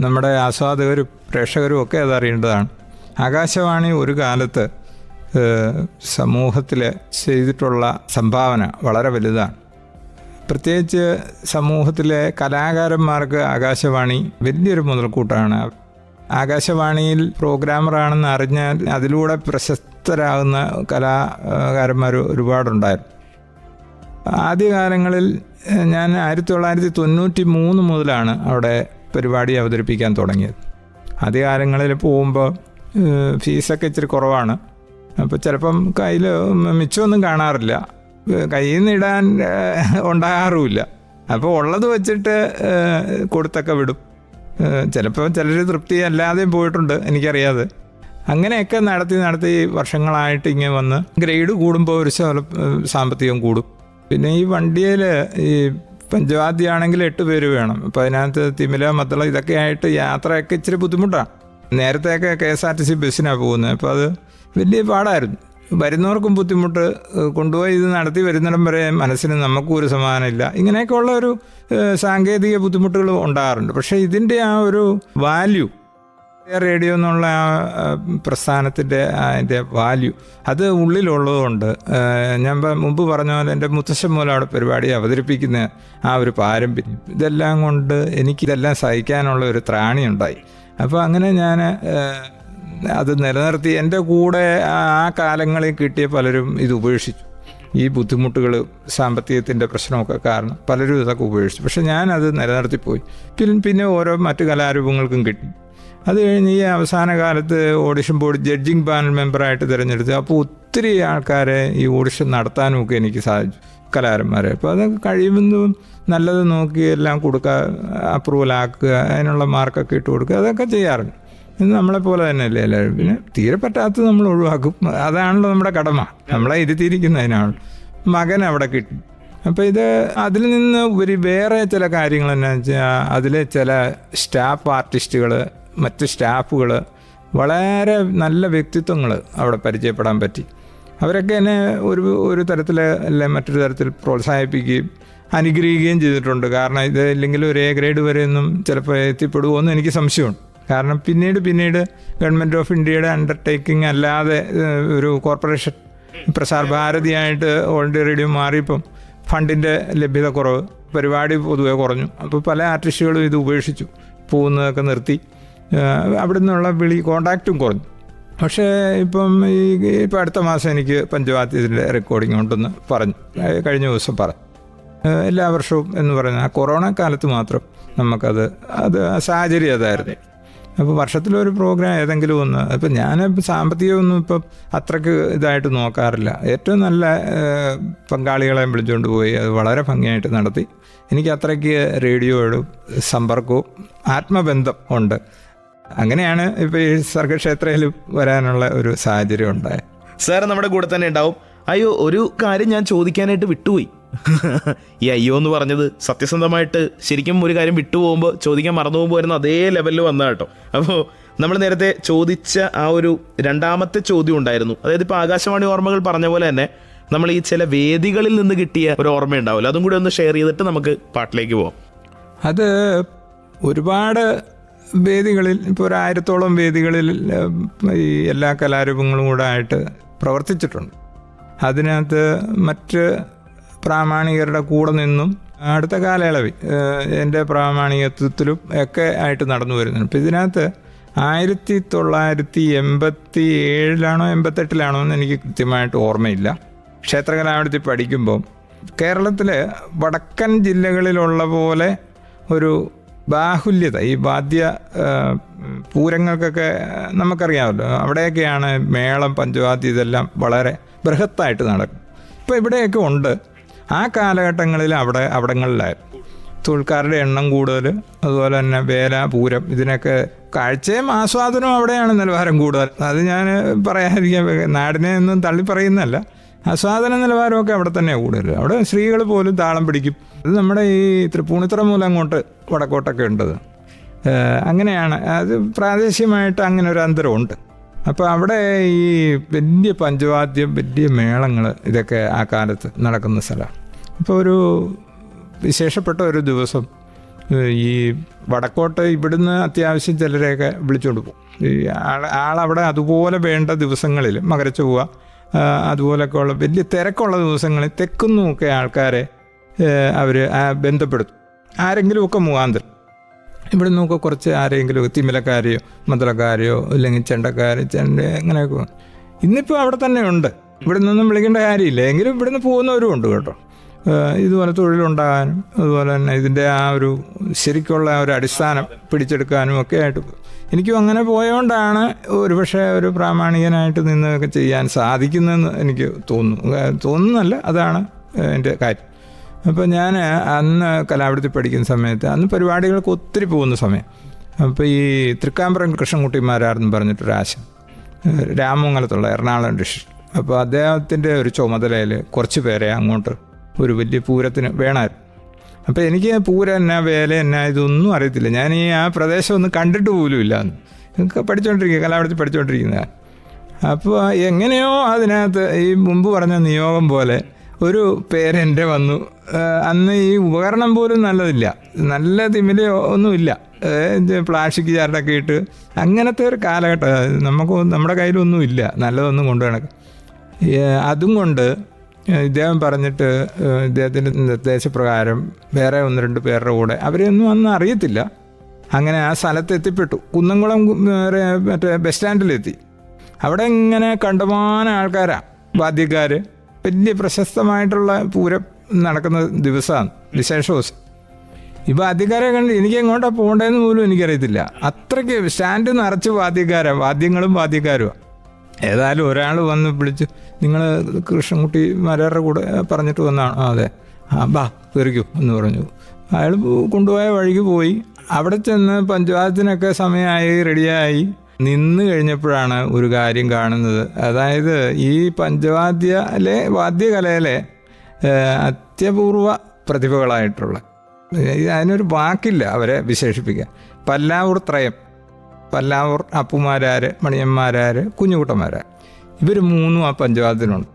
[SPEAKER 3] നമ്മുടെ ആസ്വാദകരും പ്രേക്ഷകരും ഒക്കെ അത് അറിയേണ്ടതാണ്. ആകാശവാണി ഒരു കാലത്ത് സമൂഹത്തിൽ ചെയ്തിട്ടുള്ള സംഭാവന വളരെ വലുതാണ്. പ്രത്യേകിച്ച് സമൂഹത്തിലെ കലാകാരന്മാർക്ക് ആകാശവാണി വലിയൊരു മുതൽക്കൂട്ടാണ്. ആകാശവാണിയിൽ പ്രോഗ്രാമറാണെന്ന് അറിഞ്ഞാൽ അതിലൂടെ പ്രശസ്തരാകുന്ന കലാകാരന്മാർ ഒരുപാടുണ്ടായിരുന്നു. ആദ്യകാലങ്ങളിൽ ഞാൻ 1993 മുതലാണ് അവിടെ പരിപാടി അവതരിപ്പിക്കാൻ തുടങ്ങിയത്. ആദ്യകാലങ്ങളിൽ പോകുമ്പോൾ ഫീസൊക്കെ ഇച്ചിരി കുറവാണ്. അപ്പോൾ ചിലപ്പം കയ്യിൽ മിച്ചമൊന്നും കാണാറില്ല, കയ്യിൽ നിന്ന് ഇടാൻ ഉണ്ടാകാറുമില്ല. അപ്പോൾ ഉള്ളത് വെച്ചിട്ട് കൊടുത്തൊക്കെ വിടും. ചിലപ്പോൾ ചിലർ തൃപ്തി അല്ലാതെയും പോയിട്ടുണ്ട്, എനിക്കറിയാതെ. അങ്ങനെയൊക്കെ നടത്തി വർഷങ്ങളായിട്ട് ഇങ്ങനെ വന്ന് ഗ്രേഡ് കൂടുമ്പോൾ ഒരു സാമ്പത്തികം കൂടും. പിന്നെ ഈ വണ്ടിയിൽ ഈ പഞ്ചവാദ്യമാണെങ്കിൽ 8 പേര് വേണം. അപ്പോൾ അതിനകത്ത് തിമില മദ്ദള ഇതൊക്കെ ആയിട്ട് യാത്രയൊക്കെ ഇച്ചിരി ബുദ്ധിമുട്ടാണ്. നേരത്തെയൊക്കെ KSRTC ബസ്സിനാണ് പോകുന്നത്. അപ്പോൾ അത് വലിയ പാടായിരുന്നു. വരുന്നവർക്കും ബുദ്ധിമുട്ട്, കൊണ്ടുപോയി ഇത് നടത്തി വരുന്നിടം വരെ മനസ്സിന് നമുക്കും ഒരു സമാധാനമില്ല. ഇങ്ങനെയൊക്കെ ഉള്ള ഒരു സാങ്കേതിക ബുദ്ധിമുട്ടുകൾ ഉണ്ടാകാറുണ്ട്. പക്ഷേ ഇതിൻ്റെ ആ ഒരു വാല്യൂ, റേഡിയോ എന്നുള്ള ആ പ്രസ്ഥാനത്തിൻ്റെ അതിൻ്റെ വാല്യൂ അത് ഉള്ളിലുള്ളതുകൊണ്ട് ഞാൻ മുമ്പ് പറഞ്ഞ പോലെ എൻ്റെ മുത്തശ്ശൻ മൂലം അവിടെ പരിപാടി അവതരിപ്പിക്കുന്ന ആ ഒരു പാരമ്പര്യം, ഇതെല്ലാം കൊണ്ട് എനിക്കിതെല്ലാം സഹിക്കാനുള്ള ഒരു ത്രാണി ഉണ്ടായി. അപ്പോൾ അങ്ങനെ ഞാൻ അത് നിലനിർത്തി. എൻ്റെ കൂടെ ആ കാലങ്ങളിൽ കിട്ടിയ പലരും ഇത് ഉപേക്ഷിച്ചു. ഈ ബുദ്ധിമുട്ടുകൾ, സാമ്പത്തികത്തിൻ്റെ പ്രശ്നമൊക്കെ കാരണം പലരും ഇതൊക്കെ ഉപേക്ഷിച്ചു. പക്ഷെ ഞാനത് നിലനിർത്തിപ്പോയി. പിന്നെ ഓരോ മറ്റു കലാരൂപങ്ങൾക്കും കിട്ടി. അത് കഴിഞ്ഞ് ഈ അവസാന കാലത്ത് ഓഡിഷൻ ബോർഡ് ജഡ്ജിങ് പാനൽ മെമ്പറായിട്ട് തിരഞ്ഞെടുത്ത്. അപ്പോൾ ഒത്തിരി ആൾക്കാരെ ഈ ഓഡിഷൻ നടത്താനും ഒക്കെ എനിക്ക് സാധിച്ചു, കലാകാരന്മാരെ. അപ്പോൾ അതൊക്കെ കഴിയുമ്പോൾ നല്ലത് നോക്കി എല്ലാം കൊടുക്കുക, അപ്രൂവലാക്കുക, അതിനുള്ള മാർക്കൊക്കെ ഇട്ട് കൊടുക്കുക, അതൊക്കെ ചെയ്യാറുണ്ട്. ഇത് നമ്മളെപ്പോലെ തന്നെയല്ലേ എല്ലാവരും. പിന്നെ തീരെ പറ്റാത്തത് നമ്മൾ ഒഴിവാക്കും. അതാണല്ലോ നമ്മുടെ കടമ, നമ്മളെ ഇരുത്തിയിരിക്കുന്നതിനാണ്. മകൻ അവിടെ കിട്ടി. അപ്പോൾ ഇത് അതിൽ നിന്ന് വേറെ ചില കാര്യങ്ങൾ എന്നാ വെച്ചാൽ, അതിലെ ചില സ്റ്റാഫ് ആർട്ടിസ്റ്റുകൾ, മറ്റ് സ്റ്റാഫുകൾ, വളരെ നല്ല വ്യക്തിത്വങ്ങൾ അവിടെ പരിചയപ്പെടാൻ പറ്റി. അവരൊക്കെ എന്നെ ഒരു തരത്തിൽ അല്ലെ മറ്റൊരു തരത്തിൽ പ്രോത്സാഹിപ്പിക്കുകയും അനുഗ്രഹിക്കുകയും ചെയ്തിട്ടുണ്ട്. കാരണം ഇത് ഇല്ലെങ്കിൽ ഒരു A ഗ്രേഡ് വരെയൊന്നും ചിലപ്പോൾ എത്തിപ്പെടുമോ എന്ന് എനിക്ക് സംശയമുണ്ട്. കാരണം പിന്നീട് ഗവൺമെൻറ് ഓഫ് ഇന്ത്യയുടെ അണ്ടർടേക്കിംഗ് അല്ലാതെ ഒരു കോർപ്പറേഷൻ പ്രസാർ ഭാരതിയായിട്ട് ഓൾ ഇന്ത്യ റേഡിയോ മാറിയപ്പം ഫണ്ടിൻ്റെ ലഭ്യത കുറവ്, പരിപാടി പൊതുവെ കുറഞ്ഞു. അപ്പോൾ പല ആർട്ടിസ്റ്റുകളും ഇത് ഉപേക്ഷിച്ചു, പോകുന്നതൊക്കെ നിർത്തി. അവിടെ നിന്നുള്ള കോണ്ടാക്റ്റും കുറഞ്ഞു. പക്ഷേ ഇപ്പം അടുത്ത മാസം എനിക്ക് പഞ്ചവാദ്യത്തിൻ്റെ റെക്കോർഡിംഗ് ഉണ്ടെന്ന് പറഞ്ഞു, കഴിഞ്ഞ ദിവസം പറഞ്ഞു. എല്ലാ വർഷവും എന്ന് പറയുന്നത് ആ കൊറോണ കാലത്ത് മാത്രം നമുക്കത് സാഹചര്യം അതായിരുന്നു. അപ്പോൾ വർഷത്തിലൊരു പ്രോഗ്രാം ഏതെങ്കിലും ഒന്ന്. ഇപ്പം ഞാനിപ്പോൾ സാമ്പത്തികമൊന്നും ഇപ്പം അത്രയ്ക്ക് ഇതായിട്ട് നോക്കാറില്ല. ഏറ്റവും നല്ല പങ്കാളികളെ വിളിച്ചുകൊണ്ട് പോയി അത് വളരെ ഭംഗിയായിട്ട് നടത്തി. എനിക്ക് അത്രയ്ക്ക് റേഡിയോയോടും സമ്പർക്കവും ആത്മബന്ധം ഉണ്ട്. അങ്ങനെയാണ് ഇപ്പോൾ ഈ സർഗക്ഷേത്രയിൽ വരാനുള്ള ഒരു സാഹചര്യം ഉണ്ടായത്.
[SPEAKER 2] സാർ നമ്മുടെ കൂടെ തന്നെ ഉണ്ടാവും. അയ്യോ, ഒരു കാര്യം ഞാൻ ചോദിക്കാനായിട്ട് വിട്ടുപോയി. ഈ അയ്യോ എന്ന് പറഞ്ഞത് സത്യസന്ധമായിട്ട് ശരിക്കും ഒരു കാര്യം വിട്ടുപോകുമ്പോൾ ചോദിക്കാൻ മറന്നു പോകുമ്പോൾ വരുന്ന അതേ ലെവലിൽ വന്ന കേട്ടോ. അപ്പോൾ നമ്മൾ നേരത്തെ ചോദിച്ച ആ ഒരു രണ്ടാമത്തെ ചോദ്യം ഉണ്ടായിരുന്നു. അതായത് ഇപ്പോൾ ആകാശവാണി ഓർമ്മകൾ പറഞ്ഞ പോലെ തന്നെ നമ്മൾ ഈ ചില വേദികളിൽ നിന്ന് കിട്ടിയ ഒരു ഓർമ്മ ഉണ്ടാവില്ല, അതും കൂടി ഒന്ന് ഷെയർ ചെയ്തിട്ട് നമുക്ക് പാട്ടിലേക്ക് പോകാം.
[SPEAKER 3] അത് ഒരുപാട് വേദികളിൽ, ഇപ്പോൾ 1000-ഓളം വേദികളിൽ ഈ എല്ലാ കലാരൂപങ്ങളും കൂടെ ആയിട്ട് പ്രവർത്തിച്ചിട്ടുണ്ട്. അതിനകത്ത് മറ്റ് പ്രാമാണികരുടെ കൂടെ നിന്നും അടുത്ത കാലയളവിൽ എൻ്റെ പ്രാമാണികത്വത്തിലും ഒക്കെ ആയിട്ട് നടന്നു വരുന്നുണ്ട്. ഇപ്പോൾ ഇതിനകത്ത് 1987-ലാണോ 88-ലാണോ എന്ന് എനിക്ക് കൃത്യമായിട്ട് ഓർമ്മയില്ല. ക്ഷേത്രകലാവിടത്തിൽ പഠിക്കുമ്പം കേരളത്തിലെ വടക്കൻ ജില്ലകളിലുള്ള പോലെ ഒരു ബാഹുല്യത, ഈ വാദ്യ പൂരങ്ങൾക്കൊക്കെ നമുക്കറിയാമല്ലോ, അവിടെയൊക്കെയാണ് മേളം, പഞ്ചവാദ്യം ഇതെല്ലാം വളരെ ബൃഹത്തായിട്ട് നടക്കും. ഇപ്പോൾ ഇവിടെയൊക്കെ ഉണ്ട്. ആ കാലഘട്ടങ്ങളിൽ അവിടങ്ങളിലായിരുന്നു തൊഴിൽക്കാരുടെ എണ്ണം കൂടുതൽ. അതുപോലെ തന്നെ വേല, പൂരം, ഇതിനൊക്കെ കാഴ്ചയും ആസ്വാദനവും അവിടെയാണ് നിലവാരം കൂടുതൽ. അത് ഞാൻ പറയാതിരിക്കാൻ, നാടിനെ ഒന്നും തള്ളി പറയുന്നതല്ല, ആസ്വാദന നിലവാരമൊക്കെ അവിടെ തന്നെയാണ് കൂടുതൽ. അവിടെ സ്ത്രീകൾ പോലും താളം പിടിക്കും. അത് നമ്മുടെ ഈ തൃപ്പൂണിത്തുറ മൂലം അങ്ങോട്ട് വടക്കോട്ടൊക്കെ ഉണ്ടത്. അങ്ങനെയാണ് അത് പ്രാദേശികമായിട്ട് അങ്ങനെ ഒരു അന്തരമുണ്ട്. അപ്പോൾ അവിടെ ഈ വലിയ പഞ്ചവാദ്യം, വലിയ മേളങ്ങൾ, ഇതൊക്കെ ആ കാലത്ത് നടക്കുന്ന സ്ഥലമാണ്. ഇപ്പോൾ ഒരു വിശേഷപ്പെട്ട ഒരു ദിവസം ഈ വടക്കോട്ട് ഇവിടുന്ന് അത്യാവശ്യം ചിലരെയൊക്കെ വിളിച്ചുകൊണ്ട് പോകും. ഈ ആളവിടെ അതുപോലെ വേണ്ട ദിവസങ്ങളിൽ മകരച്ചൊവ്വ അതുപോലൊക്കെ ഉള്ള വലിയ തിരക്കുള്ള ദിവസങ്ങളിൽ തെക്കുന്നുമൊക്കെ ആൾക്കാരെ അവർ ബന്ധപ്പെടുത്തും. ആരെങ്കിലുമൊക്കെ മുഖാന്തരം ഇവിടെ നിന്നൊക്കെ കുറച്ച് ആരെങ്കിലും തിമിലക്കാരെയോ മദ്ദളക്കാരെയോ അല്ലെങ്കിൽ ചെണ്ട അങ്ങനെയൊക്കെ. ഇന്നിപ്പോൾ അവിടെ തന്നെ ഉണ്ട്, ഇവിടെ നിന്നൊന്നും വിളിക്കേണ്ട കാര്യമില്ല. എങ്കിലും ഇവിടുന്ന് പോകുന്നവരും ഉണ്ട് കേട്ടോ. ഇതുപോലെ തൊഴിലുണ്ടാകാനും അതുപോലെ തന്നെ ഇതിൻ്റെ ആ ഒരു ശരിക്കുള്ള ഒരു അടിസ്ഥാനം പിടിച്ചെടുക്കാനും ഒക്കെ ആയിട്ട് എനിക്കും അങ്ങനെ പോയതുകൊണ്ടാണ് ഒരുപക്ഷെ ഒരു പ്രാമാണികനായിട്ട് നിന്നൊക്കെ ചെയ്യാൻ സാധിക്കുന്നതെന്ന് എനിക്ക് തോന്നുന്നല്ല, അതാണ് എൻ്റെ കാര്യം. അപ്പോൾ ഞാൻ അന്ന് കലാവിടത്തിൽ പഠിക്കുന്ന സമയത്ത് അന്ന് പരിപാടികൾക്ക് ഒത്തിരി പോകുന്ന സമയം. അപ്പോൾ ഈ തൃക്കാമ്പരം കൃഷ്ണൻകുട്ടിമാരാരെന്ന് പറഞ്ഞിട്ടൊരാശം, രാമമംഗലത്തുള്ള എറണാകുളം ഡിസ്ട്രിക്ട്. അപ്പോൾ അദ്ദേഹത്തിൻ്റെ ഒരു ചുമതലയിൽ കുറച്ച് പേരെ അങ്ങോട്ട് ഒരു വലിയ പൂരത്തിന് വേണമായിരുന്നു. അപ്പോൾ എനിക്ക് പൂരം എന്നാ വേല എന്നാ ഇതൊന്നും അറിയത്തില്ല. ഞാൻ ആ പ്രദേശം ഒന്നും കണ്ടിട്ട് പോലും ഇല്ല. പഠിച്ചുകൊണ്ടിരിക്കുക, കലാപഠിച്ച് പഠിച്ചുകൊണ്ടിരിക്കുന്നതാണ്. അപ്പോൾ എങ്ങനെയോ അതിനകത്ത് ഈ മുമ്പ് പറഞ്ഞ നിയോഗം പോലെ ഒരു പേരെൻ്റെ വന്നു. അന്ന് ഈ ഉപകരണം പോലും നല്ലതില്ല, നല്ല തിമില ഒന്നുമില്ല, പ്ലാസ്റ്റിക് ചാർട്ടൊക്കെ ഇട്ട് അങ്ങനത്തെ ഒരു കാലഘട്ടം. നമ്മുടെ കയ്യിലൊന്നും ഇല്ല നല്ലതൊന്നും കൊണ്ടു നടക്കും. അതും കൊണ്ട് ഇദ്ദേഹം പറഞ്ഞിട്ട് ഇദ്ദേഹത്തിൻ്റെ നിർദ്ദേശപ്രകാരം വേറെ 1-2 പേരുടെ കൂടെ, അവരെയൊന്നും അന്ന് അറിയത്തില്ല, അങ്ങനെ ആ സ്ഥലത്ത് എത്തിപ്പെട്ടു. കുന്നംകുളം മറ്റേ ബസ് സ്റ്റാൻഡിലെത്തി. അവിടെ ഇങ്ങനെ കണ്ടമാനം ആൾക്കാരാണ്, വാദ്യക്കാർ. വലിയ പ്രശസ്തമായിട്ടുള്ള പൂരം നടക്കുന്ന ദിവസമാണ്, വിശേഷ ദിവസം. ഈ വാദ്യക്കാരെ കണ്ട് എനിക്ക് എങ്ങോട്ടാണ് പോകേണ്ടതെന്ന് പോലും എനിക്കറിയത്തില്ല. അത്രയ്ക്ക് സ്റ്റാൻഡ് നിറച്ച് വാദ്യക്കാരാണ്, വാദ്യങ്ങളും വാദ്യക്കാരുമാണ്. ഏതായാലും ഒരാൾ വന്ന് വിളിച്ച്, നിങ്ങൾ കൃഷ്ണൻകുട്ടി മാരാരുടെ കൂടെ പറഞ്ഞിട്ട് വന്നാണ്? അതെ. ബാ കയറിക്കൂ എന്ന് പറഞ്ഞു. അയാൾ കൊണ്ടുപോയ വഴിക്ക് പോയി. അവിടെ ചെന്ന് പഞ്ചവാദ്യത്തിനൊക്കെ സമയമായി റെഡിയായി നിന്ന് കഴിഞ്ഞപ്പോഴാണ് ഒരു കാര്യം കാണുന്നത്. അതായത് ഈ വാദ്യകലയിലെ അത്യപൂർവ പ്രതിഭകളായിട്ടുള്ള, അതിനൊരു വാക്കില്ല അവരെ വിശേഷിപ്പിക്കാൻ, പല്ലാവൂർ ത്രയം, പല്ലാവൂർ അപ്പുമാരാർ, മണിയന്മാരാർ, കുഞ്ഞുകുട്ടന്മാരാർ, ഇവർ 3 ആ പഞ്ചവാദ്യത്തിനുണ്ട്.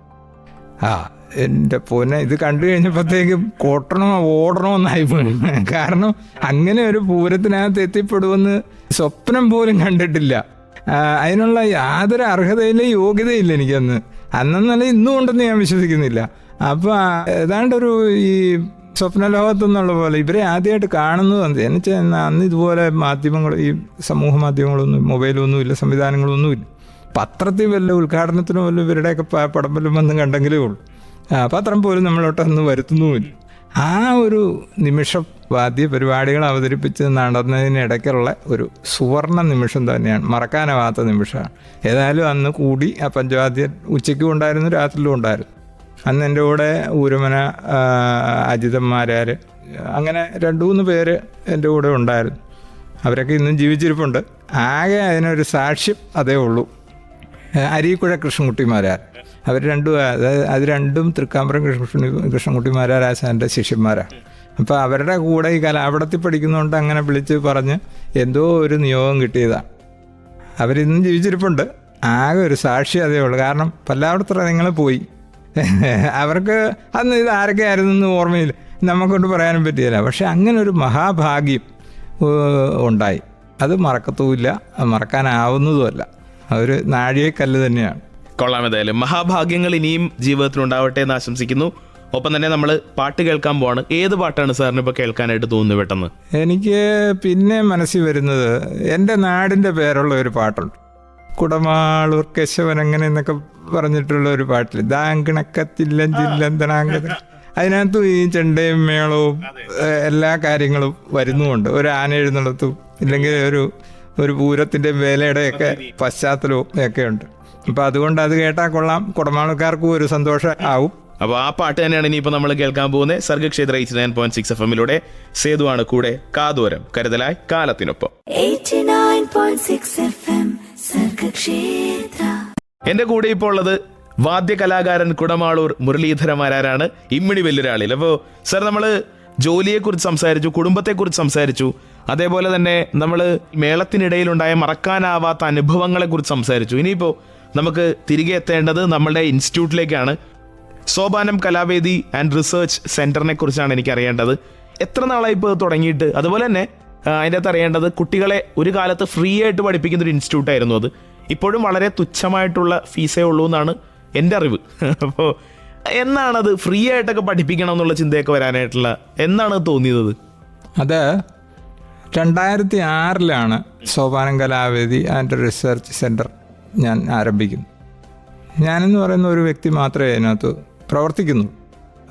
[SPEAKER 3] എൻ്റെ പൊന്നെ, ഇത് കണ്ടു കഴിഞ്ഞപ്പോഴത്തേക്കും ഓടണോ എന്നായി പോയി. കാരണം അങ്ങനെ ഒരു പൂരത്തിനകത്ത് എത്തിപ്പെടുമെന്ന് സ്വപ്നം പോലും കണ്ടിട്ടില്ല. അതിനുള്ള യാതൊരു അർഹതയില്ല, യോഗ്യതയില്ല എനിക്കന്ന്. അന്നെന്നല്ല ഇന്നും ഉണ്ടെന്ന് ഞാൻ വിശ്വസിക്കുന്നില്ല. അപ്പോൾ ഏതാണ്ടൊരു ഈ സ്വപ്നലോകത്തു നിന്നുള്ള പോലെ ഇവരെ ആദ്യമായിട്ട് കാണുന്നത് എന്നുവെച്ചാൽ അന്ന് ഇതുപോലെ മാധ്യമങ്ങൾ, ഈ സമൂഹ മാധ്യമങ്ങളൊന്നും, മൊബൈലൊന്നും ഇല്ല, സംവിധാനങ്ങളൊന്നുമില്ല. പത്രത്തിൽ വല്ല ഉദ്ഘാടനത്തിനും വല്ല ഇവരുടെയൊക്കെ പടം വല്ലതും വന്ന് കണ്ടെങ്കിലേ ഉള്ളൂ. പത്രം പോലും നമ്മളോട്ടൊന്നും വരുത്തുന്നുമില്ല. ആ ഒരു നിമിഷം വാദ്യ പരിപാടികൾ അവതരിപ്പിച്ച് നടന്നതിനിടയ്ക്കുള്ള ഒരു സുവർണ നിമിഷം തന്നെയാണ്, മറക്കാനാവാത്ത നിമിഷമാണ്. ഏതായാലും അന്ന് കൂടി ആ പഞ്ചവാദ്യം ഉച്ചയ്ക്കും ഉണ്ടായിരുന്നു, രാത്രിയിലും ഉണ്ടായിരുന്നു. അന്ന് എൻ്റെ കൂടെ ഊരുമന അജിതന്മാരാർ, അങ്ങനെ 2-3 പേര് എൻ്റെ കൂടെ ഉണ്ടായിരുന്നു. അവരൊക്കെ ഇന്നും ജീവിച്ചിരിപ്പുണ്ട്. ആകെ അതിനൊരു സാക്ഷ്യം അതേ ഉള്ളൂ, അരീക്കുഴ കൃഷ്ണൻകുട്ടിമാരാർ. അവർ രണ്ടും തൃക്കാമ്പരം കൃഷ്ണൻകുട്ടിമാരാർ ആശാൻ്റെ ശിഷ്യന്മാരാണ്. അപ്പോൾ അവരുടെ കൂടെ ഈ കലാപഠത്തിൽ പഠിക്കുന്നതുകൊണ്ട് അങ്ങനെ വിളിച്ച് പറഞ്ഞ് എന്തോ ഒരു നിയോഗം കിട്ടിയതാണ്. അവരിന്നും ജീവിച്ചിരിപ്പുണ്ട്. ആകെ ഒരു സാക്ഷി അതേ ഉള്ളൂ. കാരണം പല്ലാവിടത്ര നിങ്ങൾ പോയി, അവർക്ക് അന്ന് ഇത് ആരൊക്കെ ആയിരുന്നെന്ന് ഓർമ്മയില്ല, നമുക്കൊണ്ട് പറയാനും പറ്റിയില്ല. പക്ഷെ അങ്ങനെ ഒരു മഹാഭാഗ്യം ഉണ്ടായി. അത് മറക്കത്തുമില്ല, മറക്കാനാവുന്നതുമല്ല. അതൊരു നാഴികക്കല്ല് തന്നെയാണ്.
[SPEAKER 2] കൊള്ളാം. ഏതായാലും മഹാഭാഗ്യങ്ങൾ ഇനിയും ജീവിതത്തിൽ ഉണ്ടാവട്ടെ എന്ന് ആശംസിക്കുന്നു. ഒപ്പം തന്നെ നമ്മൾ പാട്ട് കേൾക്കാൻ പോവാണ്. ഏത് പാട്ടാണ് സാറിന് ഇപ്പോൾ കേൾക്കാനായിട്ട് തോന്നുന്നു പെട്ടെന്ന്?
[SPEAKER 3] എനിക്ക് പിന്നെ മനസ്സിൽ വരുന്നത് എൻ്റെ നാടിൻ്റെ പേരുള്ള ഒരു പാട്ടുണ്ട്, കുടമാളൂർ കേശവൻ അങ്ങനെ എന്നൊക്കെ പറഞ്ഞിട്ടുള്ള ഒരു പാട്ടിൽ, ദാങ്കിണക്കത്തില്ലം ജില്ലന്തനാങ്കത. അതിനകത്തും ഈ ചെണ്ടയും മേളവും എല്ലാ കാര്യങ്ങളും വരുന്നുമുണ്ട്. ഒരു ആന എഴുന്നള്ളത്തും ഇല്ലെങ്കിൽ ഒരു പൂരത്തിൻ്റെ വേലയുടെയൊക്കെ പശ്ചാത്തലവും ഒക്കെ ഉണ്ട്. അപ്പം അതുകൊണ്ട് അത് കേട്ടാൽ കൊള്ളാം, കുടമാളൂർക്കാർക്കും ഒരു സന്തോഷം ആവും.
[SPEAKER 2] അപ്പോൾ ആ പാട്ട് തന്നെയാണ് ഇനിയിപ്പോൾ നമ്മൾ കേൾക്കാൻ പോകുന്നത്. സർഗക്ഷേത്ര 89.6 FM-ലൂടെ സേതുവാണ് കൂടെ, കാതോരം കരുതലായി കാലത്തിനൊപ്പം.
[SPEAKER 1] 89.6 FM സർഗക്ഷേത്ര.
[SPEAKER 2] എന്റെ കൂടെ ഇപ്പോൾ ഉള്ളത് വാദ്യകലാകാരൻ കുടമാളൂർ മുരളീധരമാരാരാണ്, ഇമ്മിണി വെല്ലുരാളിൽ. അപ്പോൾ സാർ, നമ്മൾ ജോലിയെക്കുറിച്ച് സംസാരിച്ചു, കുടുംബത്തെക്കുറിച്ച് സംസാരിച്ചു, അതേപോലെ തന്നെ നമ്മൾ മേളത്തിനിടയിലുണ്ടായ മറക്കാനാവാത്ത അനുഭവങ്ങളെക്കുറിച്ച് സംസാരിച്ചു. ഇനിയിപ്പോൾ നമുക്ക് തിരികെ എത്തേണ്ടത് നമ്മുടെ ഇൻസ്റ്റിറ്റ്യൂട്ടിലേക്കാണ്. സോപാനം കലാവേദി ആൻഡ് റിസർച്ച് സെന്ററിനെ കുറിച്ചാണ് എനിക്ക് അറിയേണ്ടത്. എത്ര നാളായി ഇപ്പോൾ തുടങ്ങിയിട്ട്? അതുപോലെ തന്നെ അതിൻ്റെ അകത്ത് അറിയേണ്ടത്, കുട്ടികളെ ഒരു കാലത്ത് ഫ്രീ ആയിട്ട് പഠിപ്പിക്കുന്ന ഒരു ഇൻസ്റ്റിറ്റ്യൂട്ടായിരുന്നു അത്. ഇപ്പോഴും വളരെ തുച്ഛമായിട്ടുള്ള ഫീസേ ഉള്ളൂ എന്നാണ് എൻ്റെ അറിവ്. അപ്പോൾ എന്നാണത് ഫ്രീ ആയിട്ടൊക്കെ പഠിപ്പിക്കണം എന്നുള്ള ചിന്തയൊക്കെ വരാനായിട്ടുള്ള എന്നാണ് തോന്നിയത്?
[SPEAKER 3] അത് 2006 സോപാനം കലാവേദി ആൻഡ് റിസർച്ച് സെൻറ്റർ ഞാൻ ആരംഭിക്കുന്നു. ഞാനെന്ന് പറയുന്ന ഒരു വ്യക്തി മാത്രമേ അതിനകത്ത് പ്രവർത്തിക്കുന്നു.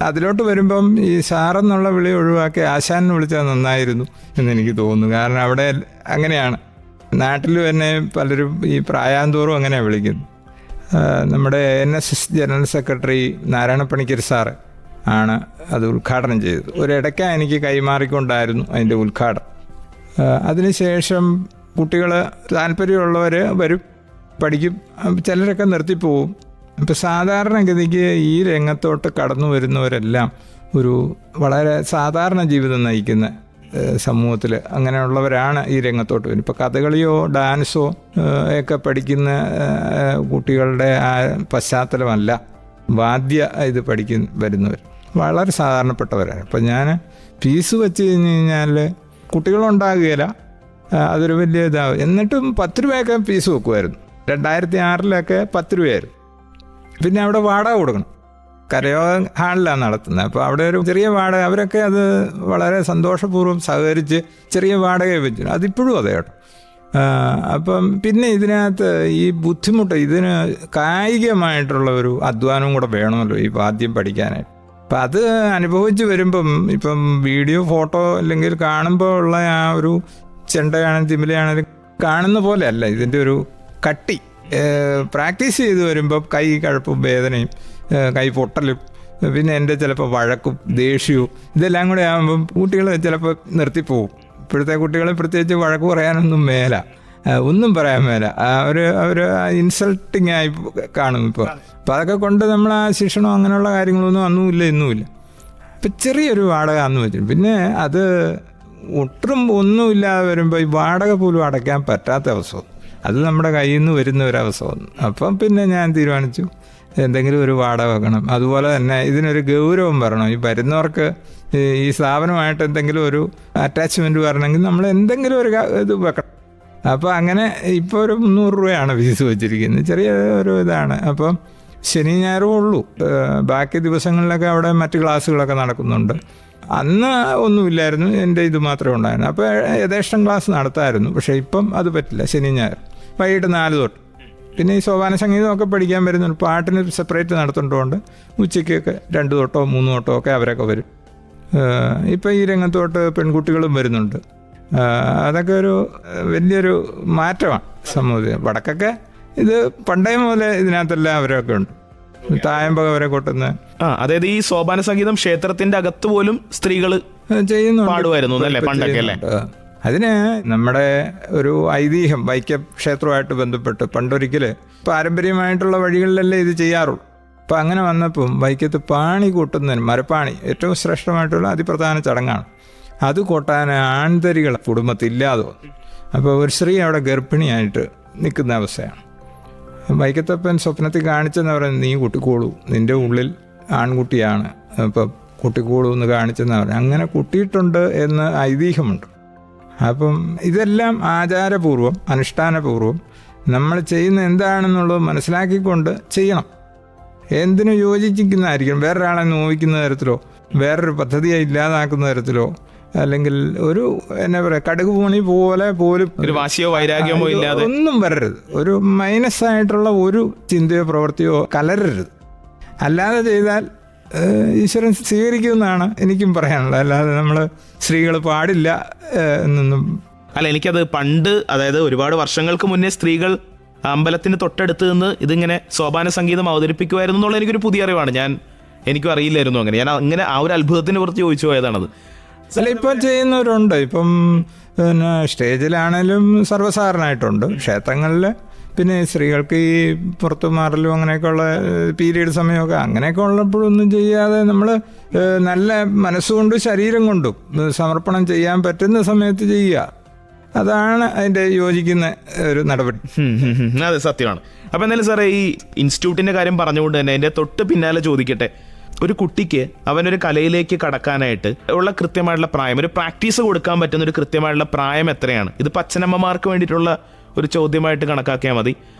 [SPEAKER 3] അതിലോട്ട് വരുമ്പം ഈ സാറെന്നുള്ള വിളി ഒഴിവാക്കി ആശാനെന്ന് വിളിച്ചാൽ നന്നായിരുന്നു എന്നെനിക്ക് തോന്നുന്നു. കാരണം അവിടെ അങ്ങനെയാണ്, നാട്ടിലും എന്നെ പലരും ഈ പ്രായാന്തോറും അങ്ങനെയാണ് വിളിക്കുന്നത്. നമ്മുടെ NSS general secretary Narayana Panicker sir ആണ് അത് ഉദ്ഘാടനം ചെയ്തത്. ഒരിടയ്ക്ക് എനിക്ക് കൈമാറിക്കൊണ്ടായിരുന്നു അതിൻ്റെ ഉദ്ഘാടനം. അതിനുശേഷം കുട്ടികൾ താല്പര്യമുള്ളവർ വരും, പഠിക്കും, ചിലരൊക്കെ നിർത്തിപ്പോവും. ഇപ്പം സാധാരണഗതിക്ക് ഈ രംഗത്തോട്ട് കടന്നു വരുന്നവരെല്ലാം ഒരു വളരെ സാധാരണ ജീവിതം നയിക്കുന്ന സമൂഹത്തിൽ അങ്ങനെയുള്ളവരാണ് ഈ രംഗത്തോട്ട് വരും. ഇപ്പോൾ കഥകളിയോ ഡാൻസോ ഒക്കെ പഠിക്കുന്ന കുട്ടികളുടെ ആ പശ്ചാത്തലമല്ല വാദ്യ ഇത് വരുന്നവർ വളരെ സാധാരണപ്പെട്ടവരാണ്. ഇപ്പം ഞാൻ ഫീസ് വെച്ച് കഴിഞ്ഞ് കഴിഞ്ഞാൽ കുട്ടികളുണ്ടാകുകയില്ല, അതൊരു വലിയ ഇതാവും. എന്നിട്ടും 10 രൂപയൊക്കെ ഫീസ് വെക്കുമായിരുന്നു. 2006 10 രൂപയായിരുന്നു. പിന്നെ അവിടെ വാടക കൊടുക്കണം. കരയോഗ ഹാളിലാണ് നടത്തുന്നത്. അപ്പോൾ അവിടെ ഒരു ചെറിയ വാടക, അവരൊക്കെ അത് വളരെ സന്തോഷപൂർവ്വം സഹകരിച്ച് ചെറിയ വാടകയെ വെച്ചു. അതിപ്പോഴും അതെ കേട്ടോ. അപ്പം പിന്നെ ഇതിനകത്ത് ഈ ബുദ്ധിമുട്ട്, ഇതിന് കായികമായിട്ടുള്ള ഒരു അധ്വാനം കൂടെ വേണമല്ലോ ഈ വാദ്യം പഠിക്കാനായിട്ട്. അപ്പം അത് അനുഭവിച്ച് വരുമ്പം ഇപ്പം വീഡിയോ ഫോട്ടോ അല്ലെങ്കിൽ കാണുമ്പോൾ ഉള്ള ആ ഒരു ചെണ്ടയാണെങ്കിലും തിമിലയാണെങ്കിലും കാണുന്ന പോലെ അല്ല ഇതിൻ്റെ ഒരു കട്ടി. പ്രാക്ടീസ് ചെയ്ത് വരുമ്പോൾ കൈ കഴപ്പും വേദനയും കൈ പൊട്ടലും പിന്നെ എൻ്റെ ചിലപ്പോൾ വഴക്കും ദേഷ്യവും ഇതെല്ലാം കൂടെ ആകുമ്പം കുട്ടികൾ ചിലപ്പോൾ നിർത്തിപ്പോവും. ഇപ്പോഴത്തെ കുട്ടികളെ പ്രത്യേകിച്ച് വഴക്ക് പറയാനൊന്നും മേല, ഒന്നും പറയാൻ മേല. അവർ ഇൻസൾട്ടിങ് ആയി കാണും ഇപ്പോൾ. അപ്പം അതൊക്കെ കൊണ്ട് നമ്മൾ ആ ശിക്ഷണോ അങ്ങനെയുള്ള കാര്യങ്ങളൊന്നും അന്നുമില്ല ഇന്നുമില്ല. ഇപ്പം ചെറിയൊരു വാടക അന്ന് വെച്ചു. പിന്നെ അത് ഒട്ടും ഒന്നുമില്ലാതെ വരുമ്പോൾ ഈ വാടക പോലും അടയ്ക്കാൻ പറ്റാത്ത അവസ്ഥ വന്നു. അത് നമ്മുടെ കയ്യിൽ നിന്ന് വരുന്ന ഒരവസ്ഥ വന്നു. അപ്പം പിന്നെ ഞാൻ തീരുമാനിച്ചു എന്തെങ്കിലും ഒരു വാടക വെക്കണം. അതുപോലെ തന്നെ ഇതിനൊരു ഗൗരവം വരണം. ഈ വരുന്നവർക്ക് ഈ സ്ഥാപനമായിട്ട് എന്തെങ്കിലും ഒരു അറ്റാച്ച്മെൻറ്റ് വരണമെങ്കിൽ നമ്മൾ എന്തെങ്കിലും ഒരു ഇത് വെക്കണം. അപ്പോൾ അങ്ങനെ ഇപ്പോൾ ഒരു 300 രൂപയാണ് ഫീസ് വെച്ചിരിക്കുന്നത്. ചെറിയ ഒരു ഇതാണ്. അപ്പം ശനി ഞായറും ഉള്ളൂ. ബാക്കി ദിവസങ്ങളിലൊക്കെ അവിടെ മറ്റ് ക്ലാസ്സുകളൊക്കെ നടക്കുന്നുണ്ട്. അന്ന് ഒന്നുമില്ലായിരുന്നു, എൻ്റെ ഇത് മാത്രമേ ഉണ്ടായിരുന്നു. അപ്പോൾ യഥേഷ്ടം ക്ലാസ് നടത്താമായിരുന്നു. പക്ഷേ ഇപ്പം അത് പറ്റില്ല. ശനി ഞായർ വൈകിട്ട് 4 തൊട്ട്. പിന്നെ ഈ സോപാന സംഗീതമൊക്കെ പഠിക്കാൻ വരുന്നുണ്ട്. പാട്ടിന് സെപ്പറേറ്റ് നടത്തുന്നതുകൊണ്ട് ഉച്ചയ്ക്കൊക്കെ 2 തൊട്ടോ 3 തൊട്ടോ ഒക്കെ അവരൊക്കെ വരും. ഇപ്പം ഈ രംഗത്തോട്ട് പെൺകുട്ടികളും വരുന്നുണ്ട്. അതൊക്കെ ഒരു വലിയൊരു മാറ്റമാണ് സമൂഹത്തിൽ. വടക്കൊക്കെ ഇത് പണ്ടേ മുതലേ ഇതിനകത്തെല്ലാം അവരൊക്കെ ഉണ്ട്. തായമ്പക വരെ കൊട്ടുന്ന
[SPEAKER 2] അതായത് ഈ സോപാന സംഗീതം ക്ഷേത്രത്തിന്റെ അകത്ത് പോലും സ്ത്രീകൾ പാടുമായിരുന്നു അല്ലേ പണ്ടൊക്കെ അല്ലേ?
[SPEAKER 3] അതിന് നമ്മുടെ ഒരു ഐതിഹ്യം വൈക്കം ക്ഷേത്രവുമായിട്ട് ബന്ധപ്പെട്ട് പണ്ടൊരിക്കൽ പാരമ്പര്യമായിട്ടുള്ള വഴികളിലല്ലേ ഇത് ചെയ്യാറുള്ളൂ. അപ്പം അങ്ങനെ വന്നപ്പം വൈക്കത്ത് പാണി കൂട്ടുന്നതിന് മരപ്പാണി ഏറ്റവും ശ്രേഷ്ഠമായിട്ടുള്ള അതിപ്രധാന ചടങ്ങാണ്. അത് കൊട്ടാൻ ആൺതരികൾ കുടുംബത്തില്ലാതെ വന്നു. അപ്പോൾ ഒരു സ്ത്രീ അവിടെ ഗർഭിണിയായിട്ട് നിൽക്കുന്ന അവസ്ഥയാണ്. വൈക്കത്തപ്പൻ സ്വപ്നത്തിൽ കാണിച്ചെന്ന് പറയുന്നത് നീ കുട്ടിക്കോളൂ, നിൻ്റെ ഉള്ളിൽ ആൺകുട്ടിയാണ്, അപ്പം കുട്ടിക്കോളൂ എന്ന് കാണിച്ചെന്ന് പറഞ്ഞു. അങ്ങനെ കുട്ടിയിട്ടുണ്ട് എന്ന് ഐതിഹ്യമുണ്ട്. അപ്പം ഇതെല്ലാം ആചാരപൂർവ്വം അനുഷ്ഠാനപൂർവ്വം നമ്മൾ ചെയ്യുന്ന എന്താണെന്നുള്ളത് മനസ്സിലാക്കിക്കൊണ്ട് ചെയ്യണം. എന്തിനു യോജിക്കുന്നതായിരിക്കണം. വേറൊരാളെ നോവിക്കുന്ന തരത്തിലോ വേറൊരു പദ്ധതിയെ ഇല്ലാതാക്കുന്ന തരത്തിലോ അല്ലെങ്കിൽ ഒരു എന്നാ പറയുക കടുക് പൂണി പോലെ പോലും
[SPEAKER 2] ഒരു വാശിയോ വൈരാഗ്യമോ ഇല്ലാതെ
[SPEAKER 3] ഒന്നും വരരുത്. ഒരു മൈനസായിട്ടുള്ള ഒരു ചിന്തയോ പ്രവൃത്തിയോ കലരരുത്. അല്ലാതെ ചെയ്താൽ ഈശ്വരൻ സ്വീകരിക്കുമെന്നാണ് എനിക്കും പറയാനുള്ളത്. അല്ലാതെ നമ്മൾ സ്ത്രീകൾ പാടില്ല എന്നൊന്നും
[SPEAKER 2] അല്ല. എനിക്കത് പണ്ട്, അതായത് ഒരുപാട് വർഷങ്ങൾക്ക് മുന്നേ സ്ത്രീകൾ അമ്പലത്തിന് തൊട്ടടുത്ത് നിന്ന് ഇതിങ്ങനെ സോപാന സംഗീതം അവതരിപ്പിക്കുമായിരുന്നു എന്നുള്ള എനിക്കൊരു പുതിയ അറിവാണ്. എനിക്കും അറിയില്ലായിരുന്നു അങ്ങനെ. ഞാൻ അങ്ങനെ ആ ഒരു അത്ഭുതത്തിനെ കുറിച്ച് ചോദിച്ചു പോയതാണത്.
[SPEAKER 3] അല്ല, ഇപ്പം ചെയ്യുന്നവരുണ്ട്. ഇപ്പം പിന്നെ സ്റ്റേജിലാണേലും സർവ്വസാധാരണമായിട്ടുണ്ട്. ക്ഷേത്രങ്ങളിൽ പിന്നെ സ്ത്രീകൾക്ക് ഈ പുറത്തു മാറലും അങ്ങനെയൊക്കെയുള്ള പീരീഡ് സമയമൊക്കെ അങ്ങനെയൊക്കെ ഉള്ളപ്പോഴൊന്നും ചെയ്യാതെ നമ്മൾ നല്ല മനസ്സുകൊണ്ടും ശരീരം കൊണ്ടും സമർപ്പണം ചെയ്യാൻ പറ്റുന്ന സമയത്ത് ചെയ്യുക. അതാണ് അതിൻ്റെ യോജിക്കുന്ന ഒരു നടപടി.
[SPEAKER 2] അതെ, സത്യമാണ്. അപ്പം എന്തായാലും സാറേ, ഈ ഇൻസ്റ്റിറ്റ്യൂട്ടിൻ്റെ കാര്യം പറഞ്ഞുകൊണ്ട് തന്നെ എൻ്റെ തൊട്ട് പിന്നാലെ ചോദിക്കട്ടെ, ഒരു കുട്ടിക്ക് അവനൊരു കലയിലേക്ക് കടക്കാനായിട്ട് ഉള്ള കൃത്യമായിട്ടുള്ള പ്രായം, ഒരു പ്രാക്ടീസ് കൊടുക്കാൻ പറ്റുന്ന ഒരു കൃത്യമായിട്ടുള്ള പ്രായം എത്രയാണ്? ഇതിപ്പോൾ അച്ഛനമ്മമാർക്ക് വേണ്ടിയിട്ടുള്ള ഒരു ചോദ്യമായിട്ട് കണക്കാക്കിയാൽ മതി.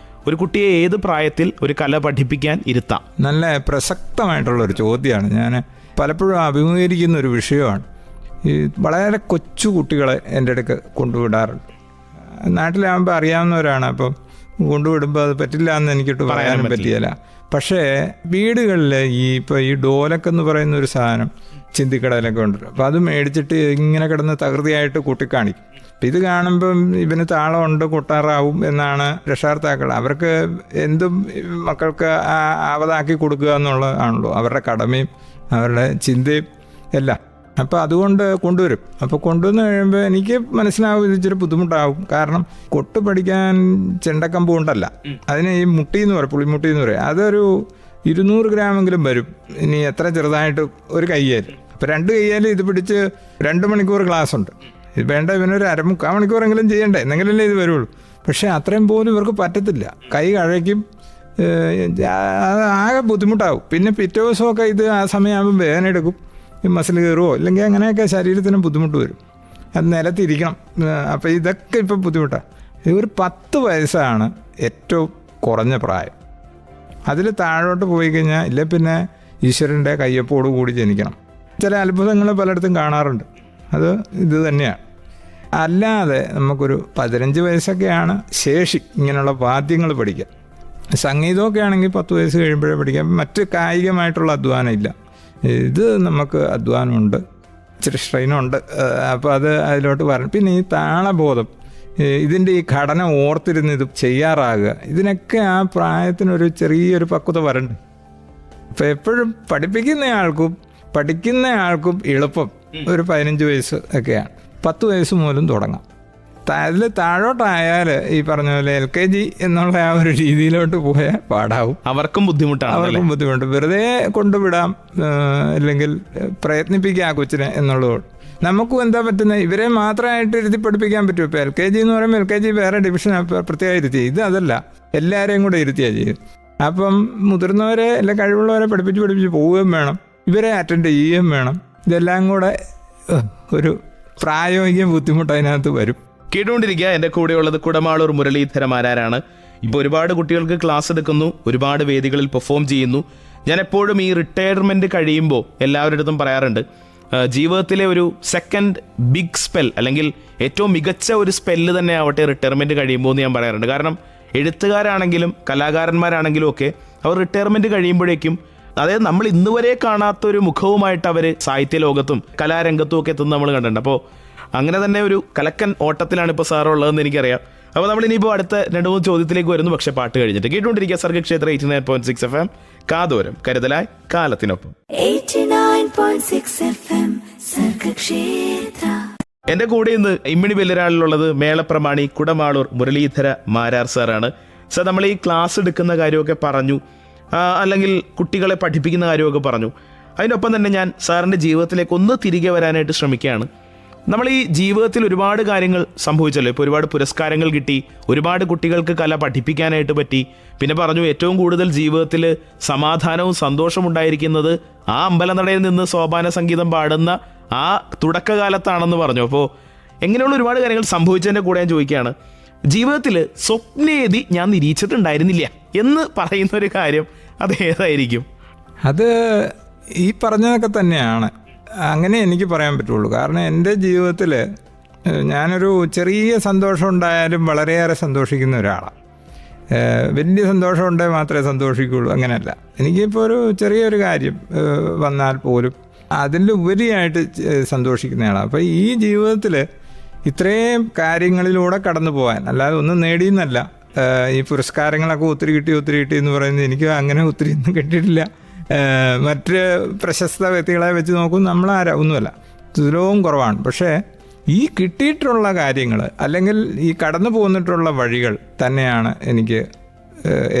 [SPEAKER 2] ഒരു കുട്ടിയെ ഏത് പ്രായത്തിൽ ഒരു കല പഠിപ്പിക്കാൻ ഇരുത്താം?
[SPEAKER 3] നല്ല പ്രസക്തമായിട്ടുള്ളൊരു ചോദ്യമാണ്. ഞാൻ പലപ്പോഴും അഭിമുഖീകരിക്കുന്ന ഒരു വിഷയമാണ്. ഈ വളരെ കൊച്ചു കുട്ടികളെ എൻ്റെ അടുക്ക് കൊണ്ടുവിടാറുണ്ട്. നാട്ടിലാകുമ്പോൾ അറിയാവുന്നവരാണ്. അപ്പം കൊണ്ടുവിടുമ്പോൾ അത് പറ്റില്ല എന്ന് എനിക്കിട്ട് പറയാനും പറ്റിയല്ല. പക്ഷേ വീടുകളിൽ ഈ ഡോലക്കെന്ന് പറയുന്ന ഒരു സാധനം ചിന്തിക്കടയിലൊക്കെ ഉണ്ട്. അപ്പോൾ അത് മേടിച്ചിട്ട് ഇങ്ങനെ കിടന്ന് തകൃതിയായിട്ട് കൂട്ടിക്കാണിക്കും. അപ്പം ഇത് കാണുമ്പം ഇവന് താളമുണ്ട്, കൊട്ടാറാവും എന്നാണ് രക്ഷാകർത്താക്കൾ. അവർക്ക് എന്തും മക്കൾക്ക് ആവതാക്കി കൊടുക്കുക എന്നുള്ളതാണല്ലോ അവരുടെ കടമയും അവരുടെ ചിന്തയും എല്ലാം. അപ്പോൾ അതുകൊണ്ട് കൊണ്ടുവരും. അപ്പോൾ കൊണ്ടുവന്ന് കഴിയുമ്പോൾ എനിക്ക് മനസ്സിലാവും ഇത് ഇച്ചിരി ബുദ്ധിമുട്ടാവും. കാരണം കൊട്ട് പഠിക്കാൻ ചെണ്ടക്കമ്പ് കൊണ്ടല്ല, അതിന് ഈ മുട്ടി എന്ന് പറയും, പുളിമുട്ടി എന്ന് പറയും. അതൊരു 200 ഗ്രാമെങ്കിലും വരും. ഇനി എത്ര ചെറുതായിട്ട് ഒരു കയ്യേൽ. അപ്പോൾ 2 കയ്യേൽ ഇത് പിടിച്ച് 2 മണിക്കൂർ ക്ലാസ് ഉണ്ട്. ഇത് വേണ്ട, ഇവനൊരു 3/4 മണിക്കൂറെങ്കിലും ചെയ്യണ്ടേ, എന്നെങ്കിലല്ലേ ഇത് വരുള്ളൂ. പക്ഷേ അത്രയും പോലും ഇവർക്ക് പറ്റത്തില്ല. കൈ കഴയ്ക്കും, ആകെ ബുദ്ധിമുട്ടാവും. പിന്നെ പിറ്റേ ദിവസമൊക്കെ ഇത് ആ സമയമാകുമ്പോൾ വേദന എടുക്കും, മസിൽ കയറുമോ ഇല്ലെങ്കിൽ അങ്ങനെയൊക്കെ ശരീരത്തിന് ബുദ്ധിമുട്ട് വരും. അത് നിലത്തിരിക്കണം. അപ്പോൾ ഇതൊക്കെ ഇപ്പോൾ ബുദ്ധിമുട്ടാണ്. ഒരു 10 വയസ്സാണ് ഏറ്റവും കുറഞ്ഞ പ്രായം. അതിൽ താഴോട്ട് പോയി കഴിഞ്ഞാൽ ഇല്ല പിന്നെ ഈശ്വരൻ്റെ കയ്യൊപ്പോട് കൂടി ജനിക്കണം. ചില അത്ഭുതങ്ങൾ പലയിടത്തും കാണാറുണ്ട്. അത് ഇത് തന്നെയാണ്. അല്ലാതെ നമുക്കൊരു 15 വയസ്സൊക്കെയാണ് ശേഷി ഇങ്ങനെയുള്ള വാദ്യങ്ങൾ പഠിക്കാൻ. സംഗീതമൊക്കെ ആണെങ്കിൽ 10 വയസ്സ് കഴിയുമ്പോഴേ പഠിക്കാം. മറ്റ് കായികമായിട്ടുള്ള അധ്വാനം ഇല്ല. ഇത് നമുക്ക് അധ്വാനമുണ്ട്, ഇച്ചിരി സ്ട്രെയിനുണ്ട്. അപ്പോൾ അത് അതിലോട്ട് വരണം. പിന്നെ ഈ താളബോധം, ഇതിൻ്റെ ഈ ഘടന ഓർത്തിരുന്ന് ഇത് ചെയ്യാറാകുക, ഇതിനൊക്കെ ആ പ്രായത്തിനൊരു ചെറിയൊരു പക്വത വരണ്ടേ. അപ്പോൾ എപ്പോഴും പഠിപ്പിക്കുന്ന ആൾക്കും എളുപ്പം ഒരു 15 വയസ്സ് ഒക്കെയാണ്. 10 വയസ്സ് മുതലും തുടങ്ങാം. അതിൽ താഴോട്ടായാൽ ഈ പറഞ്ഞ പോലെ LKG എന്നുള്ള ആ ഒരു രീതിയിലോട്ട് പോയാൽ പാടാവും.
[SPEAKER 2] അവർക്കും ബുദ്ധിമുട്ട്. വെറുതെ കൊണ്ടുവിടാം, അല്ലെങ്കിൽ പ്രയത്നിപ്പിക്കുക ആ കൊച്ചിനെ എന്നുള്ളത്. നമുക്കും എന്താ പറ്റുന്നത്, ഇവരെ മാത്രമായിട്ട് ഇരുത്തി പഠിപ്പിക്കാൻ പറ്റും. ഇപ്പോൾ LKG എന്ന് പറയുമ്പോൾ LKG വേറെ ഡിവിഷൻ പ്രത്യേകം ഇരുത്തി. ഇത് അതല്ല, എല്ലാവരെയും കൂടെ ഇരുത്തിയാണ് ചെയ്യും. അപ്പം മുതിർന്നവരെ അല്ലെ കഴിവുള്ളവരെ പഠിപ്പിച്ച് പോവുകയും വേണം, ഇവരെ അറ്റൻഡ് ചെയ്യുകയും വേണം. ഇതെല്ലാം കൂടെ ഒരു പ്രായോഗിക ബുദ്ധിമുട്ട് അതിനകത്ത് വരും. കേട്ടുകൊണ്ടിരിക്കുക. എൻ്റെ കൂടെയുള്ളത് കുടമാളൂർ മുരളീധരമാരാണ്. ഇപ്പോൾ ഒരുപാട് കുട്ടികൾക്ക് ക്ലാസ് എടുക്കുന്നു, ഒരുപാട് വേദികളിൽ പെർഫോം ചെയ്യുന്നു. ഞാൻ എപ്പോഴും ഈ റിട്ടയർമെൻറ്റ് കഴിയുമ്പോൾ എല്ലാവരുടെ അടുത്തും പറയാറുണ്ട്, ജീവിതത്തിലെ ഒരു സെക്കൻഡ് ബിഗ് സ്പെൽ അല്ലെങ്കിൽ ഏറ്റവും മികച്ച ഒരു സ്പെല്ല് തന്നെ ആവട്ടെ റിട്ടയർമെൻറ്റ് കഴിയുമ്പോൾ എന്ന് ഞാൻ പറയാറുണ്ട്. കാരണം എഴുത്തുകാരാണെങ്കിലും കലാകാരന്മാരാണെങ്കിലും ഒക്കെ അവർ റിട്ടയർമെൻറ്റ് കഴിയുമ്പോഴേക്കും, അതായത് നമ്മൾ ഇന്നുവരെ കാണാത്തൊരു മുഖവുമായിട്ട് അവർ സാഹിത്യ ലോകത്തും കലാരംഗത്തും ഒക്കെ എത്തുന്നത് നമ്മൾ കണ്ടിട്ടുണ്ട്. അപ്പോൾ അങ്ങനെ തന്നെ ഒരു കലക്കൻ ഓട്ടത്തിലാണ് ഇപ്പോൾ സാറുള്ളതെന്ന് എനിക്കറിയാം. അപ്പോൾ നമ്മൾ ഇനിയിപ്പോൾ അടുത്ത 2-3 ചോദ്യത്തിലേക്ക് വരുന്നു, പക്ഷേ പാട്ട് കഴിഞ്ഞിട്ട്. കേട്ടുകൊണ്ടിരിക്കുക സർഗക്ഷേത്ര 89.6 FM, കാതോരം കരുതലായി കാലത്തിനൊപ്പം.
[SPEAKER 1] 89.6 FM സർഗക്ഷേത്ര.
[SPEAKER 2] എൻ്റെ കൂടെ ഇന്ന് ഇമ്മിണി ബെല്ലിരാളിലുള്ളത് മേളപ്രമാണി കുടമാളൂർ മുരളീധര മാരാർ സാറാണ്. സാർ, നമ്മൾ ഈ ക്ലാസ് എടുക്കുന്ന കാര്യമൊക്കെ പറഞ്ഞു, അല്ലെങ്കിൽ കുട്ടികളെ പഠിപ്പിക്കുന്ന കാര്യമൊക്കെ പറഞ്ഞു. അതിനൊപ്പം തന്നെ ഞാൻ സാറിൻ്റെ ജീവിതത്തിലേക്ക് ഒന്ന് തിരികെ വരാനായിട്ട് ശ്രമിക്കുകയാണ്. നമ്മൾ ഈ ജീവിതത്തിൽ ഒരുപാട് കാര്യങ്ങൾ സംഭവിച്ചല്ലോ. ഇപ്പോൾ ഒരുപാട് പുരസ്കാരങ്ങൾ കിട്ടി, ഒരുപാട് കുട്ടികൾക്ക് കല പഠിപ്പിക്കാനായിട്ട് പറ്റി. പിന്നെ പറഞ്ഞു ഏറ്റവും കൂടുതൽ ജീവിതത്തിൽ സമാധാനവും സന്തോഷവും ഉണ്ടായിരിക്കുന്നത് ആ അമ്പലനടയിൽ നിന്ന് സോപാന സംഗീതം പാടുന്ന ആ തുടക്കകാലത്താണെന്ന് പറഞ്ഞു. അപ്പോൾ എങ്ങനെയുള്ള ഒരുപാട് കാര്യങ്ങൾ സംഭവിച്ചതിൻ്റെ കൂടെ ഞാൻ ചോദിക്കുകയാണ്, ജീവിതത്തിൽ സ്വപ്നേതി ഞാൻ നിരീക്ഷിച്ചിട്ടുണ്ടായിരുന്നില്ല എന്ന് പറയുന്ന ഒരു കാര്യം അത് ഏതായിരിക്കും?
[SPEAKER 3] അത് ഈ പറഞ്ഞതൊക്കെ തന്നെയാണ്. അങ്ങനെ എനിക്ക് പറയാൻ പറ്റുള്ളൂ. കാരണം എൻ്റെ ജീവിതത്തിൽ ഞാനൊരു ചെറിയ സന്തോഷം ഉണ്ടായാലും വളരെയേറെ സന്തോഷിക്കുന്ന ഒരാളാണ്. വലിയ സന്തോഷം ഉണ്ടെങ്കിൽ മാത്രമേ സന്തോഷിക്കുകയുള്ളൂ, അങ്ങനെയല്ല. എനിക്കിപ്പോൾ ഒരു ചെറിയൊരു കാര്യം വന്നാൽ പോലും അതിലുപരിയായിട്ട് സന്തോഷിക്കുന്നയാളാണ്. അപ്പോൾ ഈ ജീവിതത്തിൽ ഇത്രയും കാര്യങ്ങളിലൂടെ കടന്നു പോകാൻ, അല്ലാതെ ഒന്നും നേടിയെന്നല്ല. ഈ പുരസ്കാരങ്ങളൊക്കെ ഒത്തിരി കിട്ടി എന്ന് പറയുന്നത് എനിക്ക് അങ്ങനെ ഒത്തിരി ഒന്നും കിട്ടിയിട്ടില്ല. മറ്റ് പ്രശസ്ത വ്യക്തികളെ വെച്ച് നോക്കും നമ്മളാരാ ഒന്നുമല്ല, തുലവും കുറവാണ്. പക്ഷേ ഈ കിട്ടിയിട്ടുള്ള കാര്യങ്ങൾ അല്ലെങ്കിൽ ഈ കടന്നു പോന്നിട്ടുള്ള വഴികൾ തന്നെയാണ് എനിക്ക്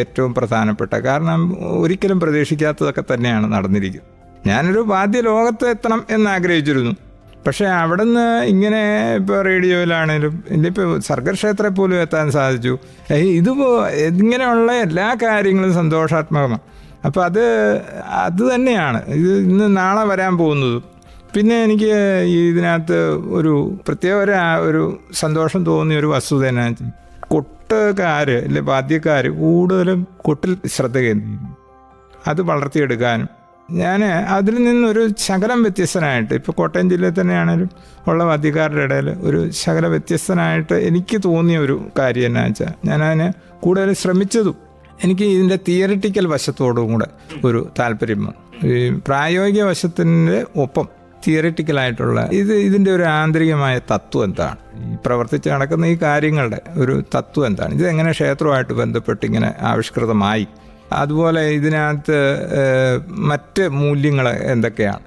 [SPEAKER 3] ഏറ്റവും പ്രധാനപ്പെട്ട. കാരണം ഒരിക്കലും പ്രതീക്ഷിക്കാത്തതൊക്കെ തന്നെയാണ് നടന്നിരിക്കുന്നത്. ഞാനൊരു വാദ്യ ലോകത്ത് എത്തണം എന്നാഗ്രഹിച്ചിരുന്നു. പക്ഷേ അവിടെ നിന്ന് ഇങ്ങനെ ഇപ്പോൾ റേഡിയോയിലാണേലും ഇന്നിപ്പോൾ സർഗക്ഷേത്രത്തിൽ പോലും എത്താൻ സാധിച്ചു. ഇങ്ങനെയുള്ള എല്ലാ കാര്യങ്ങളും സന്തോഷാത്മകമാണ്. അപ്പോൾ അത് തന്നെയാണ് ഇത് ഇന്ന് നാളെ വരാൻ പോകുന്നതും. പിന്നെ എനിക്ക് ഇതിനകത്ത് ഒരു പ്രത്യേക ഒരു സന്തോഷം തോന്നിയ ഒരു വസ്തുത എന്നാ, കൊട്ടുകാർ അല്ലെ വാദ്യക്കാർ കൂടുതലും കൊട്ടിൽ ശ്രദ്ധ കേന്ദ്രീകരിക്കും. അത് വളർത്തിയെടുക്കാനും ഞാൻ അതിൽ നിന്നൊരു ശകലം വ്യത്യസ്തനായിട്ട്, ഇപ്പോൾ കോട്ടയം ജില്ലയിൽ തന്നെയാണെങ്കിലും ഉള്ള വാദ്യക്കാരുടെ ഇടയിൽ ഒരു ശകലം വ്യത്യസ്തനായിട്ട് എനിക്ക് തോന്നിയ ഒരു കാര്യം എന്നാ വെച്ചാൽ, ഞാനതിന് കൂടുതൽ ശ്രമിച്ചതും എനിക്ക് ഇതിൻ്റെ തിയറിറ്റിക്കൽ വശത്തോടും കൂടെ ഒരു താല്പര്യം വന്നു. ഈ പ്രായോഗിക വശത്തിൻ്റെ ഒപ്പം തിയറിറ്റിക്കലായിട്ടുള്ള ഇതിൻ്റെ ഒരു ആന്തരികമായ തത്വം എന്താണ്, ഈ പ്രവർത്തിച്ച് നടക്കുന്ന ഈ കാര്യങ്ങളുടെ ഒരു തത്വം എന്താണ്, ഇതെങ്ങനെ ക്ഷേത്രവുമായിട്ട് ബന്ധപ്പെട്ട് ഇങ്ങനെ ആവിഷ്കൃതമായി, അതുപോലെ ഇതിനകത്ത് മറ്റ് മൂല്യങ്ങൾ എന്തൊക്കെയാണ്,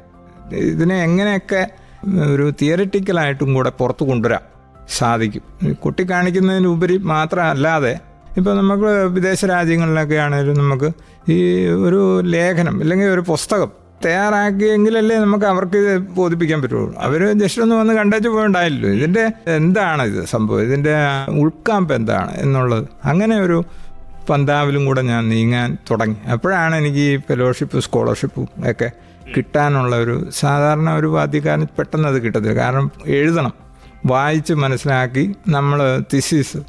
[SPEAKER 3] ഇതിനെ എങ്ങനെയൊക്കെ ഒരു തിയറിറ്റിക്കലായിട്ടും കൂടെ പുറത്തു കൊണ്ടുവരാൻ സാധിക്കും. കുട്ടി കാണിക്കുന്നതിനുപരി മാത്രമല്ലാതെ ഇപ്പോൾ നമുക്ക് വിദേശ രാജ്യങ്ങളിലൊക്കെ ആണെങ്കിലും നമുക്ക് ഈ ഒരു ലേഖനം അല്ലെങ്കിൽ ഒരു പുസ്തകം തയ്യാറാക്കിയെങ്കിലല്ലേ നമുക്ക് അവർക്ക് ബോധിപ്പിക്കാൻ പറ്റുള്ളൂ. അവർ ജസ്റ്റ് ഒന്ന് വന്ന് കണ്ടേച്ച് പോയിണ്ടായില്ലല്ലോ, ഇതിൻ്റെ എന്താണ് ഇത് സംഭവം, ഇതിൻ്റെ ഉൾക്കാമ്പ് എന്താണ് എന്നുള്ളത്. അങ്ങനെ ഒരു പന്താവിലും കൂടെ ഞാൻ നീങ്ങാൻ തുടങ്ങി. അപ്പോഴാണ് എനിക്ക് ഈ ഫെലോഷിപ്പും സ്കോളർഷിപ്പും ഒക്കെ കിട്ടാനുള്ള ഒരു സാധാരണ ഒരു വാദ്യക്കാരന് പെട്ടെന്ന് അത് കിട്ടത്തില്ല. കാരണം എഴുതണം, വായിച്ച് മനസ്സിലാക്കി നമ്മൾ തിസിസ്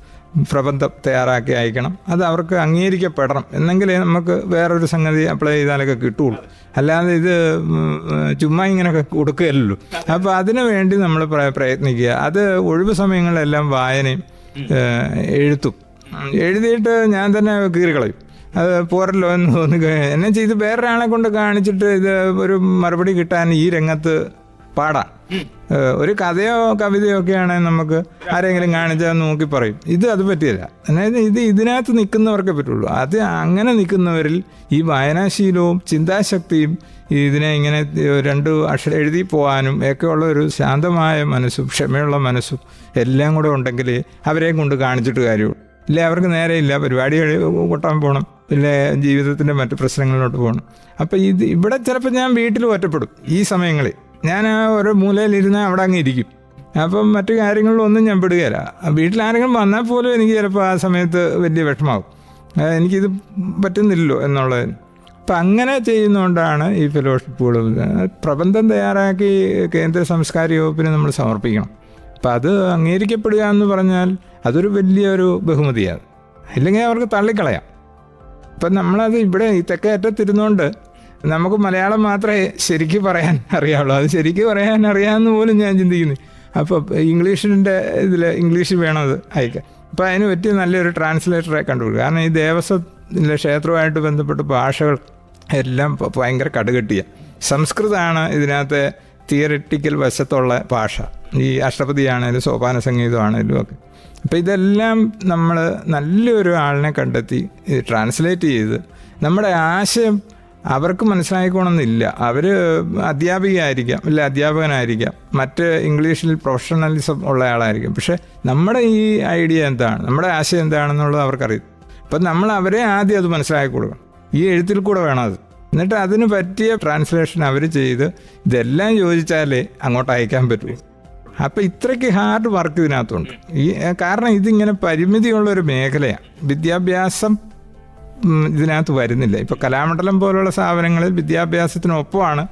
[SPEAKER 3] പ്രബന്ധം തയ്യാറാക്കി അയക്കണം, അത് അവർക്ക് അംഗീകരിക്കപ്പെടണം, എന്നെങ്കിലേ നമുക്ക് വേറൊരു സംഗതി അപ്ലൈ ചെയ്താലൊക്കെ കിട്ടുള്ളൂ. അല്ലാതെ ഇത് ചുമ്മാ ഇങ്ങനെയൊക്കെ കൊടുക്കുകയല്ലോ. അപ്പോൾ അതിനു വേണ്ടി നമ്മൾ പ്രയത്നിക്കുക. അത് ഒഴിവ് സമയങ്ങളിലെല്ലാം വായനയും എഴുത്തും. എഴുതിയിട്ട് ഞാൻ തന്നെ കീറിക്കളയും, അത് പോരല്ലോ എന്ന് തോന്നി എന്നെ ചെയ്ത് വേറൊരാളെ കൊണ്ട് കാണിച്ചിട്ട് ഇത് ഒരു മറുപടി കിട്ടാൻ ഈ രംഗത്ത് പാടാം. ഒരു കഥയോ കവിതയോ ഒക്കെ ആണെങ്കിൽ നമുക്ക് ആരെങ്കിലും കാണിച്ചാൽ നോക്കി പറയും. അത് പറ്റിയില്ല. അതായത് ഇതിനകത്ത് നിൽക്കുന്നവർക്കേ പറ്റുള്ളൂ. അത് അങ്ങനെ നിൽക്കുന്നവരിൽ ഈ വായനാശീലവും ചിന്താശക്തിയും ഇതിനെ ഇങ്ങനെ 2 അക്ഷരം എഴുതി പോകാനും ഒക്കെയുള്ള ഒരു ശാന്തമായ മനസ്സും ക്ഷമയുള്ള മനസ്സും എല്ലാം കൂടെ ഉണ്ടെങ്കിൽ അവരെ കൊണ്ട് കാണിച്ചിട്ട് കാര്യമുള്ളൂ. ഇല്ല അവർക്ക് നേരെയില്ല, പരിപാടി കൊട്ടാൻ പോകണം, പിന്നെ ജീവിതത്തിൻ്റെ മറ്റു പ്രശ്നങ്ങളിലോട്ട് പോകണം. അപ്പം ഇവിടെ ചിലപ്പോൾ ഞാൻ വീട്ടിൽ ഒറ്റപ്പെടും. ഈ സമയങ്ങളിൽ ഞാൻ ആ ഒരു മൂലയിലിരുന്നാൽ അവിടെ അങ്ങ് ഇരിക്കും. അപ്പം മറ്റു കാര്യങ്ങളിലൊന്നും ഞാൻ പെടുകയില്ല. വീട്ടിലാരെങ്കിലും വന്നാൽ പോലും എനിക്ക് ചിലപ്പോൾ ആ സമയത്ത് വലിയ വിഷമാവും, എനിക്കിത് പറ്റുന്നില്ലല്ലോ എന്നുള്ളതിന്. അപ്പം അങ്ങനെ ചെയ്യുന്നതുകൊണ്ടാണ് ഈ ഫെലോഷിപ്പുകൾ. പ്രബന്ധം തയ്യാറാക്കി കേന്ദ്ര സാംസ്കാരിക വകുപ്പിന് നമ്മൾ സമർപ്പിക്കണം. അപ്പം അത് അംഗീകരിക്കപ്പെടുക എന്ന് പറഞ്ഞാൽ അതൊരു വലിയൊരു ബഹുമതിയാണ്. ഇല്ലെങ്കിൽ അവർക്ക് തള്ളിക്കളയാം. അപ്പം നമ്മളത് ഇവിടെ ഈ തെക്കേ അറ്റത്തിരുന്നുകൊണ്ട് നമുക്ക് മലയാളം മാത്രമേ ശരിക്കും പറയാൻ അറിയാവുള്ളൂ. അത് ശരിക്കും പറയാൻ അറിയാമെന്ന് പോലും ഞാൻ ചിന്തിക്കുന്നു. അപ്പോൾ ഇംഗ്ലീഷിൻ്റെ ഇംഗ്ലീഷ് വേണം അത് അയക്കാൻ. അപ്പോൾ അതിന് പറ്റിയ നല്ലൊരു ട്രാൻസ്ലേറ്ററെ കണ്ടുപിടിക്കുക. കാരണം ഈ ദേവസ്വത്തിലെ ക്ഷേത്രവുമായിട്ട് ബന്ധപ്പെട്ട ഭാഷകൾ എല്ലാം ഭയങ്കര കടുകെട്ടിയ സംസ്കൃതമാണ് ഇതിനകത്തെ തിയറിറ്റിക്കൽ വശത്തുള്ള ഭാഷ. ഈ അഷ്ടപതിയാണേലും സോപാന സംഗീതമാണേലും ഒക്കെ. അപ്പോൾ ഇതെല്ലാം നമ്മൾ നല്ലൊരു ആളിനെ കണ്ടെത്തി ട്രാൻസ്ലേറ്റ് ചെയ്ത് നമ്മുടെ ആശയം അവർക്ക് മനസ്സിലായിക്കോണമെന്നില്ല. അവർ അധ്യാപികയായിരിക്കാം, ഇല്ല അധ്യാപകനായിരിക്കാം, മറ്റ് ഇംഗ്ലീഷിൽ പ്രൊഫഷണലിസം ഉള്ള ആളായിരിക്കും. പക്ഷേ നമ്മുടെ ഈ ഐഡിയ എന്താണ്, നമ്മുടെ ആശയം എന്താണെന്നുള്ളത് അവർക്കറിയാം. അപ്പം നമ്മൾ അവരെ ആദ്യം അത് മനസ്സിലാക്കി കൊടുക്കണം. ഈ എഴുത്തിൽ കൂടെ വേണം അത്. എന്നിട്ട് അതിന് പറ്റിയ ട്രാൻസ്ലേഷൻ അവർ ചെയ്ത് ഇതെല്ലാം യോജിച്ചാലേ അങ്ങോട്ട് അയക്കാൻ പറ്റുള്ളൂ. അപ്പോൾ ഇത്രയ്ക്ക് ഹാർഡ് വർക്ക് ഇതിനകത്തുണ്ട്. കാരണം ഇതിങ്ങനെ പരിമിതിയുള്ളൊരു മേഖലയാണ്. വിദ്യാഭ്യാസം ഇതിനകത്ത് വരുന്നില്ല. ഇപ്പോൾ കലാമണ്ഡലം പോലുള്ള സ്ഥാപനങ്ങളിൽ വിദ്യാഭ്യാസത്തിനൊപ്പമാണ്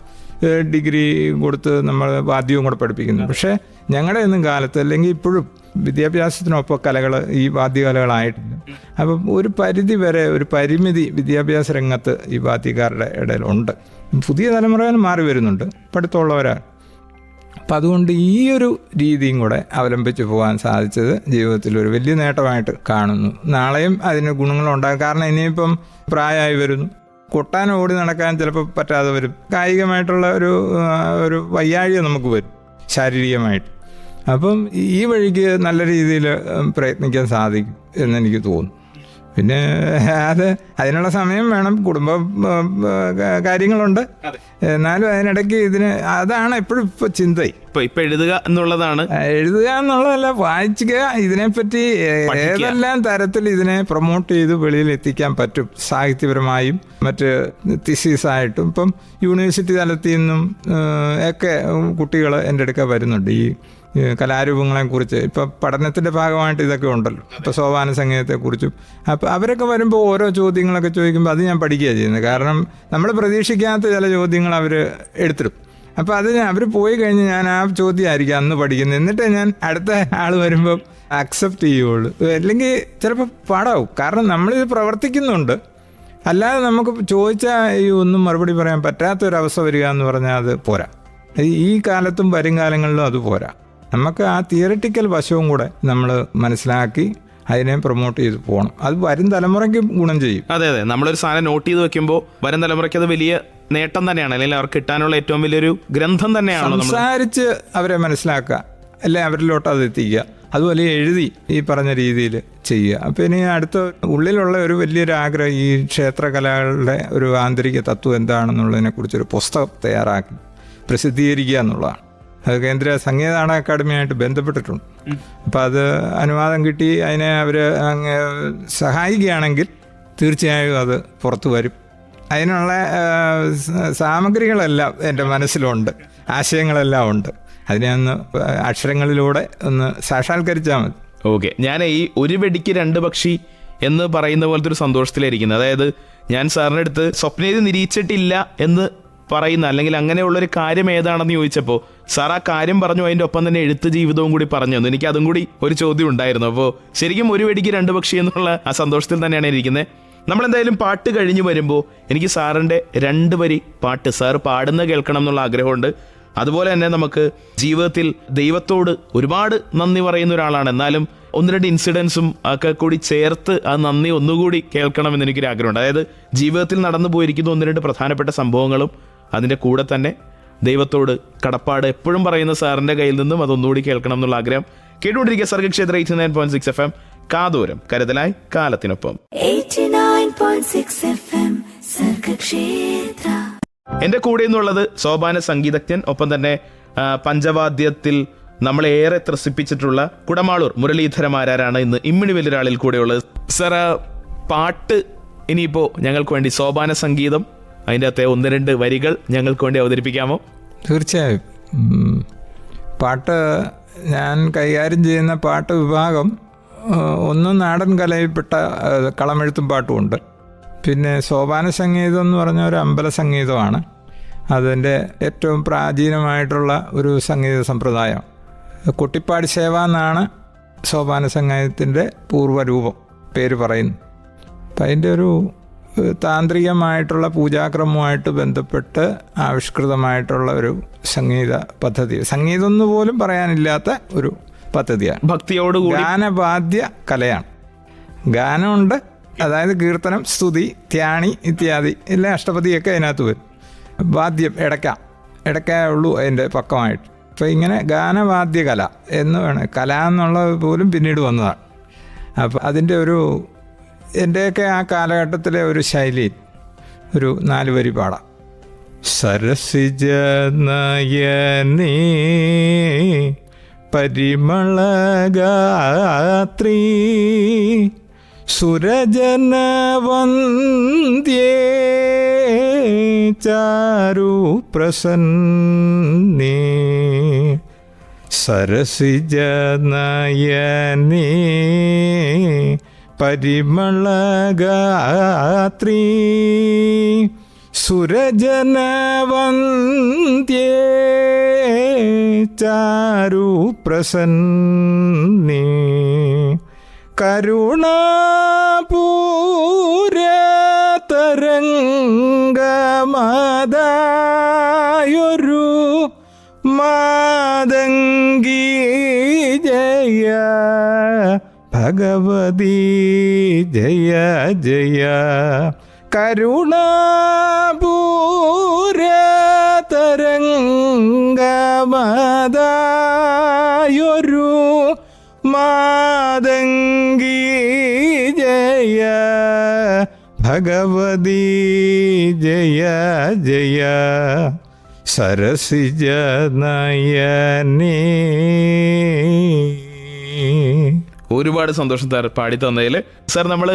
[SPEAKER 3] ഡിഗ്രി കൊടുത്ത് നമ്മൾ വാദ്യവും കൂടെ പഠിപ്പിക്കുന്നത്. പക്ഷേ ഞങ്ങളുടെ ഒന്നും കാലത്ത് അല്ലെങ്കിൽ ഇപ്പോഴും വിദ്യാഭ്യാസത്തിനൊപ്പം കലകൾ ഈ വാദ്യകലകളായിട്ടില്ല. അപ്പം ഒരു പരിധി വരെ ഒരു പരിമിതി വിദ്യാഭ്യാസ രംഗത്ത് ഈ വാദ്യക്കാരുടെ ഇടയിലുണ്ട്. പുതിയ തലമുറ മാറി വരുന്നുണ്ട്, പഠിത്തമുള്ളവരാണ്. അപ്പം അതുകൊണ്ട് ഈ ഒരു രീതിയും കൂടെ അവലംബിച്ച് പോകാൻ സാധിച്ചത് ജീവിതത്തിൽ ഒരു വലിയ നേട്ടമായിട്ട് കാണുന്നു. നാളെയും അതിന് ഗുണങ്ങളുണ്ടാകും. കാരണം ഇനിയിപ്പം പ്രായമായി വരുന്നു, കൊട്ടാൻ ഓടി നടക്കാൻ ചിലപ്പോൾ പറ്റാതെ വരും, കായികമായിട്ടുള്ള ഒരു വയ്യാഴിക നമുക്ക് വരും ശാരീരികമായിട്ട്. അപ്പം ഈ വഴിക്ക് നല്ല രീതിയിൽ പ്രയത്നിക്കാൻ സാധിക്കും എന്നെനിക്ക് തോന്നുന്നു. പിന്നെ അതിനുള്ള സമയം വേണം, കുടുംബ കാര്യങ്ങളുണ്ട്. എന്നാലും അതിനിടയ്ക്ക് അതാണ് എപ്പോഴും ഇപ്പോൾ ചിന്തയും.
[SPEAKER 2] ഇപ്പൊ എഴുതുക എന്നുള്ളതാണ്.
[SPEAKER 3] എഴുതുക എന്നുള്ളതല്ല, വായിക്കുക. ഇതിനെപ്പറ്റി ഏതെല്ലാം തരത്തിൽ ഇതിനെ പ്രൊമോട്ട് ചെയ്ത് വെളിയിൽ എത്തിക്കാൻ പറ്റും, സാഹിത്യപരമായും മറ്റ് തിസീസായിട്ടും. ഇപ്പം യൂണിവേഴ്സിറ്റി തലത്തിൽ നിന്നും ഒക്കെ കുട്ടികൾ എൻ്റെ അടുക്ക വരുന്നുണ്ട് ഈ കലാരൂപങ്ങളെക്കുറിച്ച്. ഇപ്പം പഠനത്തിൻ്റെ ഭാഗമായിട്ട് ഇതൊക്കെ ഉണ്ടല്ലോ. ഇപ്പോൾ സോപാന സംഗീതത്തെക്കുറിച്ചും. അപ്പോൾ അവരൊക്കെ വരുമ്പോൾ ഓരോ ചോദ്യങ്ങളൊക്കെ ചോദിക്കുമ്പോൾ അത് ഞാൻ പഠിക്കുകയാണ് ചെയ്യുന്നത്. കാരണം നമ്മൾ പ്രതീക്ഷിക്കാത്ത ചില ചോദ്യങ്ങൾ അവർ എടുത്തിടും. അപ്പോൾ അവർ പോയി കഴിഞ്ഞ് ഞാൻ ആ ചോദ്യമായിരിക്കും അന്ന് പഠിക്കുന്നത്. എന്നിട്ട് ഞാൻ അടുത്ത ആൾ വരുമ്പോൾ അക്സെപ്റ്റ് ചെയ്യുള്ളൂ. അല്ലെങ്കിൽ ചിലപ്പോൾ പാടാവും. കാരണം നമ്മളിത് പ്രവർത്തിക്കുന്നുണ്ട്. അല്ലാതെ നമുക്ക് ചോദിച്ചാൽ ഈ ഒന്നും മറുപടി പറയാൻ പറ്റാത്തൊരവസ്ഥ വരിക എന്ന് പറഞ്ഞാൽ അത് പോരാ. ഈ കാലത്തും വരും കാലങ്ങളിലും അത് പോരാ. നമുക്ക് ആ തിയറിറ്റിക്കൽ വശവും കൂടെ നമ്മൾ മനസ്സിലാക്കി അതിനെ പ്രൊമോട്ട് ചെയ്ത് പോകണം. അത് വരും തലമുറയ്ക്ക് ഗുണം ചെയ്യും.
[SPEAKER 2] അതെ, നമ്മളൊരു സാധനം നോട്ട് ചെയ്ത് വെക്കുമ്പോൾ വരും തലമുറയ്ക്ക് അത് വലിയ നേട്ടം തന്നെയാണ്, അല്ലെങ്കിൽ അവർക്ക് കിട്ടാനുള്ള ഏറ്റവും വലിയൊരു ഗ്രന്ഥം തന്നെയാണ്.
[SPEAKER 3] സംസാരിച്ച് അവരെ മനസ്സിലാക്കുക, അല്ലെ അവരിലോട്ട് അത് എത്തിക്കുക. അതുപോലെ എഴുതി ഈ പറഞ്ഞ രീതിയിൽ ചെയ്യുക. അപ്പോൾ ഇനി അടുത്ത ഉള്ളിലുള്ള ഒരു വലിയൊരു ആഗ്രഹം ഈ ക്ഷേത്രകലകളുടെ ഒരു ആന്തരിക തത്വം എന്താണെന്നുള്ളതിനെക്കുറിച്ചൊരു പുസ്തകം തയ്യാറാക്കി പ്രസിദ്ധീകരിക്കുക എന്നുള്ളതാണ്. അത് കേന്ദ്ര സംഗീത നാടക അക്കാദമിയായിട്ട് ബന്ധപ്പെട്ടിട്ടുണ്ട്. അപ്പം അത് അനുവാദം കിട്ടി അതിനെ അവർ അങ്ങ് സഹായിക്കുകയാണെങ്കിൽ തീർച്ചയായും അത് പുറത്തു വരും. അതിനുള്ള സാമഗ്രികളെല്ലാം എൻ്റെ മനസ്സിലുണ്ട്, ആശയങ്ങളെല്ലാം ഉണ്ട്. അതിനെ ഒന്ന് അക്ഷരങ്ങളിലൂടെ ഒന്ന് സാക്ഷാത്കരിച്ചാൽ മതി.
[SPEAKER 2] ഓക്കെ, ഞാൻ ഈ ഒരു വെടിക്ക് രണ്ട് പക്ഷി എന്ന് പറയുന്ന പോലത്തെ ഒരു സന്തോഷത്തിലായിരിക്കുന്നത്. അതായത് ഞാൻ സാറിൻ്റെ അടുത്ത് സ്വപ്നയിൽ നിരീക്ഷിച്ചിട്ടില്ല എന്ന് പറയുന്ന അല്ലെങ്കിൽ അങ്ങനെയുള്ളൊരു കാര്യം ഏതാണെന്ന് ചോദിച്ചപ്പോൾ സാർ ആ കാര്യം പറഞ്ഞു, അതിൻ്റെ ഒപ്പം തന്നെ എഴുത്ത് ജീവിതവും കൂടി പറഞ്ഞു തന്നു. എനിക്ക് അതും കൂടി ഒരു ചോദ്യം ഉണ്ടായിരുന്നു. അപ്പോൾ ശരിക്കും ഒരു വെടിക്ക് രണ്ട് പക്ഷി എന്നുള്ള ആ സന്തോഷത്തിൽ തന്നെയാണ് ഇരിക്കുന്നത്. നമ്മളെന്തായാലും പാട്ട് കഴിഞ്ഞ് വരുമ്പോൾ എനിക്ക് സാറിൻ്റെ 2 വരി പാട്ട് സാർ പാടുന്ന കേൾക്കണം എന്നുള്ള ആഗ്രഹമുണ്ട്. അതുപോലെ തന്നെ നമുക്ക് ജീവിതത്തിൽ ദൈവത്തോട് ഒരുപാട് നന്ദി പറയുന്ന ഒരാളാണ്, എന്നാലും 1-2 ഇൻസിഡൻസും ഒക്കെ കൂടി ചേർത്ത് ആ നന്ദി ഒന്നുകൂടി കേൾക്കണമെന്ന് എനിക്കൊരു ആഗ്രഹമുണ്ട്. അതായത് ജീവിതത്തിൽ നടന്നു പോയിരിക്കുന്ന 1-2 പ്രധാനപ്പെട്ട സംഭവങ്ങളും അതിൻ്റെ കൂടെ തന്നെ ദൈവത്തോട് കടപ്പാട് എപ്പോഴും പറയുന്ന സാറിൻ്റെ കയ്യിൽ നിന്നും അതൊന്നുകൂടി കേൾക്കണം എന്നുള്ള ആഗ്രഹം. കേട്ടുകൊണ്ടിരിക്കുക സർഗക്ഷേത്ര 89.6 FM, കാതോരം കരുതലായി കാലത്തിനൊപ്പം.
[SPEAKER 1] 89.6 FM സർഗക്ഷേത്ര.
[SPEAKER 2] എൻ്റെ കൂടെ നിന്നുള്ളത് സോപാന സംഗീതജ്ഞൻ, ഒപ്പം തന്നെ പഞ്ചവാദ്യത്തിൽ നമ്മളെ ഏറെ ത്രസിപ്പിച്ചിട്ടുള്ള കുടമാളൂർ മുരളീധരമാരാണ് ഇന്ന് ഇമ്മിണി വലിയൊരാളിൽ കൂടെയുള്ളത്. സാർ, പാട്ട് ഇനിയിപ്പോൾ ഞങ്ങൾക്ക് വേണ്ടി സോപാന സംഗീതം അതിൻ്റെ അകത്തെ 1-2 വരികൾ ഞങ്ങൾക്ക് വേണ്ടി അവതരിപ്പിക്കാമോ?
[SPEAKER 3] തീർച്ചയായും. പാട്ട് ഞാൻ കൈകാര്യം ചെയ്യുന്ന പാട്ട് വിഭാഗം ഒന്ന് നാടൻ കലയിൽപ്പെട്ട കളമെഴുത്തും പാട്ടുമുണ്ട്. പിന്നെ സോപാന സംഗീതം എന്ന് പറഞ്ഞ ഒരു അമ്പല സംഗീതമാണ്. അതിൻ്റെ ഏറ്റവും പ്രാചീനമായിട്ടുള്ള ഒരു സംഗീത സമ്പ്രദായം. കുട്ടിപ്പാടി സേവ എന്നാണ് സോപാന സംഗീതത്തിൻ്റെ പൂർവ്വരൂപം പേര് പറയുന്നു. അപ്പം അതിൻ്റെ ഒരു താന്ത്രികമായിട്ടുള്ള പൂജാക്രമവുമായിട്ട് ബന്ധപ്പെട്ട് ആവിഷ്കൃതമായിട്ടുള്ള ഒരു സംഗീത പദ്ധതി, സംഗീതം എന്ന് പോലും പറയാനില്ലാത്ത ഒരു പദ്ധതിയാണ്.
[SPEAKER 2] ഭക്തിയോടുകൂടി
[SPEAKER 3] ഗാനവാദ്യ കലയാണ്. ഗാനമുണ്ട്, അതായത് കീർത്തനം, സ്തുതി, ധ്യാനി ഇത്യാദി എല്ലാ അഷ്ടപതിയൊക്കെ അതിനകത്ത് വരും. വാദ്യം ഇടയ്ക്കേ ഉള്ളൂ അതിൻ്റെ പക്കമായിട്ട്. അപ്പോൾ ഇങ്ങനെ ഗാനവാദ്യ കല എന്ന് വേണം, കല എന്നുള്ളത് പോലും പിന്നീട് വന്നതാണ്. അപ്പോൾ അതിൻ്റെ ഒരു എൻ്റെയൊക്കെ ആ കാലഘട്ടത്തിലെ ഒരു ശൈലിയിൽ ഒരു 4 വരി പാടാം. സരസിജ നയനേ പരിമളഗാത്രീ സുരജനവന്ദ്യേ ചാരു പ്രസന്നേ സരസിജ നയനേ പരിമളഗാത്രീ സുരജനവന്ദ്യേ ചാരു പ്രസന്നേ കരുണാപൂരതരംഗമതായൊരു മാതംഗീ ജയ ഭഗവതി ജയ ജയ. കരുണാപൂരതരംഗമതായൊരു മാതംഗീ ജയ ഭഗവതി ജയ ജയ. സരസിജ നയനേ.
[SPEAKER 2] ഒരുപാട് സന്തോഷം സാർ പാടി തന്നതിൽ. സാർ, നമ്മൾ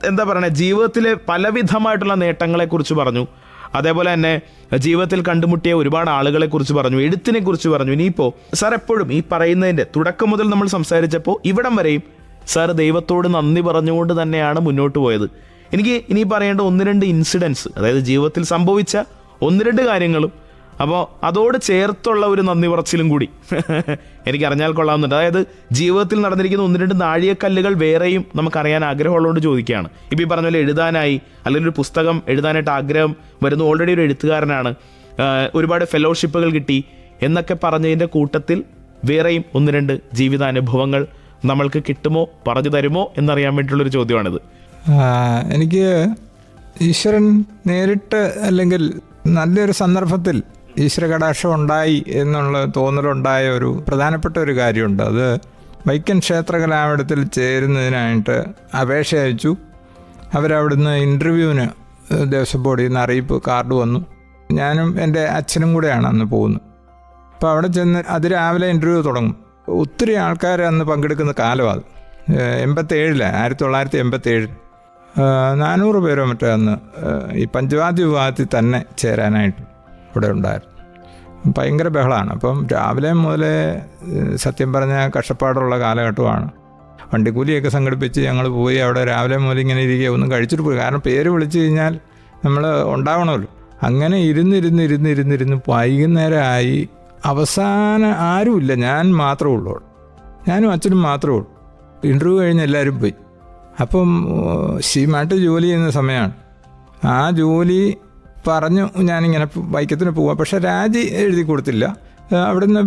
[SPEAKER 2] എന്താ പറയുക, ജീവിതത്തിലെ പലവിധമായിട്ടുള്ള നേട്ടങ്ങളെക്കുറിച്ച് പറഞ്ഞു, അതേപോലെ തന്നെ ജീവിതത്തിൽ കണ്ടുമുട്ടിയ ഒരുപാട് ആളുകളെ കുറിച്ച് പറഞ്ഞു, എഴുത്തിനെ കുറിച്ച് പറഞ്ഞു. ഇനിയിപ്പോൾ സാർ എപ്പോഴും ഈ പറയുന്നതിൻ്റെ തുടക്കം മുതൽ നമ്മൾ സംസാരിച്ചപ്പോൾ ഇവിടം വരെയും സാർ ദൈവത്തോട് നന്ദി പറഞ്ഞുകൊണ്ട് തന്നെയാണ് മുന്നോട്ട് പോയത്. എനിക്ക് ഇനി പറയേണ്ട 1-2 ഇൻസിഡൻസ്, അതായത് ജീവിതത്തിൽ സംഭവിച്ച 1-2 കാര്യങ്ങളും, അപ്പോൾ അതോട് ചേർത്തുള്ള ഒരു നന്ദി പറച്ചിലും കൂടി എനിക്ക് അറിഞ്ഞാൽ കൊള്ളാവുന്നുണ്ട്. അതായത് ജീവിതത്തിൽ നടന്നിരിക്കുന്ന 1-2 നാഴികക്കല്ലുകൾ വേറെയും നമുക്കറിയാൻ ആഗ്രഹമുള്ളതുകൊണ്ട് ചോദിക്കുകയാണ്. ഇപ്പോൾ ഈ പറഞ്ഞ പോലെ എഴുതാനായി അല്ലെങ്കിൽ ഒരു പുസ്തകം എഴുതാനായിട്ട് ആഗ്രഹം വരുന്നു, ഓൾറെഡി ഒരു എഴുത്തുകാരനാണ്, ഒരുപാട് ഫെലോഷിപ്പുകൾ കിട്ടി എന്നൊക്കെ പറഞ്ഞതിൻ്റെ കൂട്ടത്തിൽ വേറെയും 1-2 ജീവിതാനുഭവങ്ങൾ നമ്മൾക്ക് കിട്ടുമോ, പറഞ്ഞു തരുമോ എന്നറിയാൻ വേണ്ടിയിട്ടുള്ളൊരു ചോദ്യമാണിത്.
[SPEAKER 3] എനിക്ക് ഈശ്വരൻ നേരിട്ട് അല്ലെങ്കിൽ നല്ലൊരു സന്ദർഭത്തിൽ ഈശ്വര കടാക്ഷം ഉണ്ടായി എന്നുള്ള തോന്നലുണ്ടായ ഒരു പ്രധാനപ്പെട്ട ഒരു കാര്യമുണ്ട്. അത് വൈക്കം ക്ഷേത്രകലാമഠത്തിൽ ചേരുന്നതിനായിട്ട് അപേക്ഷ അയച്ചു. അവരവിടുന്ന് ഇൻ്റർവ്യൂവിന് ദേവസ്വം ബോർഡിൽ നിന്ന് അറിയിപ്പ് കാർഡ് വന്നു. ഞാനും എൻ്റെ അച്ഛനും കൂടെയാണ് അന്ന് പോകുന്നത്. അപ്പോൾ അവിടെ ചെന്ന് അത് രാവിലെ ഇൻ്റർവ്യൂ തുടങ്ങും. ഒത്തിരി ആൾക്കാർ അന്ന് പങ്കെടുക്കുന്ന കാലമാണ് അത്. 1987 400 പേരോ മറ്റോ അന്ന് ഈ പഞ്ചവാദ്യ വിഭാഗത്തിൽ തന്നെ ചേരാനായിട്ട് ഇവിടെ ഉണ്ടായിരുന്നു. ഭയങ്കര ബഹളമാണ്. അപ്പം രാവിലെ മുതലേ സത്യം പറഞ്ഞാൽ കഷ്ടപ്പാടുള്ള കാലഘട്ടമാണ്. വണ്ടിക്കൂലിയൊക്കെ സംഘടിപ്പിച്ച് ഞങ്ങൾ പോയി അവിടെ രാവിലെ മുതൽ ഇങ്ങനെ ഇരിക്കുക, ഒന്നും കഴിച്ചിട്ട് പോയി. കാരണം പേര് വിളിച്ചു കഴിഞ്ഞാൽ നമ്മൾ ഉണ്ടാവണമല്ലോ. അങ്ങനെ ഇരുന്ന് വൈകുന്നേരമായി. അവസാനം ആരുമില്ല, ഞാൻ മാത്രമേ ഉള്ളൂ. ഞാനും അച്ഛനും മാത്രമേ ഉള്ളൂ. ഇൻ്റർവ്യൂ കഴിഞ്ഞ് എല്ലാവരും പോയി. അപ്പം ശിവമായിട്ട് ജോലി ചെയ്യുന്ന സമയമാണ്. ആ ജോലി പറഞ്ഞു ഞാനിങ്ങനെ വൈക്കത്തിന് പോവാം. പക്ഷെ രാജി എഴുതി കൊടുത്തില്ല, അവിടുന്ന്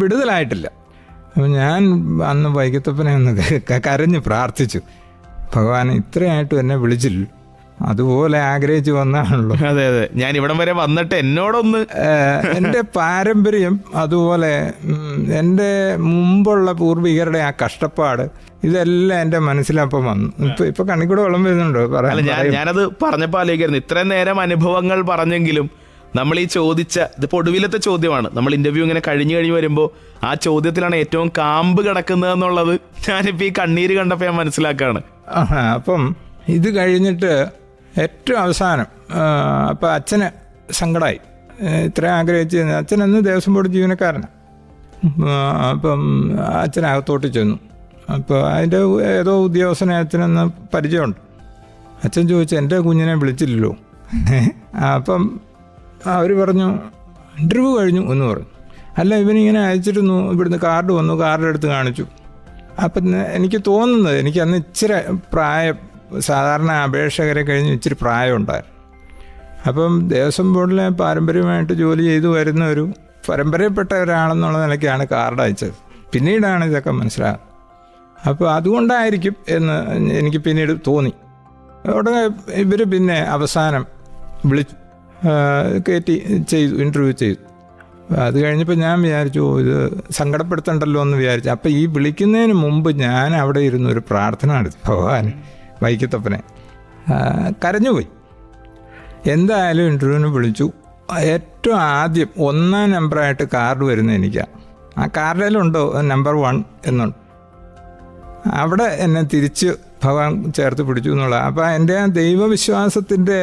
[SPEAKER 3] വിടുതലായിട്ടില്ല. അപ്പം ഞാൻ അന്ന് വൈക്കത്തപ്പനെ ഒന്ന് കരഞ്ഞ് പ്രാർത്ഥിച്ചു, ഭഗവാൻ ഇത്രയായിട്ടും എന്നെ വിളിച്ചില്ല, അതുപോലെ ആഗ്രഹിച്ച് വന്നാണല്ലോ.
[SPEAKER 2] അതെ, ഞാൻ ഇവിടം വരെ വന്നിട്ട് എന്നോടൊന്ന്
[SPEAKER 3] എൻ്റെ പാരമ്പര്യം, അതുപോലെ എൻ്റെ മുമ്പുള്ള പൂർവികരുടെ ആ കഷ്ടപ്പാട്, ഇതെല്ലാം എൻ്റെ മനസ്സിലപ്പം വന്നു. ഇപ്പൊ കണ്ണിക്കൂടെ വെള്ളം വരുന്നുണ്ടോ പറയാൻ?
[SPEAKER 2] ഞാനത് പറഞ്ഞപ്പോൾ ആലോചിക്കായിരുന്നു, ഇത്രയും നേരം അനുഭവങ്ങൾ പറഞ്ഞെങ്കിലും നമ്മൾ ഈ ചോദിച്ച, ഇതിപ്പോൾ ഒടുവിലത്തെ ചോദ്യമാണ്. നമ്മൾ ഇന്റർവ്യൂ ഇങ്ങനെ കഴിഞ്ഞ് വരുമ്പോൾ ആ ചോദ്യത്തിലാണ് ഏറ്റവും കാമ്പ് കിടക്കുന്നത് എന്നുള്ളത് ഞാനിപ്പോൾ ഈ കണ്ണീര് കണ്ടപ്പോൾ ഞാൻ മനസ്സിലാക്കുകയാണ്.
[SPEAKER 3] അപ്പം ഇത് കഴിഞ്ഞിട്ട് ഏറ്റവും അവസാനം അപ്പം അച്ഛന് സങ്കടമായി. ഇത്രയും ആഗ്രഹിച്ച് അച്ഛനന്ന് ദേവസ്വം ബോർഡ് ജീവനക്കാരനാണ്. അപ്പം അച്ഛനകത്തോട്ട് ചെന്നു. അപ്പോൾ അതിൻ്റെ ഏതോ ഉദ്യോഗസ്ഥനെ അച്ഛനെന്ന് പരിചയമുണ്ട്. അച്ഛൻ ചോദിച്ചു, എൻ്റെ കുഞ്ഞിനെ വിളിച്ചില്ലല്ലോ. അപ്പം അവർ പറഞ്ഞു ഇൻ്റർവ്യൂ കഴിഞ്ഞു എന്ന് പറഞ്ഞു. അല്ല, ഇവനിങ്ങനെ അയച്ചിരുന്നു, ഇവിടുന്ന് കാർഡ് വന്നു, കാർഡ് എടുത്ത് കാണിച്ചു. അപ്പം എനിക്ക് തോന്നുന്നത്, എനിക്ക് അന്ന് ഇച്ചിരി പ്രായം, സാധാരണ അപേക്ഷകരെ കഴിഞ്ഞ് ഇച്ചിരി പ്രായം ഉണ്ടായിരുന്നു. അപ്പം ദേവസ്വം ബോർഡിലെ പാരമ്പര്യമായിട്ട് ജോലി ചെയ്തു വരുന്ന ഒരു പരമ്പരയിൽപ്പെട്ട ഒരാളെന്നുള്ള നിലയ്ക്കാണ് കാർഡ് അയച്ചത്. പിന്നീടാണ് ഇതൊക്കെ മനസ്സിലാകുന്നത്. അപ്പോൾ അതുകൊണ്ടായിരിക്കും എന്ന് എനിക്ക് പിന്നീട് തോന്നി. ഉടനെ ഇവർ പിന്നെ അവസാനം വിളിച്ചു കയറ്റി ചെയ്തു, ഇൻ്റർവ്യൂ ചെയ്തു. അത് കഴിഞ്ഞപ്പോൾ ഞാൻ വിചാരിച്ചു, ഇത് സങ്കടപ്പെടുത്തണ്ടല്ലോ എന്ന് വിചാരിച്ചു. അപ്പം ഈ വിളിക്കുന്നതിന് മുമ്പ് ഞാൻ അവിടെ ഇരുന്നൊരു പ്രാർത്ഥന നടത്തി, ഭഗവാൻ വൈക്കത്തപ്പനെ. കരഞ്ഞുപോയി. എന്തായാലും ഇൻ്റർവ്യൂവിന് വിളിച്ചു. ഏറ്റവും ആദ്യം 1ാം നമ്പറായിട്ട് കാർഡ് വരുന്നത് എനിക്കാണ്. ആ കാർഡിലുണ്ടോ നമ്പർ 1 എന്നുണ്ട്. അവിടെ എന്നെ തിരിച്ച് ഭഗവാൻ ചേർത്ത് പിടിച്ചു എന്നുള്ള. അപ്പോൾ എൻ്റെ ആ ദൈവവിശ്വാസത്തിൻ്റെ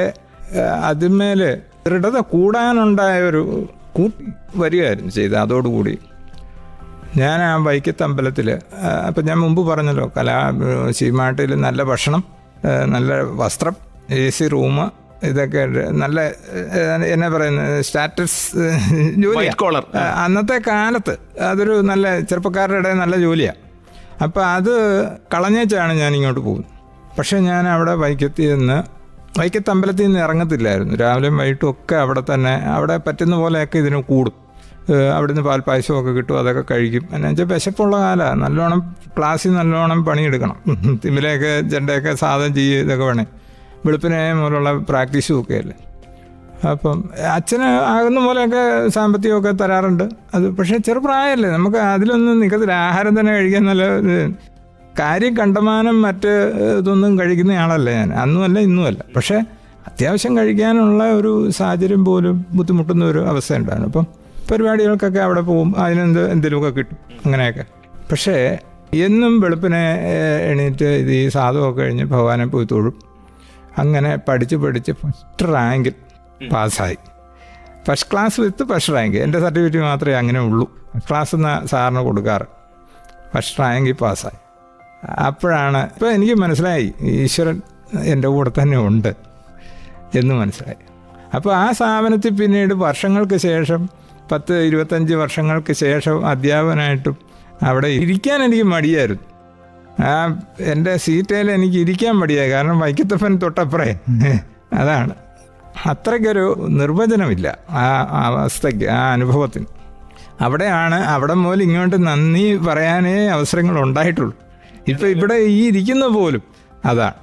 [SPEAKER 3] അതിന്മേൽ ദൃഢത കൂടാനുണ്ടായൊരു കൂട്ടി വരികയായിരുന്നു ചെയ്തത്. അതോടുകൂടി ഞാൻ ആ വൈക്കത്തമ്പലത്തിൽ, അപ്പം ഞാൻ മുമ്പ് പറഞ്ഞല്ലോ, ശിവമാട്ടിൽ നല്ല ഭക്ഷണം, നല്ല വസ്ത്രം, AC റൂം, ഇതൊക്കെ നല്ല എന്നാ പറയുന്നത് സ്റ്റാറ്റസ് ജോലി. അന്നത്തെ കാലത്ത് അതൊരു നല്ല ചെറുപ്പക്കാരുടെ ഇടയിൽ നല്ല ജോലിയാണ്. അപ്പം അത് കളഞ്ഞേച്ചാണ് ഞാൻ ഇങ്ങോട്ട് പോകുന്നത്. പക്ഷേ ഞാൻ അവിടെ വൈക്കത്തമ്പലത്തിൽ നിന്ന് ഇറങ്ങത്തില്ലായിരുന്നു. രാവിലെയും വൈകിട്ടും ഒക്കെ അവിടെ തന്നെ, അവിടെ പറ്റുന്ന പോലെയൊക്കെ ഇതിന് കൂടും. അവിടുന്ന് പാൽപ്പായസമൊക്കെ കിട്ടും, അതൊക്കെ കഴിക്കും. എന്നു വെച്ചാൽ വിശപ്പുള്ള കാലമാണ്. നല്ലോണം ക്ലാസ്സിൽ നല്ലോണം പണിയെടുക്കണം. തിമിലയൊക്കെ ചെണ്ടയൊക്കെ സാധനം ചെയ്യുക, ഇതൊക്കെ വേണേ. വെളുപ്പിനെ പോലുള്ള പ്രാക്ടീസും ഒക്കെ അല്ലേ. അപ്പം അച്ഛന് ആകുന്ന പോലെയൊക്കെ സാമ്പത്തികമൊക്കെ തരാറുണ്ട്. അത് പക്ഷേ ചെറുപ്രായമല്ലേ, നമുക്ക് അതിലൊന്നും നിൽക്കത്തില്ല. ആഹാരം തന്നെ കഴിക്കാൻ നല്ല കാര്യം കണ്ടമാനം മറ്റ് ഇതൊന്നും കഴിക്കുന്ന ആളല്ല ഞാൻ. അന്നുമല്ല ഇന്നുമല്ല. പക്ഷേ അത്യാവശ്യം കഴിക്കാനുള്ള ഒരു സാഹചര്യം പോലും ബുദ്ധിമുട്ടുന്ന ഒരു അവസ്ഥ ഉണ്ടായിരുന്നു. അപ്പം പരിപാടികൾക്കൊക്കെ അവിടെ പോകും, എന്തെങ്കിലുമൊക്കെ കിട്ടും, അങ്ങനെയൊക്കെ. പക്ഷേ എന്നും വെളുപ്പിനെ എണീറ്റ് ഇത് ഈ സാധകമൊക്കെ കഴിഞ്ഞ് ഭഗവാനെ പോയി തൊഴും. അങ്ങനെ പഠിച്ച് ഫസ്റ്റ് റാങ്കിൽ പാസ്സായി. First class with first rank. എൻ്റെ സർട്ടിഫിക്കറ്റ് മാത്രമേ അങ്ങനെ ഉള്ളൂ. ഫസ്റ്റ് ക്ലാസ് എന്ന സാറിന് കൊടുക്കാറ്. ഫസ്റ്റ് റാങ്കിൽ പാസ്സായി. അപ്പോഴാണ് ഇപ്പോൾ എനിക്ക് മനസ്സിലായി, ഈശ്വരൻ എൻ്റെ കൂടെ തന്നെ ഉണ്ട് എന്ന് മനസ്സിലായി. അപ്പോൾ ആ സ്ഥാപനത്തിൽ പിന്നീട് വർഷങ്ങൾക്ക് ശേഷം, 10-25 വർഷങ്ങൾക്ക് ശേഷം അധ്യാപകനായിട്ടും അവിടെ ഇരിക്കാൻ എനിക്ക് മടിയായിരുന്നു. എൻ്റെ സീറ്റയിൽ എനിക്ക് ഇരിക്കാൻ മടിയായി. കാരണം വൈക്കത്തപ്പൻ തൊട്ടപ്പുറേ. അതാണ്, അത്രയ്ക്കൊരു നിർവചനമില്ല ആ അവസ്ഥയ്ക്ക്, ആ അനുഭവത്തിന്. അവിടെ മുതൽ ഇങ്ങോട്ട് നന്ദി പറയാനേ അവസരങ്ങൾ ഉണ്ടായിട്ടുള്ളൂ. ഇപ്പം ഇവിടെ ഈ ഇരിക്കുന്ന പോലും അതാണ്.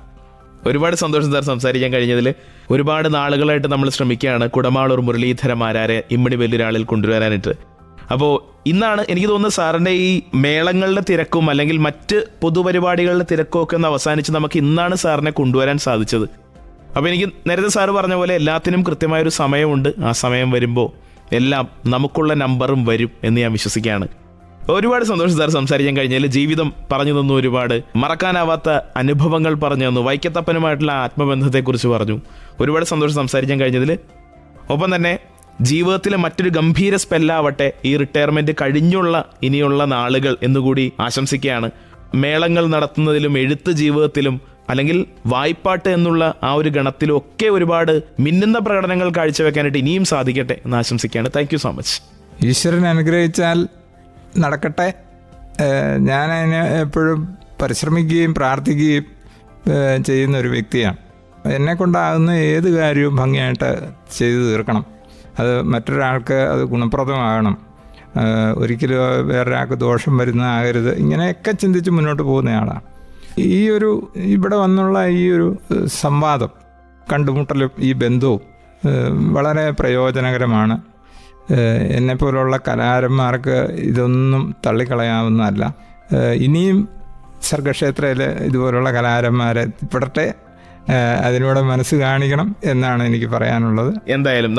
[SPEAKER 2] ഒരുപാട് സന്തോഷം സാർ സംസാരിക്കാൻ കഴിഞ്ഞതിൽ. ഒരുപാട് നാളുകളായിട്ട് നമ്മൾ ശ്രമിക്കുകയാണ് കുടമാളൂർ മുരളീധരമാരാരെ ഇമ്മണി ബെല്ലൂരാളിൽ കൊണ്ടുവരാനായിട്ട്. അപ്പോൾ ഇന്നാണ് എനിക്ക് തോന്നുന്നത് സാറിൻ്റെ ഈ മേളങ്ങളുടെ തിരക്കും അല്ലെങ്കിൽ മറ്റ് പൊതുപരിപാടികളുടെ തിരക്കും ഒക്കെ ഒന്ന് അവസാനിച്ച് നമുക്ക് ഇന്നാണ് സാറിനെ കൊണ്ടുവരാൻ സാധിച്ചത്. അപ്പോൾ എനിക്ക് നേരത്തെ സാറ് പറഞ്ഞ പോലെ എല്ലാത്തിനും കൃത്യമായൊരു സമയമുണ്ട്. ആ സമയം വരുമ്പോൾ എല്ലാം നമുക്കുള്ള നമ്പറും വരും എന്ന് ഞാൻ വിശ്വസിക്കുകയാണ്. ഒരുപാട് സന്തോഷം സാർ സംസാരിക്കാൻ കഴിഞ്ഞാൽ. ജീവിതം പറഞ്ഞു തന്നു, ഒരുപാട് മറക്കാനാവാത്ത അനുഭവങ്ങൾ പറഞ്ഞു തന്നു, വൈക്കത്തപ്പനുമായിട്ടുള്ള ആത്മബന്ധത്തെക്കുറിച്ച് പറഞ്ഞു. ഒരുപാട് സന്തോഷം സംസാരിക്കാൻ കഴിഞ്ഞതിൽ. ഒപ്പം തന്നെ ജീവിതത്തിലെ മറ്റൊരു ഗംഭീര സ്പെല്ലാവട്ടെ ഈ റിട്ടയർമെൻറ്റ് കഴിഞ്ഞുള്ള ഇനിയുള്ള നാളുകൾ എന്നുകൂടി ആശംസിക്കുകയാണ്. മേളങ്ങൾ നടത്തുന്നതിലും എഴുത്ത് ജീവിതത്തിലും അല്ലെങ്കിൽ വായ്പാട്ട് എന്നുള്ള ആ ഒരു ഗണത്തിലും ഒക്കെ ഒരുപാട് മിന്നുന്ന പ്രകടനങ്ങൾ കാഴ്ചവെക്കാനായിട്ട് ഇനിയും സാധിക്കട്ടെ എന്ന് ആശംസിക്കുകയാണ്. Thank you so much.
[SPEAKER 3] ഈശ്വരൻ അനുഗ്രഹിച്ചാൽ നടക്കട്ടെ. ഞാനതിന് എപ്പോഴും പരിശ്രമിക്കുകയും പ്രാർത്ഥിക്കുകയും ചെയ്യുന്ന ഒരു വ്യക്തിയാണ്. എന്നെക്കൊണ്ടാകുന്ന ഏത് കാര്യവും ഭംഗിയായിട്ട് ചെയ്തു തീർക്കണം. അത് മറ്റൊരാൾക്ക് അത് ഗുണപ്രദമാകണം. ഒരിക്കലും വേറൊരാൾക്ക് ദോഷം വരുന്നതാകരുത്. ഇങ്ങനെയൊക്കെ ചിന്തിച്ച് മുന്നോട്ട് പോകുന്നയാളാണ്. ഈ ഒരു ഇവിടെ വന്നുള്ള ഈ ഒരു സംവാദം, കണ്ടുമുട്ടലും ഈ ബന്ധവും വളരെ പ്രയോജനകരമാണ്. എന്നെപ്പോലുള്ള കലാകാരന്മാർക്ക് ഇതൊന്നും തള്ളിക്കളയാവുന്നതല്ല. ഇനിയും സർഗക്ഷേത്രയിൽ ഇതുപോലുള്ള കലാകാരന്മാരെ എത്തിപ്പെടട്ടെ, അതിലൂടെ മനസ്സ് കാണിക്കണം എന്നാണ് എനിക്ക് പറയാനുള്ളത്.
[SPEAKER 2] എന്തായാലും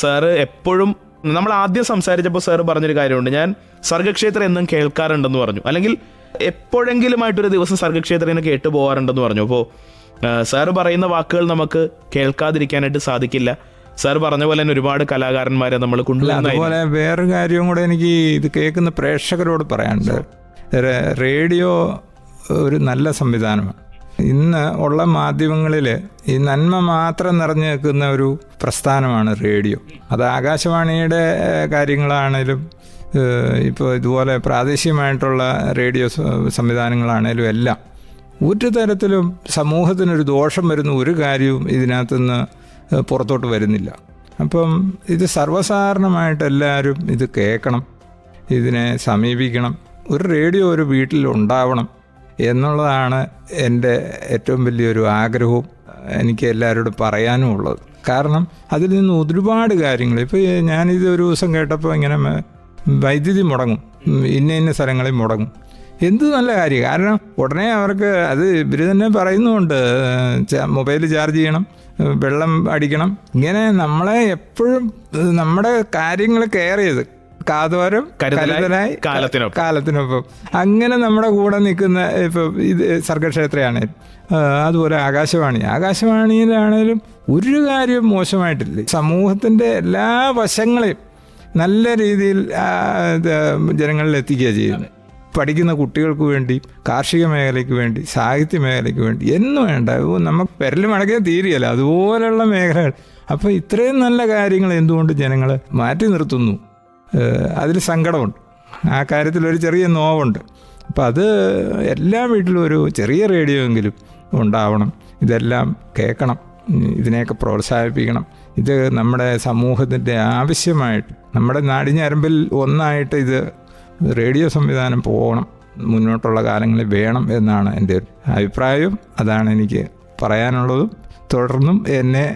[SPEAKER 2] സാറ് എപ്പോഴും നമ്മൾ ആദ്യം സംസാരിച്ചപ്പോൾ സാറ് പറഞ്ഞൊരു കാര്യമുണ്ട്, ഞാൻ സർഗക്ഷേത്രം എന്നും കേൾക്കാറുണ്ടെന്ന് പറഞ്ഞു, അല്ലെങ്കിൽ എപ്പോഴെങ്കിലുമായിട്ടൊരു ദിവസം സർഗക്ഷേത്രത്തിന് കേട്ടു പോകാറുണ്ടെന്ന് പറഞ്ഞു. അപ്പോൾ സാറ് പറയുന്ന വാക്കുകൾ നമുക്ക് കേൾക്കാതിരിക്കാനായിട്ട് സാധിക്കില്ല. സാർ പറഞ്ഞ പോലെ തന്നെ ഒരുപാട് കലാകാരന്മാരെ നമ്മൾ കൊണ്ടുവരുന്ന.
[SPEAKER 3] അതുപോലെ വേറൊരു കാര്യവും കൂടെ എനിക്ക് ഇത് കേൾക്കുന്ന പ്രേക്ഷകരോട് പറയാനുണ്ട്. റേഡിയോ ഒരു നല്ല സംവിധാനമാണ്. ഇന്ന് ഉള്ള മാധ്യമങ്ങളിൽ ഈ നന്മ മാത്രം നിറഞ്ഞു നിൽക്കുന്ന ഒരു പ്രസ്ഥാനമാണ് റേഡിയോ. അത് ആകാശവാണിയുടെ കാര്യങ്ങളാണേലും ഇപ്പോൾ ഇതുപോലെ പ്രാദേശികമായിട്ടുള്ള റേഡിയോ സംവിധാനങ്ങളാണേലും എല്ലാം ഒരു തരത്തിലും സമൂഹത്തിനൊരു ദോഷം വരുന്ന ഒരു കാര്യവും ഇതിനകത്തുനിന്ന് പുറത്തോട്ട് വരുന്നില്ല. അപ്പം ഇത് സർവ്വസാധാരണമായിട്ട് എല്ലാവരും ഇത് കേൾക്കണം, ഇതിനെ സമീപിക്കണം. ഒരു റേഡിയോ ഒരു വീട്ടിൽ ഉണ്ടാവണം എന്നുള്ളതാണ് എൻ്റെ ഏറ്റവും വലിയൊരു ആഗ്രഹവും എനിക്ക് എല്ലാവരോടും പറയാനും ഉള്ളത്. കാരണം അതിൽ നിന്ന് ഒരുപാട് കാര്യങ്ങൾ, ഇപ്പോൾ ഞാനിത് ഒരു ദിവസം കേട്ടപ്പോൾ ഇങ്ങനെ വൈദ്യുതി മുടങ്ങും, ഇന്ന സ്ഥലങ്ങളിൽ മുടങ്ങും. എന്ത് നല്ല കാര്യം. കാരണം ഉടനെ അവർക്ക് അത് ഇവർ തന്നെ പറയുന്നുമുണ്ട്, മൊബൈൽ ചാർജ് ചെയ്യണം, വെള്ളം അടിക്കണം. ഇങ്ങനെ നമ്മളെ എപ്പോഴും നമ്മുടെ കാര്യങ്ങൾ കെയർ ചെയ്ത് കാതോരം കരുതലായി കാലത്തിനൊപ്പം അങ്ങനെ നമ്മുടെ കൂടെ നിൽക്കുന്ന ഇപ്പോൾ ഇത് സർഗക്ഷേത്രയാണ്. അതുപോലെ ആകാശവാണിയിലാണേലും ഒരു കാര്യവും മോശമായിട്ടില്ല. സമൂഹത്തിൻ്റെ എല്ലാ വശങ്ങളെയും നല്ല രീതിയിൽ ജനങ്ങളിൽ എത്തിക്കുക ചെയ്യുന്നത്. പഠിക്കുന്ന കുട്ടികൾക്ക് വേണ്ടി, കാർഷിക മേഖലയ്ക്ക് വേണ്ടി, സാഹിത്യ മേഖലയ്ക്ക് വേണ്ടി എന്നും വേണ്ട, നമുക്ക് വിരൽ മടക്കിയാൽ തീരുകയില്ല അതുപോലെയുള്ള മേഖലകൾ. അപ്പോൾ ഇത്രയും നല്ല കാര്യങ്ങൾ എന്തുകൊണ്ട് ജനങ്ങൾ മാറ്റി നിർത്തുന്നു? അതിൽ സങ്കടമുണ്ട്, ആ കാര്യത്തിലൊരു ചെറിയ നോവുണ്ട്. അപ്പം അത് എല്ലാ വീട്ടിലും ഒരു ചെറിയ റേഡിയോ എങ്കിലും ഉണ്ടാവണം. ഇതെല്ലാം കേൾക്കണം, ഇതിനെയൊക്കെ പ്രോത്സാഹിപ്പിക്കണം. ഇത് നമ്മുടെ സമൂഹത്തിൻ്റെ ആവശ്യമായിട്ട്, നമ്മുടെ നാടിഞ്ഞരമ്പിൽ ഒന്നായിട്ട് ഇത് റേഡിയോ സംവിധാനം പോകണം, മുന്നോട്ടുള്ള കാലങ്ങളിൽ വേണം എന്നാണ് എൻ്റെ ഒരു അഭിപ്രായം. അതാണ് എനിക്ക് പറയാനുള്ളതും. തുടർന്നും എന്നെ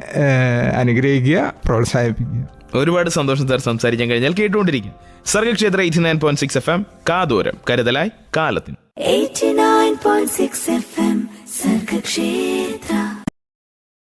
[SPEAKER 3] അനുഗ്രഹിക്കുക, പ്രോത്സാഹിപ്പിക്കുക.
[SPEAKER 2] ഒരുപാട് സന്തോഷം സാർ സംസാരിക്കാൻ കഴിഞ്ഞാൽ. കേട്ടുകൊണ്ടിരിക്കും സർഗക്ഷേത്ര 89.6 FM, കാതോരം കരുതലായി കാലത്തിന്.
[SPEAKER 1] 89.6 FM സർഗക്ഷേത്ര.